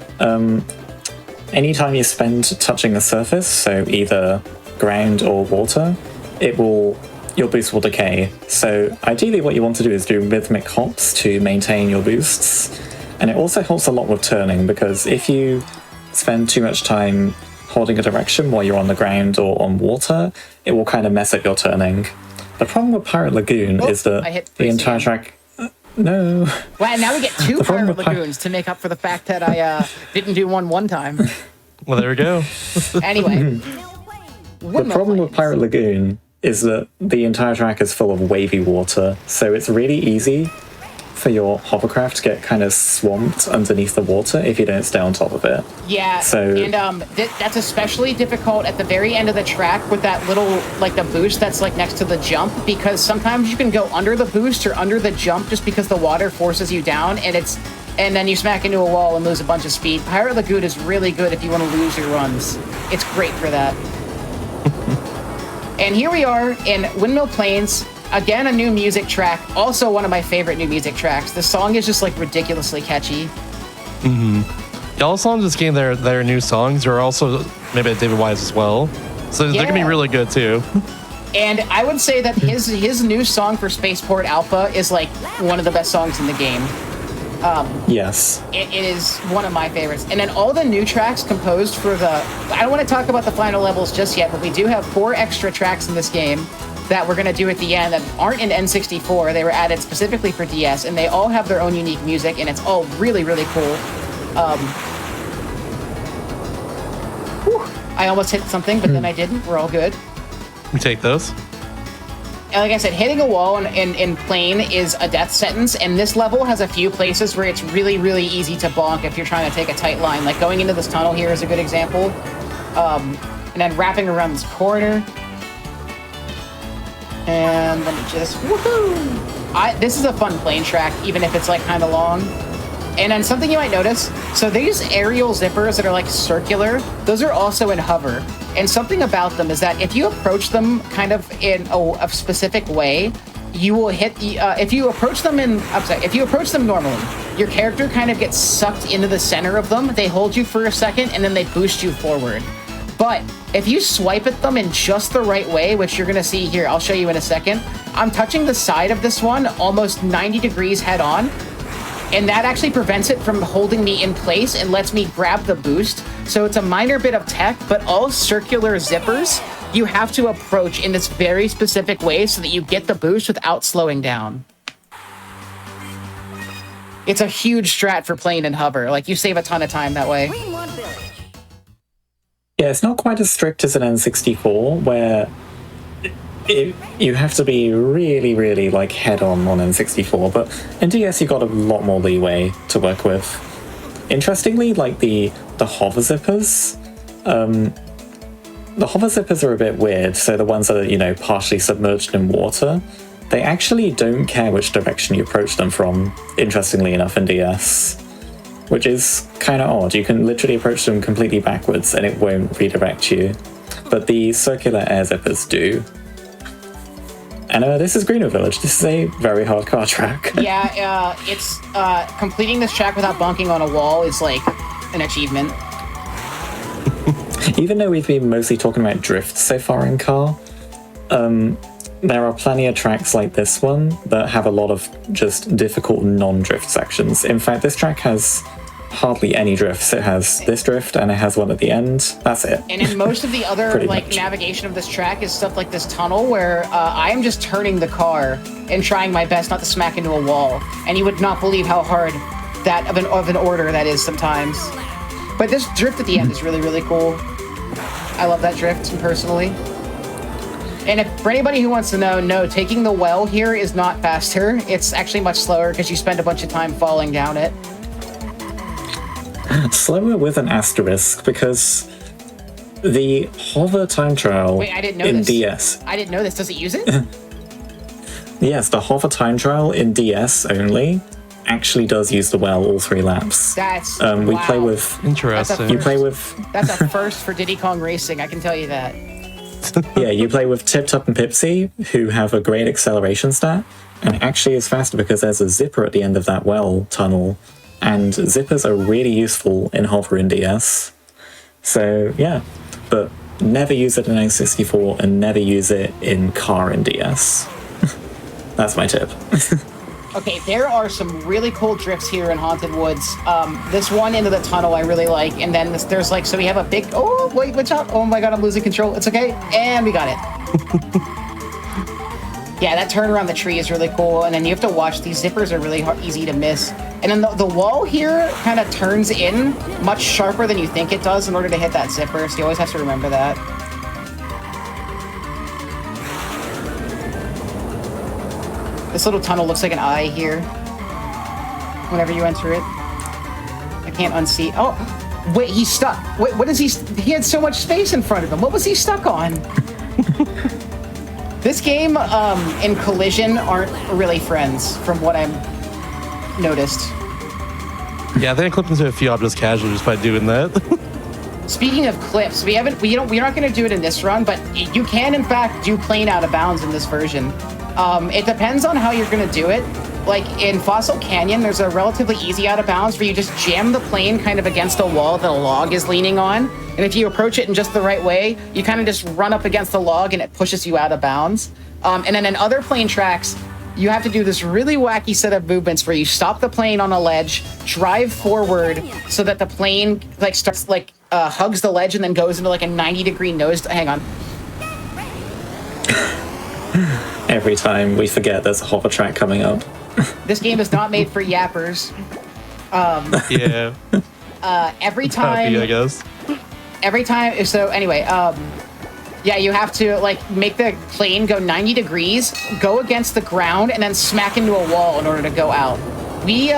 anytime you spend touching the surface, so either ground or water, your boost will decay. So ideally what you want to do is do rhythmic hops to maintain your boosts. And it also helps a lot with turning, because if you spend too much time holding a direction while you're on the ground or on water, it will kind of mess up your turning. The problem with Pirate Lagoon is that the entire track... No. Well, now we get two Pirate Lagoons to make up for the fact that I didn't do one time. Well, there we go. Anyway. The problem with Pirate Lagoon is that the entire track is full of wavy water, so it's really easy for your hovercraft to get kind of swamped underneath the water if you don't stay on top of it. Yeah, and that's especially difficult at the very end of the track with that little, like, the boost that's like next to the jump, because sometimes you can go under the boost or under the jump just because the water forces you down, and then you smack into a wall and lose a bunch of speed. Pirate Lagoon is really good if you want to lose your runs. It's great for that. And here we are in Windmill Plains. Again, a new music track. Also one of my favorite new music tracks. The song is just like ridiculously catchy. Mm-hmm. All songs in this game, they're new songs. Are also maybe David Wise as well. So they're going to be really good too. And I would say that his new song for Spaceport Alpha is like one of the best songs in the game. Yes. It is one of my favorites. And then all the new tracks composed for I don't want to talk about the final levels just yet, but we do have 4 extra tracks in this game that we're going to do at the end that aren't in N64. They were added specifically for DS, and they all have their own unique music, and it's all really, really cool. I almost hit something, but then I didn't. We're all good. We take those. And like I said, hitting a wall in plane is a death sentence, and this level has a few places where it's really, really easy to bonk if you're trying to take a tight line. Like going into this tunnel here is a good example. And then wrapping around this corner. And let me just, woohoo! This is a fun plane track, even if it's like kind of long. And then something you might notice, so these aerial zippers that are like circular, those are also in hover. And something about them is that if you approach them kind of in a specific way, you will hit the, if you approach them normally, your character kind of gets sucked into the center of them. They hold you for a second and then they boost you forward. But if you swipe at them in just the right way, which you're gonna see here, I'll show you in a second, I'm touching the side of this one almost 90 degrees head on, and that actually prevents it from holding me in place and lets me grab the boost. So it's a minor bit of tech, but all circular zippers, you have to approach in this very specific way so that you get the boost without slowing down. It's a huge strat for plane and hover. Like, you save a ton of time that way. Yeah, it's not quite as strict as an N64, where you have to be really, really like head-on on N64, but in DS you got a lot more leeway to work with. Interestingly, like the hover zippers, the hover zippers are a bit weird. So the ones that are, you know, partially submerged in water, they actually don't care which direction you approach them from, interestingly enough, in DS. Which is kind of odd. You can literally approach them completely backwards and it won't redirect you. But the circular air zippers do. And this is Greenwood Village. This is a very hard car track. Yeah, it's completing this track without bunking on a wall is like an achievement. Even though we've been mostly talking about drifts so far in car, there are plenty of tracks like this one that have a lot of just difficult non-drift sections. In fact, this track has hardly any drifts. It has this drift and it has one at the end. That's it. And in most of the other Pretty like much. navigation of this track is stuff like this tunnel where I am just turning the car and trying my best not to smack into a wall. And you would not believe how hard that of an order that is sometimes. But this drift at the end is really, really cool. I love that drift personally. And if, for anybody who wants to know, no, taking the well here is not faster. It's actually much slower because you spend a bunch of time falling down it. Slower with an asterisk, because the hover time trial Wait, I didn't know in this. DS. I didn't know this. Does it use it? Yes, the hover time trial in DS only actually does use the well all 3 laps. That's We wow. play with. Interesting. You play with. That's a first for Diddy Kong Racing. I can tell you that. Yeah, you play with Tip Top and Pipsy, who have a great acceleration stat, and it actually is faster because there's a zipper at the end of that well tunnel, and zippers are really useful in hover in DS. So yeah, but never use it in N64 and never use it in car in DS. That's my tip. Okay, there are some really cool drifts here in Haunted Woods. This one into the tunnel I really like, and then there's like, so we have a big, oh, wait, watch out. Oh my god, I'm losing control. It's okay. And we got it. Yeah, that turn around the tree is really cool, and then you have to watch, these zippers are really easy to miss. And then the wall here kind of turns in much sharper than you think it does in order to hit that zipper, so you always have to remember that. This little tunnel looks like an eye here. Whenever you enter it. I can't unsee. Oh, wait, he's stuck. Wait, what is he? He had so much space in front of him. What was he stuck on? This game and Collision aren't really friends, from what I've noticed. Yeah, I think I clipped into a few objects casually just by doing that. Speaking of clips, we're not going to do it in this run, but you can in fact do plane out of bounds in this version. It depends on how you're going to do it. Like in Fossil Canyon, there's a relatively easy out of bounds where you just jam the plane kind of against a wall that a log is leaning on. And if you approach it in just the right way, you kind of just run up against the log and it pushes you out of bounds. And then in other plane tracks, you have to do this really wacky set of movements where you stop the plane on a ledge, drive forward so that the plane like starts like hugs the ledge and then goes into like a 90-degree nose. Hang on. Every time we forget there's a hover track coming up. This game is not made for yappers. Yeah. Every Happy, I time, guess. every time. So anyway, yeah, you have to like make the plane go 90 degrees, go against the ground, and then smack into a wall in order to go out. We,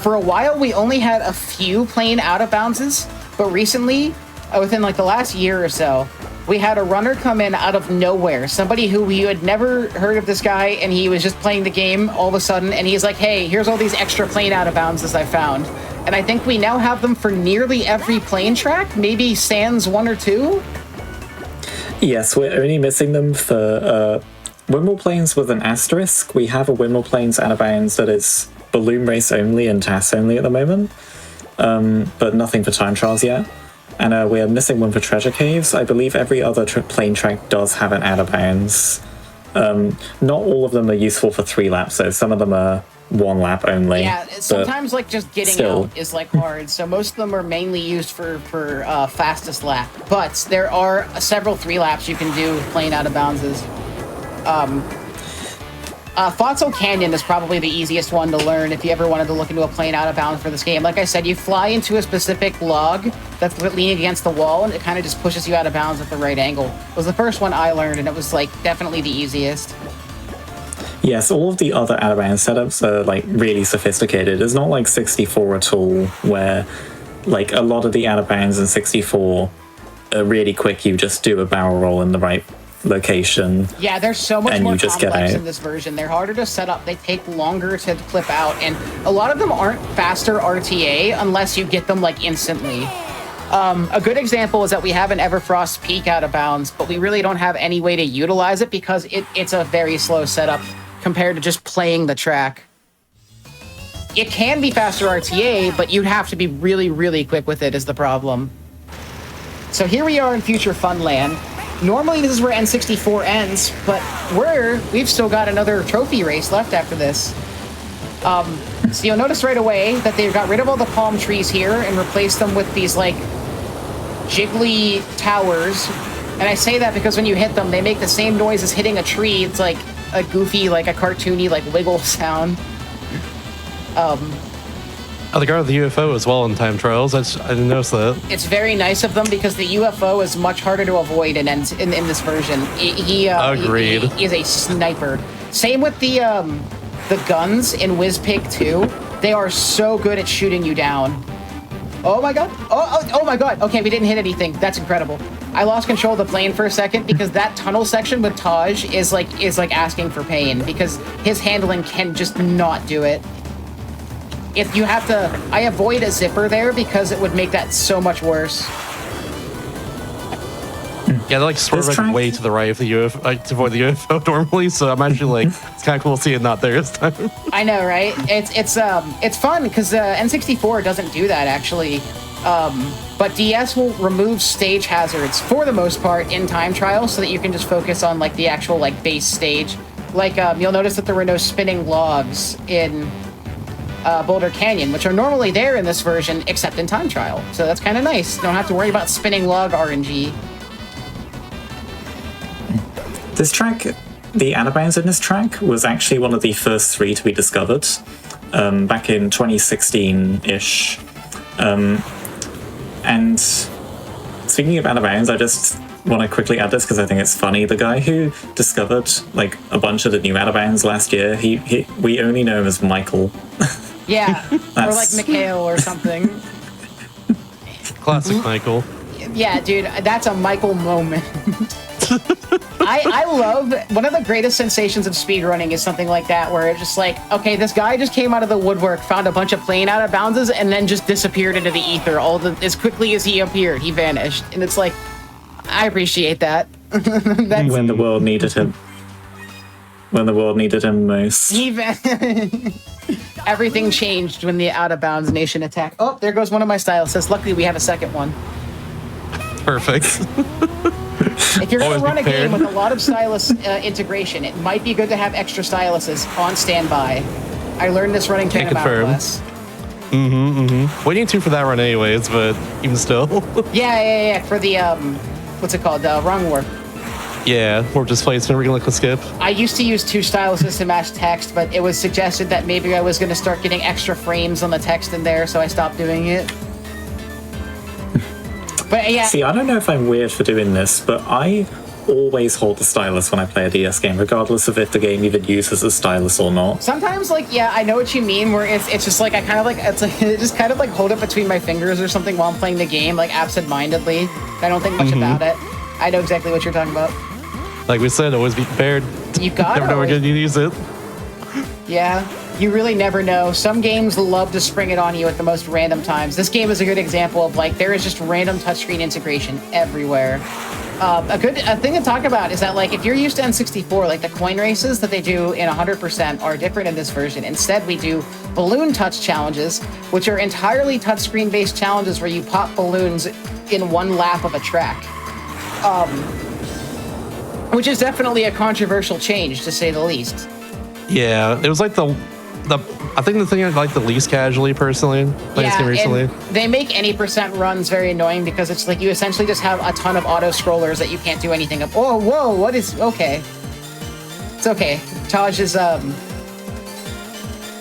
for a while, we only had a few plane out of bounces, but recently, within like the last year or so, we had a runner come in out of nowhere. Somebody who we had never heard of this guy, and he was just playing the game all of a sudden, and he's like, hey, here's all these extra plane out of bounds I found. And I think we now have them for nearly every plane track, maybe sans 1 or 2. Yes, we're only missing them for Wimble Plains with an asterisk. We have a Wimble Plains out of bounds that is balloon race only and TAS only at the moment, but nothing for time trials yet. And we are missing one for Treasure Caves. I believe every other plane track does have an out of bounds. Not all of them are useful for 3 laps, so some of them are 1 lap only. Yeah, sometimes like just getting still. out is like hard. So most of them are mainly used for fastest lap. But there are several 3 laps you can do playing out of bounds. Fossil Canyon is probably the easiest one to learn if you ever wanted to look into a plane out of bounds for this game. Like I said, you fly into a specific log that's leaning against the wall, and it kind of just pushes you out of bounds at the right angle. It was the first one I learned, and it was like definitely the easiest. Yes, all of the other out of bounds setups are like really sophisticated. It's not like 64 at all, where like a lot of the out of bounds in 64 are really quick. You just do a barrel roll in the right location. Yeah, there's so much And more you just get complex out. in this version. They're harder to set up. They take longer to clip out, and a lot of them aren't faster RTA unless you get them like instantly. A good example is that we have an Everfrost Peak out of bounds, but we really don't have any way to utilize it because it's a very slow setup compared to just playing the track. It can be faster RTA, but you'd have to be really, really quick with it is the problem. So here we are in Future Funland. Normally this is where N64 ends, but we've still got another trophy race left after this. So you'll notice right away that they got rid of all the palm trees here and replaced them with these like jiggly towers. And I say that because when you hit them, they make the same noise as hitting a tree. It's like a goofy, like a cartoony, like wiggle sound. Oh, they got rid of the UFO as well in time trials. I didn't notice that. It's very nice of them because the UFO is much harder to avoid in this version. Agreed. He is a sniper. Same with the guns in WizPig 2. They are so good at shooting you down. Oh my god! Oh my god! Okay, we didn't hit anything. That's incredible. I lost control of the plane for a second because that tunnel section with Taj is like asking for pain because his handling can just not do it. If you have to, I avoid a zipper there because it would make that so much worse. Yeah, they like swerve like way to the right of the UFO, like, to avoid the UFO normally. So I'm actually like, it's kind of cool to see it not there this time. I know, right? It's fun because N64 doesn't do that actually. But DS will remove stage hazards for the most part in time trials so that you can just focus on like the actual like base stage. Like you'll notice that there were no spinning logs in Boulder Canyon, which are normally there in this version, except in time trial. So that's kind of nice. Don't have to worry about spinning log RNG. This track, the out of bounds in this track, was actually one of the first 3 to be discovered back in 2016-ish. And speaking of out of bounds, I just want to quickly add this because I think it's funny. The guy who discovered like a bunch of the new out of bounds last year, we only know him as Michael. Yeah, or like Mikhail or something. Classic Michael. Yeah, dude, that's a Michael moment. I love, one of the greatest sensations of speedrunning is something like that, where it's just like, okay, this guy just came out of the woodwork, found a bunch of plane out of bounds, and then just disappeared into the ether as quickly as he appeared. He vanished. And it's like, I appreciate that. When the world needed him. When the world needed him most. Everything changed when the out of bounds nation attacked. Oh, there goes one of my styluses. Luckily, we have a second one. Perfect. If you're going to Always run a prepared. game with a lot of stylus integration, it might be good to have extra styluses on standby. I learned this running Can't Turnabout confirm. class. Waiting 2 for that run anyways, but even still. Yeah. For the, what's it called? Wrong warp. Yeah, warp displacement, we're gonna click skip. I used to use 2 styluses to match text, but it was suggested that maybe I was going to start getting extra frames on the text in there, so I stopped doing it. But yeah. See, I don't know if I'm weird for doing this, but I always hold the stylus when I play a DS game, regardless of if the game even uses a stylus or not. Sometimes, like, yeah, I know what you mean, where it's just like, I kind of like, it's like, just kind of like hold it between my fingers or something while I'm playing the game, like absent-mindedly. I don't think much about it. I know exactly what you're talking about. Like we said, always be prepared. You gotta Never know we're gonna use it. Yeah, you really never know. Some games love to spring it on you at the most random times. This game is a good example of like there is just random touchscreen integration everywhere. A thing to talk about is that like if you're used to N64, like the coin races that they do in 100% are different in this version. Instead, we do balloon touch challenges, which are entirely touchscreen based challenges where you pop balloons in one lap of a track. Which is definitely a controversial change, to say the least. Yeah, it was like the I think the thing I like the least casually personally playing this game recently. And they make any percent runs very annoying because it's like you essentially just have a ton of auto scrollers that you can't do anything of. Oh, whoa, what is okay? It's okay. Taj is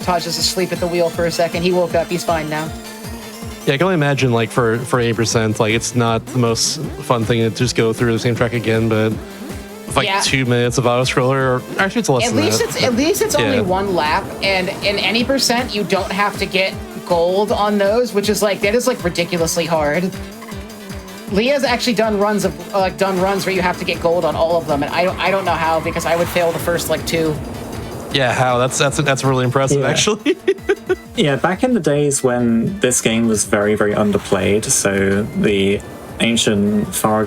asleep at the wheel for a second. He woke up. He's fine now. Yeah, I can only imagine like for 8%, like it's not the most fun thing to just go through the same track again, but like 2 minutes of auto scroller, or actually it's less than that. At least it's only one lap, and in any percent you don't have to get gold on those, which is like that is like ridiculously hard. Leah's actually done runs where you have to get gold on all of them, and I don't know how because I would fail the first like 2. Yeah, how that's really impressive actually. Yeah, back in the days when this game was very, very underplayed, so the ancient far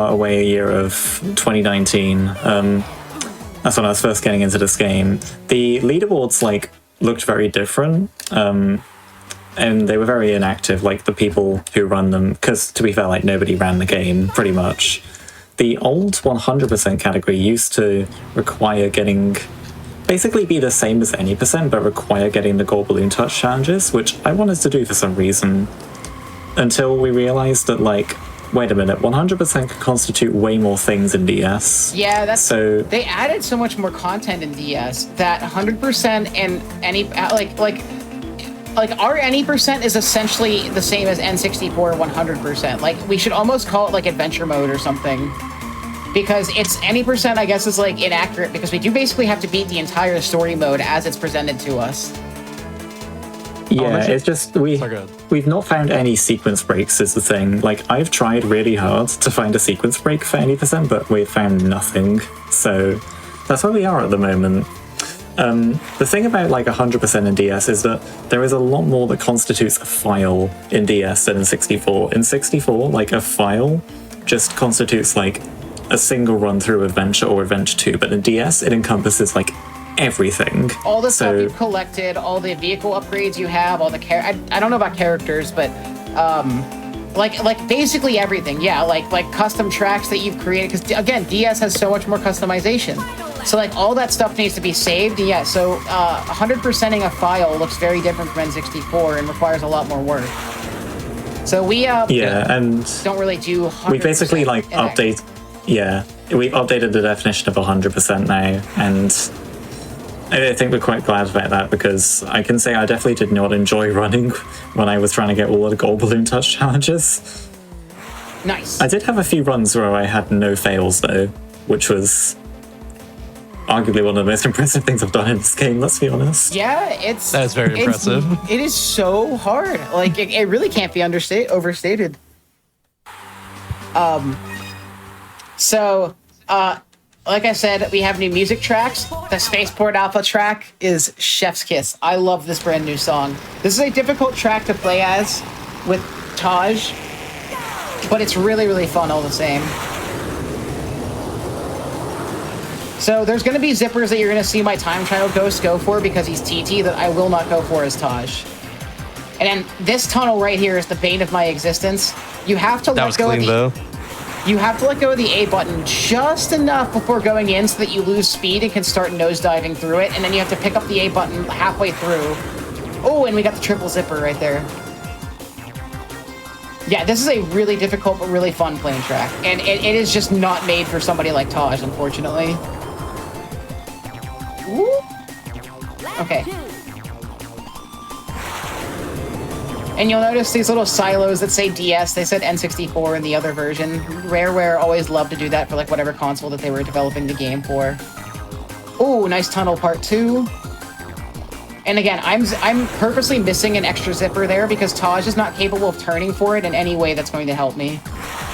away year of 2019, that's when I was first getting into this game, the leaderboards like looked very different, and they were very inactive, like the people who run them, because to be fair, like nobody ran the game pretty much. The old 100% category used to require getting basically be the same as any percent, but require getting the gold balloon touch challenges, which I wanted to do for some reason, until we realized that, like, wait a minute, 100% could constitute way more things in DS. Yeah, that's so. They added so much more content in DS that 100% and any like our any percent is essentially the same as N64 100%. Like, we should almost call it like adventure mode or something, because it's any percent, I guess, is like inaccurate, because we do basically have to beat the entire story mode as it's presented to us. Yeah, it's just we've not found any sequence breaks is the thing. Like, I've tried really hard to find a sequence break for any percent, but we've found nothing. So that's where we are at the moment. The thing about like 100% in DS is that there is a lot more that constitutes a file in DS than in 64. In 64, like, a file just constitutes like a single run through adventure or adventure 2, but in DS it encompasses like everything. All the stuff you've collected, all the vehicle upgrades you have, all the I don't know about characters, but like basically everything. Yeah, like custom tracks that you've created, because again, DS has so much more customization. So like all that stuff needs to be saved. Yeah, so 100%ing a file looks very different from N64 and requires a lot more work. So we and don't really do 100%. We basically like update. Yeah, we've updated the definition of 100% now, and I think we're quite glad about that, because I can say I definitely did not enjoy running when I was trying to get all of the gold balloon touch challenges. Nice. I did have a few runs where I had no fails though, which was arguably one of the most impressive things I've done in this game, let's be honest. Yeah, that's very impressive. It is so hard. Like, it really can't be overstated. So, like I said, we have new music tracks. The Spaceport Alpha track is Chef's Kiss. I love this brand new song. This is a difficult track to play as with Taj, but it's really, really fun all the same. So there's going to be zippers that you're going to see my time trial ghost go for, because he's TT, that I will not go for as Taj. And then this tunnel right here is the bane of my existence. You have to let go of You have to let go of the A button just enough before going in so that you lose speed and can start nosediving through it, and then you have to pick up the A button halfway through. Oh, and we got the triple zipper right there. Yeah, this is a really difficult but really fun plane track, and it is just not made for somebody like Taj, unfortunately. Woo. Okay. And you'll notice these little silos that say DS, they said N64 in the other version. Rareware always loved to do that for like whatever console that they were developing the game for. Oh, nice tunnel part 2. And again, I'm purposely missing an extra zipper there because Taj is not capable of turning for it in any way that's going to help me.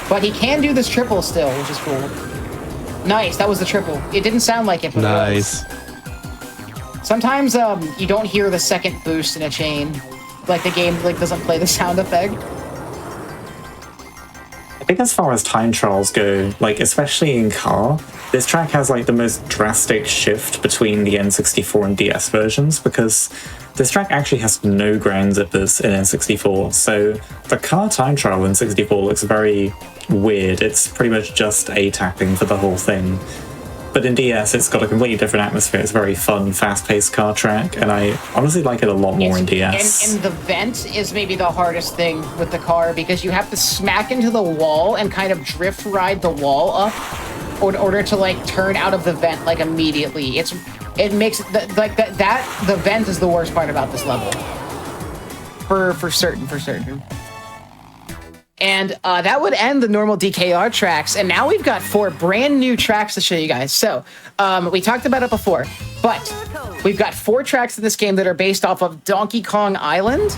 But he can do this triple still, which is cool. Nice, that was the triple. It didn't sound like it, but nice. It was. Sometimes you don't hear the second boost in a chain. Like, the game doesn't play the sound effect. I think as far as time trials go, like, especially in car, this track has like the most drastic shift between the N64 and DS versions, because this track actually has no ground zippers in N64. So the car time trial in 64 looks very weird. It's pretty much just A tapping for the whole thing. But in DS, it's got a completely different atmosphere. It's a very fun, fast-paced car track, and I honestly like it a lot more in DS. And the vent is maybe the hardest thing with the car, because you have to smack into the wall and kind of drift ride the wall up in order to like turn out of the vent like immediately. It makes the vent is the worst part about this level. For certain. And that would end the normal DKR tracks. And now we've got 4 brand new tracks to show you guys. So we talked about it before, but we've got 4 tracks in this game that are based off of Donkey Kong Island.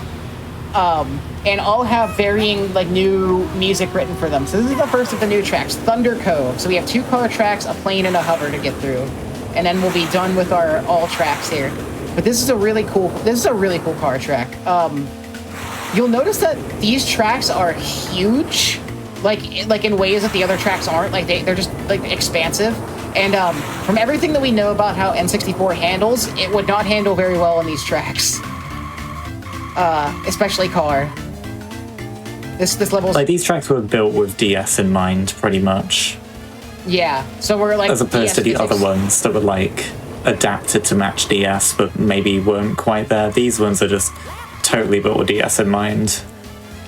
And all have varying like new music written for them. So this is the first of the new tracks, Thunder Cove. So we have 2 car tracks, a plane and a hover to get through. And then we'll be done with our all tracks here. But this is a really cool car track. You'll notice that these tracks are huge, like in ways that the other tracks aren't. Like they're just like expansive. And from everything that we know about how N64 handles, it would not handle very well on these tracks, especially car. This level's like these tracks were built with DS in mind, pretty much. Yeah, so we're like as opposed DS to the physics. other ones that were like adapted to match DS, but maybe weren't quite there. These ones are just totally built with DS in mind.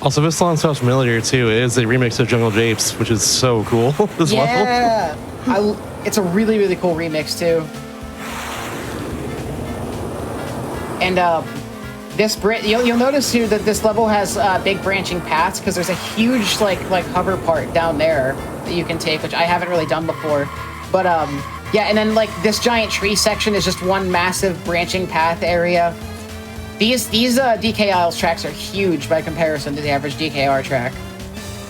Also, this song sounds familiar too. It is a remix of Jungle Japes, which is so cool as well. Yeah, it's a really, really cool remix too. And you'll notice here that this level has big branching paths because there's a huge like hover part down there that you can take, which I haven't really done before. But yeah, and then like this giant tree section is just one massive branching path area. These DK Isles tracks are huge by comparison to the average DKR track.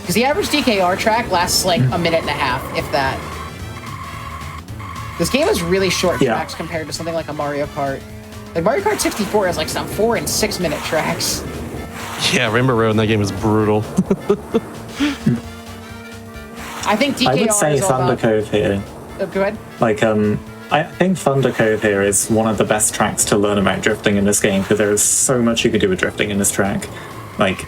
Because the average DKR track lasts like a minute and a half, if that. This game is really short tracks compared to something like a Mario Kart. Like Mario Kart 64 has like some 4 and 6 minute tracks. Yeah, Rainbow Road in that game is brutal. I think DKR I would say is all Thunder about... Cove here. Go ahead. Like, I think Thunder Cove here is one of the best tracks to learn about drifting in this game because there is so much you can do with drifting in this track. Like,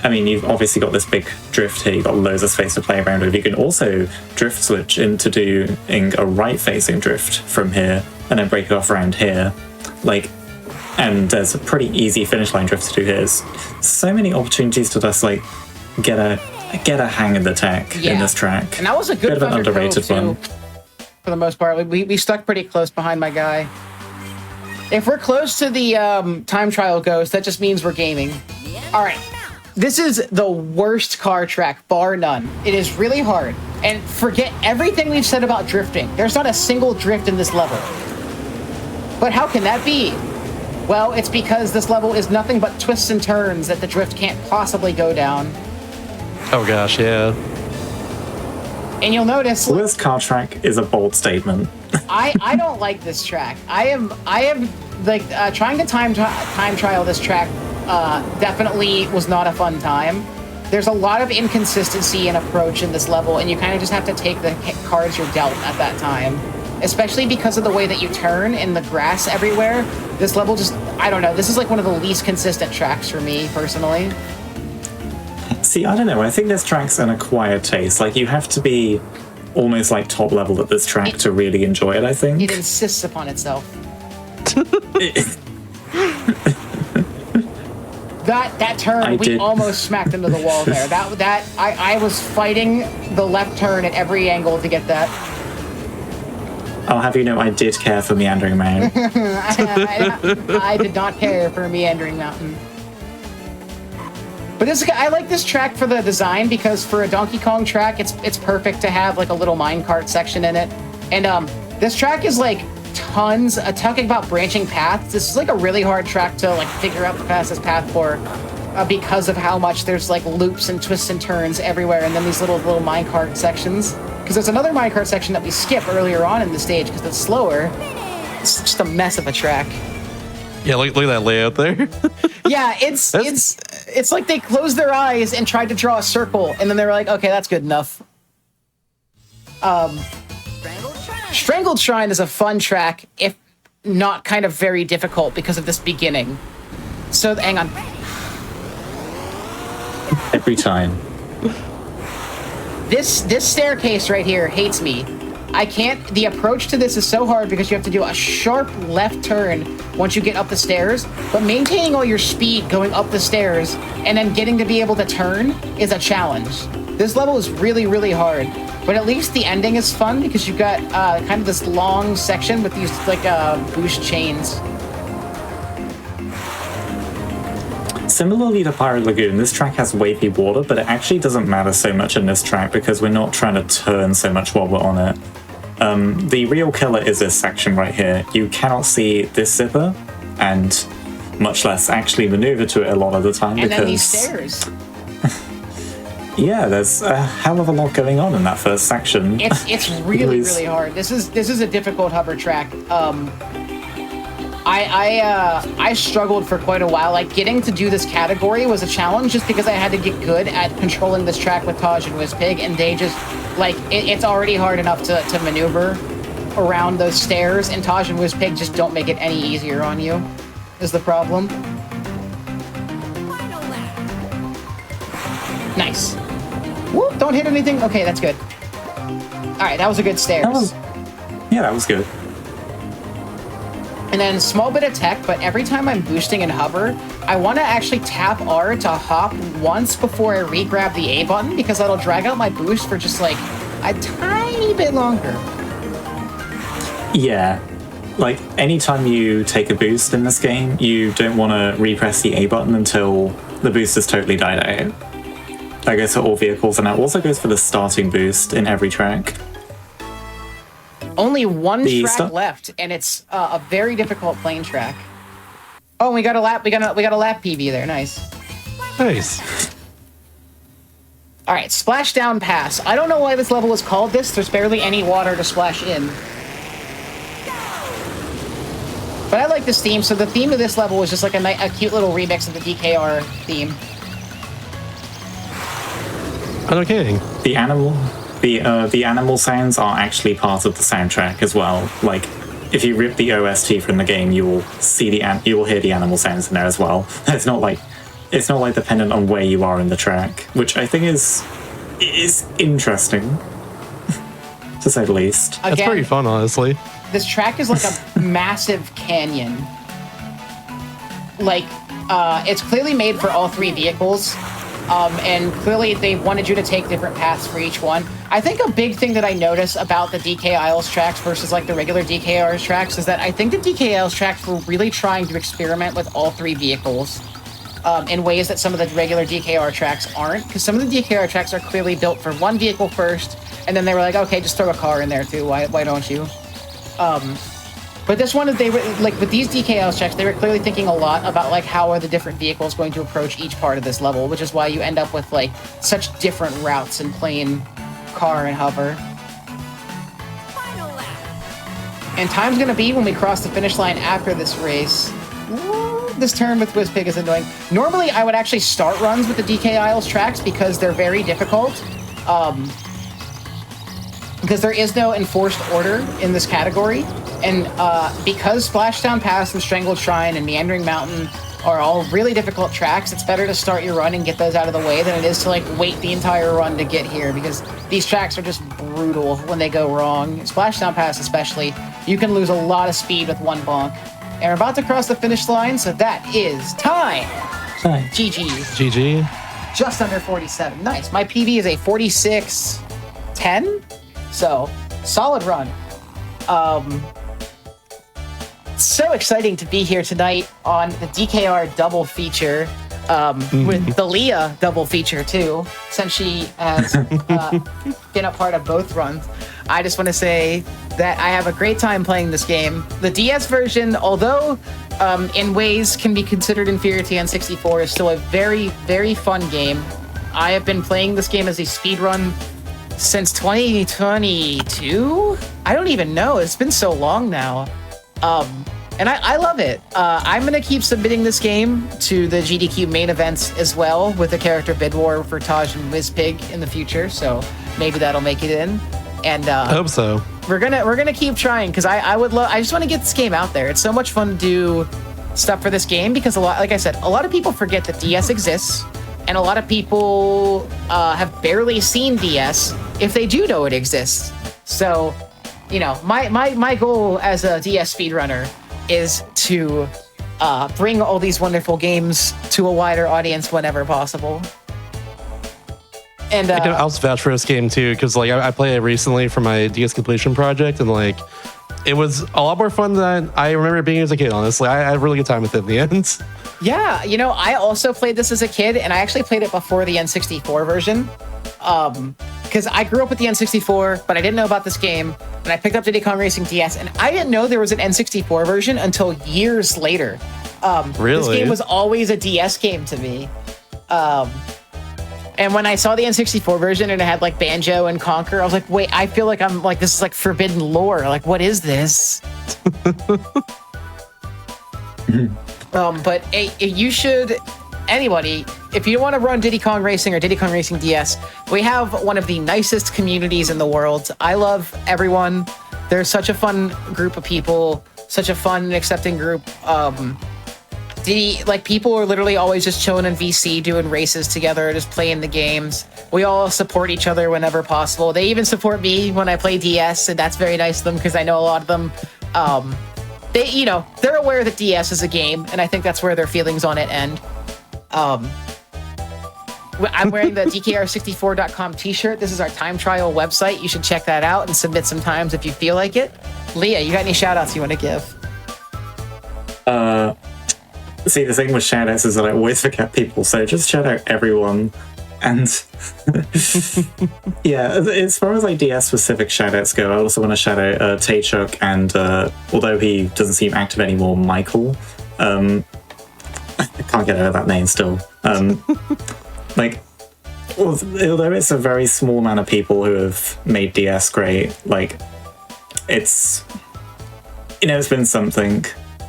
I mean, you've obviously got this big drift here, you've got loads of space to play around with. You can also drift switch into doing a right-facing drift from here and then break it off around here. Like, and there's a pretty easy finish line drift to do here. There's so many opportunities to just, like, get a hang of the tech in this track. And that was a good bit of an Thunder underrated Cove, one. too, for the most part. We stuck pretty close behind my guy. If we're close to the time trial ghost, that just means we're gaming. All right. This is the worst car track, bar none. It is really hard. And forget everything we've said about drifting. There's not a single drift in this level. But how can that be? Well, it's because this level is nothing but twists and turns that the drift can't possibly go down. Oh gosh, yeah. And you'll notice... Worst car track is a bold statement. I don't like this track. I am like trying to time trial this track definitely was not a fun time. There's a lot of inconsistency in approach in this level, and you kind of just have to take the cards you're dealt at that time. Especially because of the way that you turn in the grass everywhere. This level just, I don't know, this is like one of the least consistent tracks for me, personally. See, I don't know, I think this track's an acquired taste. Like, you have to be almost like top level at this track to really enjoy it, I think. It insists upon itself. That turn, we almost smacked into the wall there. I was fighting the left turn at every angle to get that. I'll have you know, I did care for Meandering Mountain. I did not care for Meandering Mountain. But I like this track for the design because for a Donkey Kong track, it's perfect to have like a little minecart section in it. And this track is like tons, talking about branching paths. This is like a really hard track to like figure out the fastest path for because of how much there's like loops and twists and turns everywhere, and then these little minecart sections. Because there's another minecart section that we skip earlier on in the stage because it's slower. It's just a mess of a track. Yeah, look at that layout there. Yeah, it's like they closed their eyes and tried to draw a circle, and then they were like, okay, that's good enough. Strangled Shrine is a fun track, if not kind of very difficult because of this beginning. So, hang on. Every time. This staircase right here hates me. The approach to this is so hard because you have to do a sharp left turn once you get up the stairs, but maintaining all your speed going up the stairs and then getting to be able to turn is a challenge. This level is really, really hard, but at least the ending is fun because you've got kind of this long section with these like boost chains. Similarly to Pirate Lagoon, this track has wavy water, but it actually doesn't matter so much in this track because we're not trying to turn so much while we're on it. The real killer is this section right here. You cannot see this zipper, and much less actually maneuver to it a lot of the time and because... then these stairs. Yeah, there's a hell of a lot going on in that first section. It's really, really hard. This is a difficult hover track. I struggled for quite a while. Like, getting to do this category was a challenge just because I had to get good at controlling this track with Taj and Wizpig, and they just, like, it's already hard enough to maneuver around those stairs, and Taj and Wizpig just don't make it any easier on you, is the problem. Nice. Whoop, don't hit anything. Okay, that's good. All right, that was a good stairs. Yeah, that was good. And then small bit of tech, but every time I'm boosting and hover, I want to actually tap R to hop once before I re-grab the A button, because that'll drag out my boost for just like a tiny bit longer. Yeah. Like, anytime you take a boost in this game, you don't want to repress the A button until the boost has totally died out. That goes for all vehicles, and that also goes for the starting boost in every track. Only one track left, and it's a very difficult plane track. Oh, we got a lap. We got a lap PB there. Nice. Nice. All right, splashdown pass. I don't know why this level is called this. There's barely any water to splash in. But I like this theme. So the theme of this level is just like a cute little remix of the DKR theme. I'm not kidding. The animal sounds are actually part of the soundtrack as well. Like, if you rip the OST from the game, you will hear the animal sounds in there as well. It's not like dependent on where you are in the track, which I think is interesting, to say the least. That's pretty fun, honestly. This track is like a massive canyon. Like, it's clearly made for all three vehicles. And clearly they wanted you to take different paths for each one. I think a big thing that I notice about the DK Isles tracks versus like the regular DKR's tracks is that I think the DK Isles tracks were really trying to experiment with all three vehicles in ways that some of the regular DKR tracks aren't. Because some of the DKR tracks are clearly built for one vehicle first, and then they were like, okay, just throw a car in there too. Why don't you? But this one, they were like with these DKLs checks, they were clearly thinking a lot about like how are the different vehicles going to approach each part of this level, which is why you end up with like such different routes in plane, car, and hover. And time's gonna be when we cross the finish line after this race. Ooh, this turn with Whizpig is annoying. Normally, I would actually start runs with the DK Isles tracks because they're very difficult. Because there is no enforced order in this category. And because Splashdown Pass and Strangled Shrine and Meandering Mountain are all really difficult tracks, it's better to start your run and get those out of the way than it is to like wait the entire run to get here, because these tracks are just brutal when they go wrong. Splashdown Pass especially, you can lose a lot of speed with one bonk. And we're about to cross the finish line, so that is time. GG. GG. Just under 47. Nice. My PB is a 46.10. So, solid run. So exciting to be here tonight on the DKR double feature, with the Leah double feature too, since she has been a part of both runs. I just want to say that I have a great time playing this game. The DS version, although in ways can be considered inferior to N64, is still a very, very fun game. I have been playing this game as a speedrun since 2022? I don't even know. It's been so long now. And I love it. I'm going to keep submitting this game to the GDQ main events as well, with the character bid war for Taj and Whizpig in the future. So maybe that'll make it in. And I hope so. We're gonna keep trying, because I just want to get this game out there. It's so much fun to do stuff for this game, because like I said, a lot of people forget that DS exists, and a lot of people have barely seen DS if they do know it exists. So, you know, my goal as a DS speedrunner is to bring all these wonderful games to a wider audience whenever possible. And I can also vouch for this game too, because like I played it recently for my DS completion project, and like it was a lot more fun than I remember being as a kid. Honestly, I had a really good time with it in the end. Yeah, you know, I also played this as a kid, and I actually played it before the N64 version. Because I grew up with the N64, but I didn't know about this game, and I picked up Diddy Kong Racing DS, and I didn't know there was an N64 version until years later. Really? This game was always a DS game to me. And when I saw the N64 version and it had like Banjo and Conquer, I was like, wait, I feel like I'm like, this is like forbidden lore. Like, what is this? But you should, anybody, if you want to run Diddy Kong Racing or Diddy Kong Racing DS, we have one of the nicest communities in the world. I love everyone. They're such a fun group of people, such a fun and accepting group. People are literally always just chilling in VC, doing races together, just playing the games. We all support each other whenever possible. They even support me when I play DS, and that's very nice of them, because I know a lot of them, they're aware that DS is a game, and I think that's where their feelings on it end. I'm wearing the DKR64.com t-shirt. This is our time trial website. You should check that out and submit some times if you feel like it. Leah, you got any shout outs you want to give? See, the thing with shout outs is that I always forget people, so just shout out everyone. And yeah, as far as like DS specific shout outs go, I also want to shout out Taychuk and although he doesn't seem active anymore, Michael. I can't get over that name still. Like, although it's a very small amount of people who have made DS great, like, it's been something.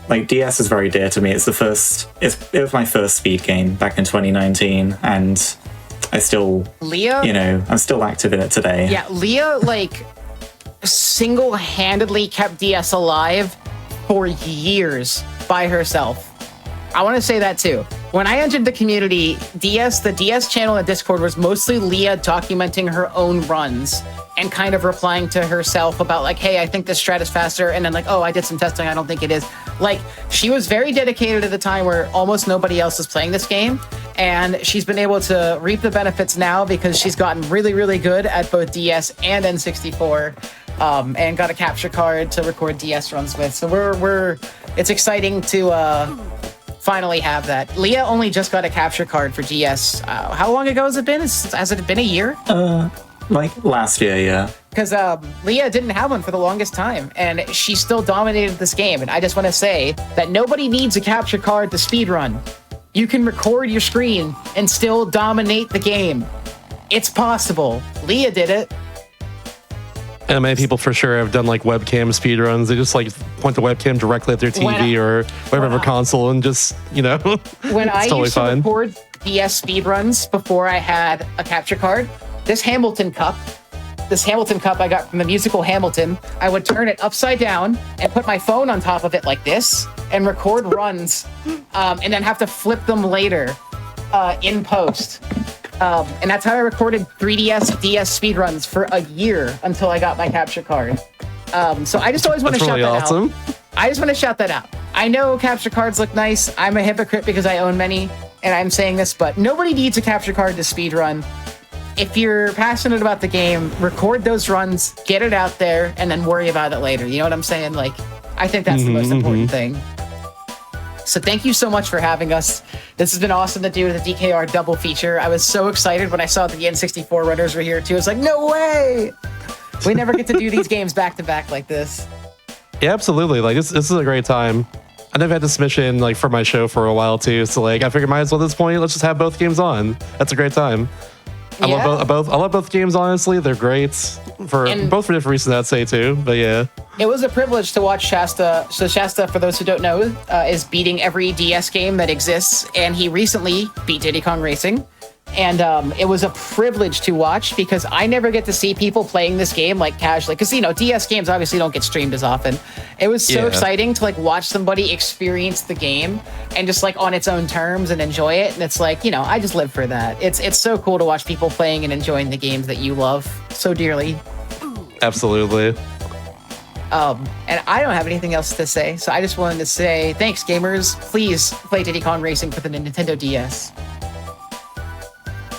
Like, DS is very dear to me. It was my first speed game back in 2019, and I still, Leah? I'm still active in it today. Yeah, Leah, like, single-handedly kept DS alive for years by herself. I want to say that too. When I entered the community, the DS channel and Discord was mostly Leah documenting her own runs and kind of replying to herself about like, hey, I think this strat is faster. And then like, oh, I did some testing. I don't think it is. Like, she was very dedicated at the time where almost nobody else was playing this game. And she's been able to reap the benefits now because she's gotten really, really good at both DS and N64. And got a capture card to record DS runs with. So it's exciting to finally have that. Leah only just got a capture card for DS. How long ago has it been? Has it been a year? Like last year, yeah. Because Leah didn't have one for the longest time, and she still dominated this game. And I just want to say that nobody needs a capture card to speedrun. You can record your screen and still dominate the game. It's possible. Leah did it. And many people for sure have done like webcam speedruns. They just like point the webcam directly at their TV or whatever console and just, When I totally used to fine. record DS speedruns before I had a capture card, this Hamilton cup I got from the musical Hamilton, I would turn it upside down and put my phone on top of it like this and record runs and then have to flip them later in post. And that's how I recorded 3DS, DS speedruns for a year until I got my capture card. So I just always want to shout really that awesome. out. I just want to shout that out. I know capture cards look nice. I'm a hypocrite because I own many, and I'm saying this, but nobody needs a capture card to speedrun. If you're passionate about the game, record those runs, get it out there, and then worry about it later. You know what I'm saying? Like, I think that's the most important thing. So thank you so much for having us. This has been awesome to do the DKR double feature. I was so excited when I saw that the N64 runners were here too. I was like, no way! We never get to do these games back to back like this. Yeah, absolutely. Like this is a great time. I never had to submission like for my show for a while too. So like I figured might as well at this point, let's just have both games on. That's a great time. I love both games, honestly. They're great for both for different reasons, I'd say too. But yeah. It was a privilege to watch Shasta. So Shasta, for those who don't know, is beating every DS game that exists, and he recently beat Diddy Kong Racing. And it was a privilege to watch because I never get to see people playing this game like casually. Because DS games obviously don't get streamed as often. It was so exciting to like watch somebody experience the game and just like on its own terms and enjoy it. And it's like I just live for that. It's so cool to watch people playing and enjoying the games that you love so dearly. Absolutely. And I don't have anything else to say, so I just wanted to say thanks, gamers. Please play Diddy Kong Racing for the Nintendo DS.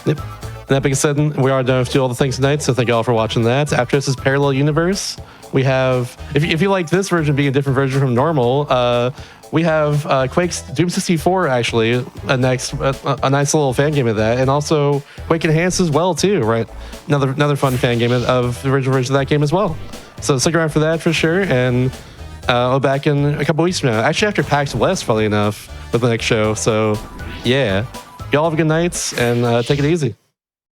Yep. That being said, we are done with all the things tonight, so thank you all for watching that. After this is Parallel Universe. We have, if you like this version being a different version from normal, we have Quake's Doom 64 actually, a nice little fan game of that, and also Quake Enhanced as well too, right? Another fun fan game of the original version of that game as well. So stick around for that for sure, and I'll be back in a couple weeks from now. Actually, after PAX West, funnily enough, with the next show. So yeah. Y'all have a good night and take it easy.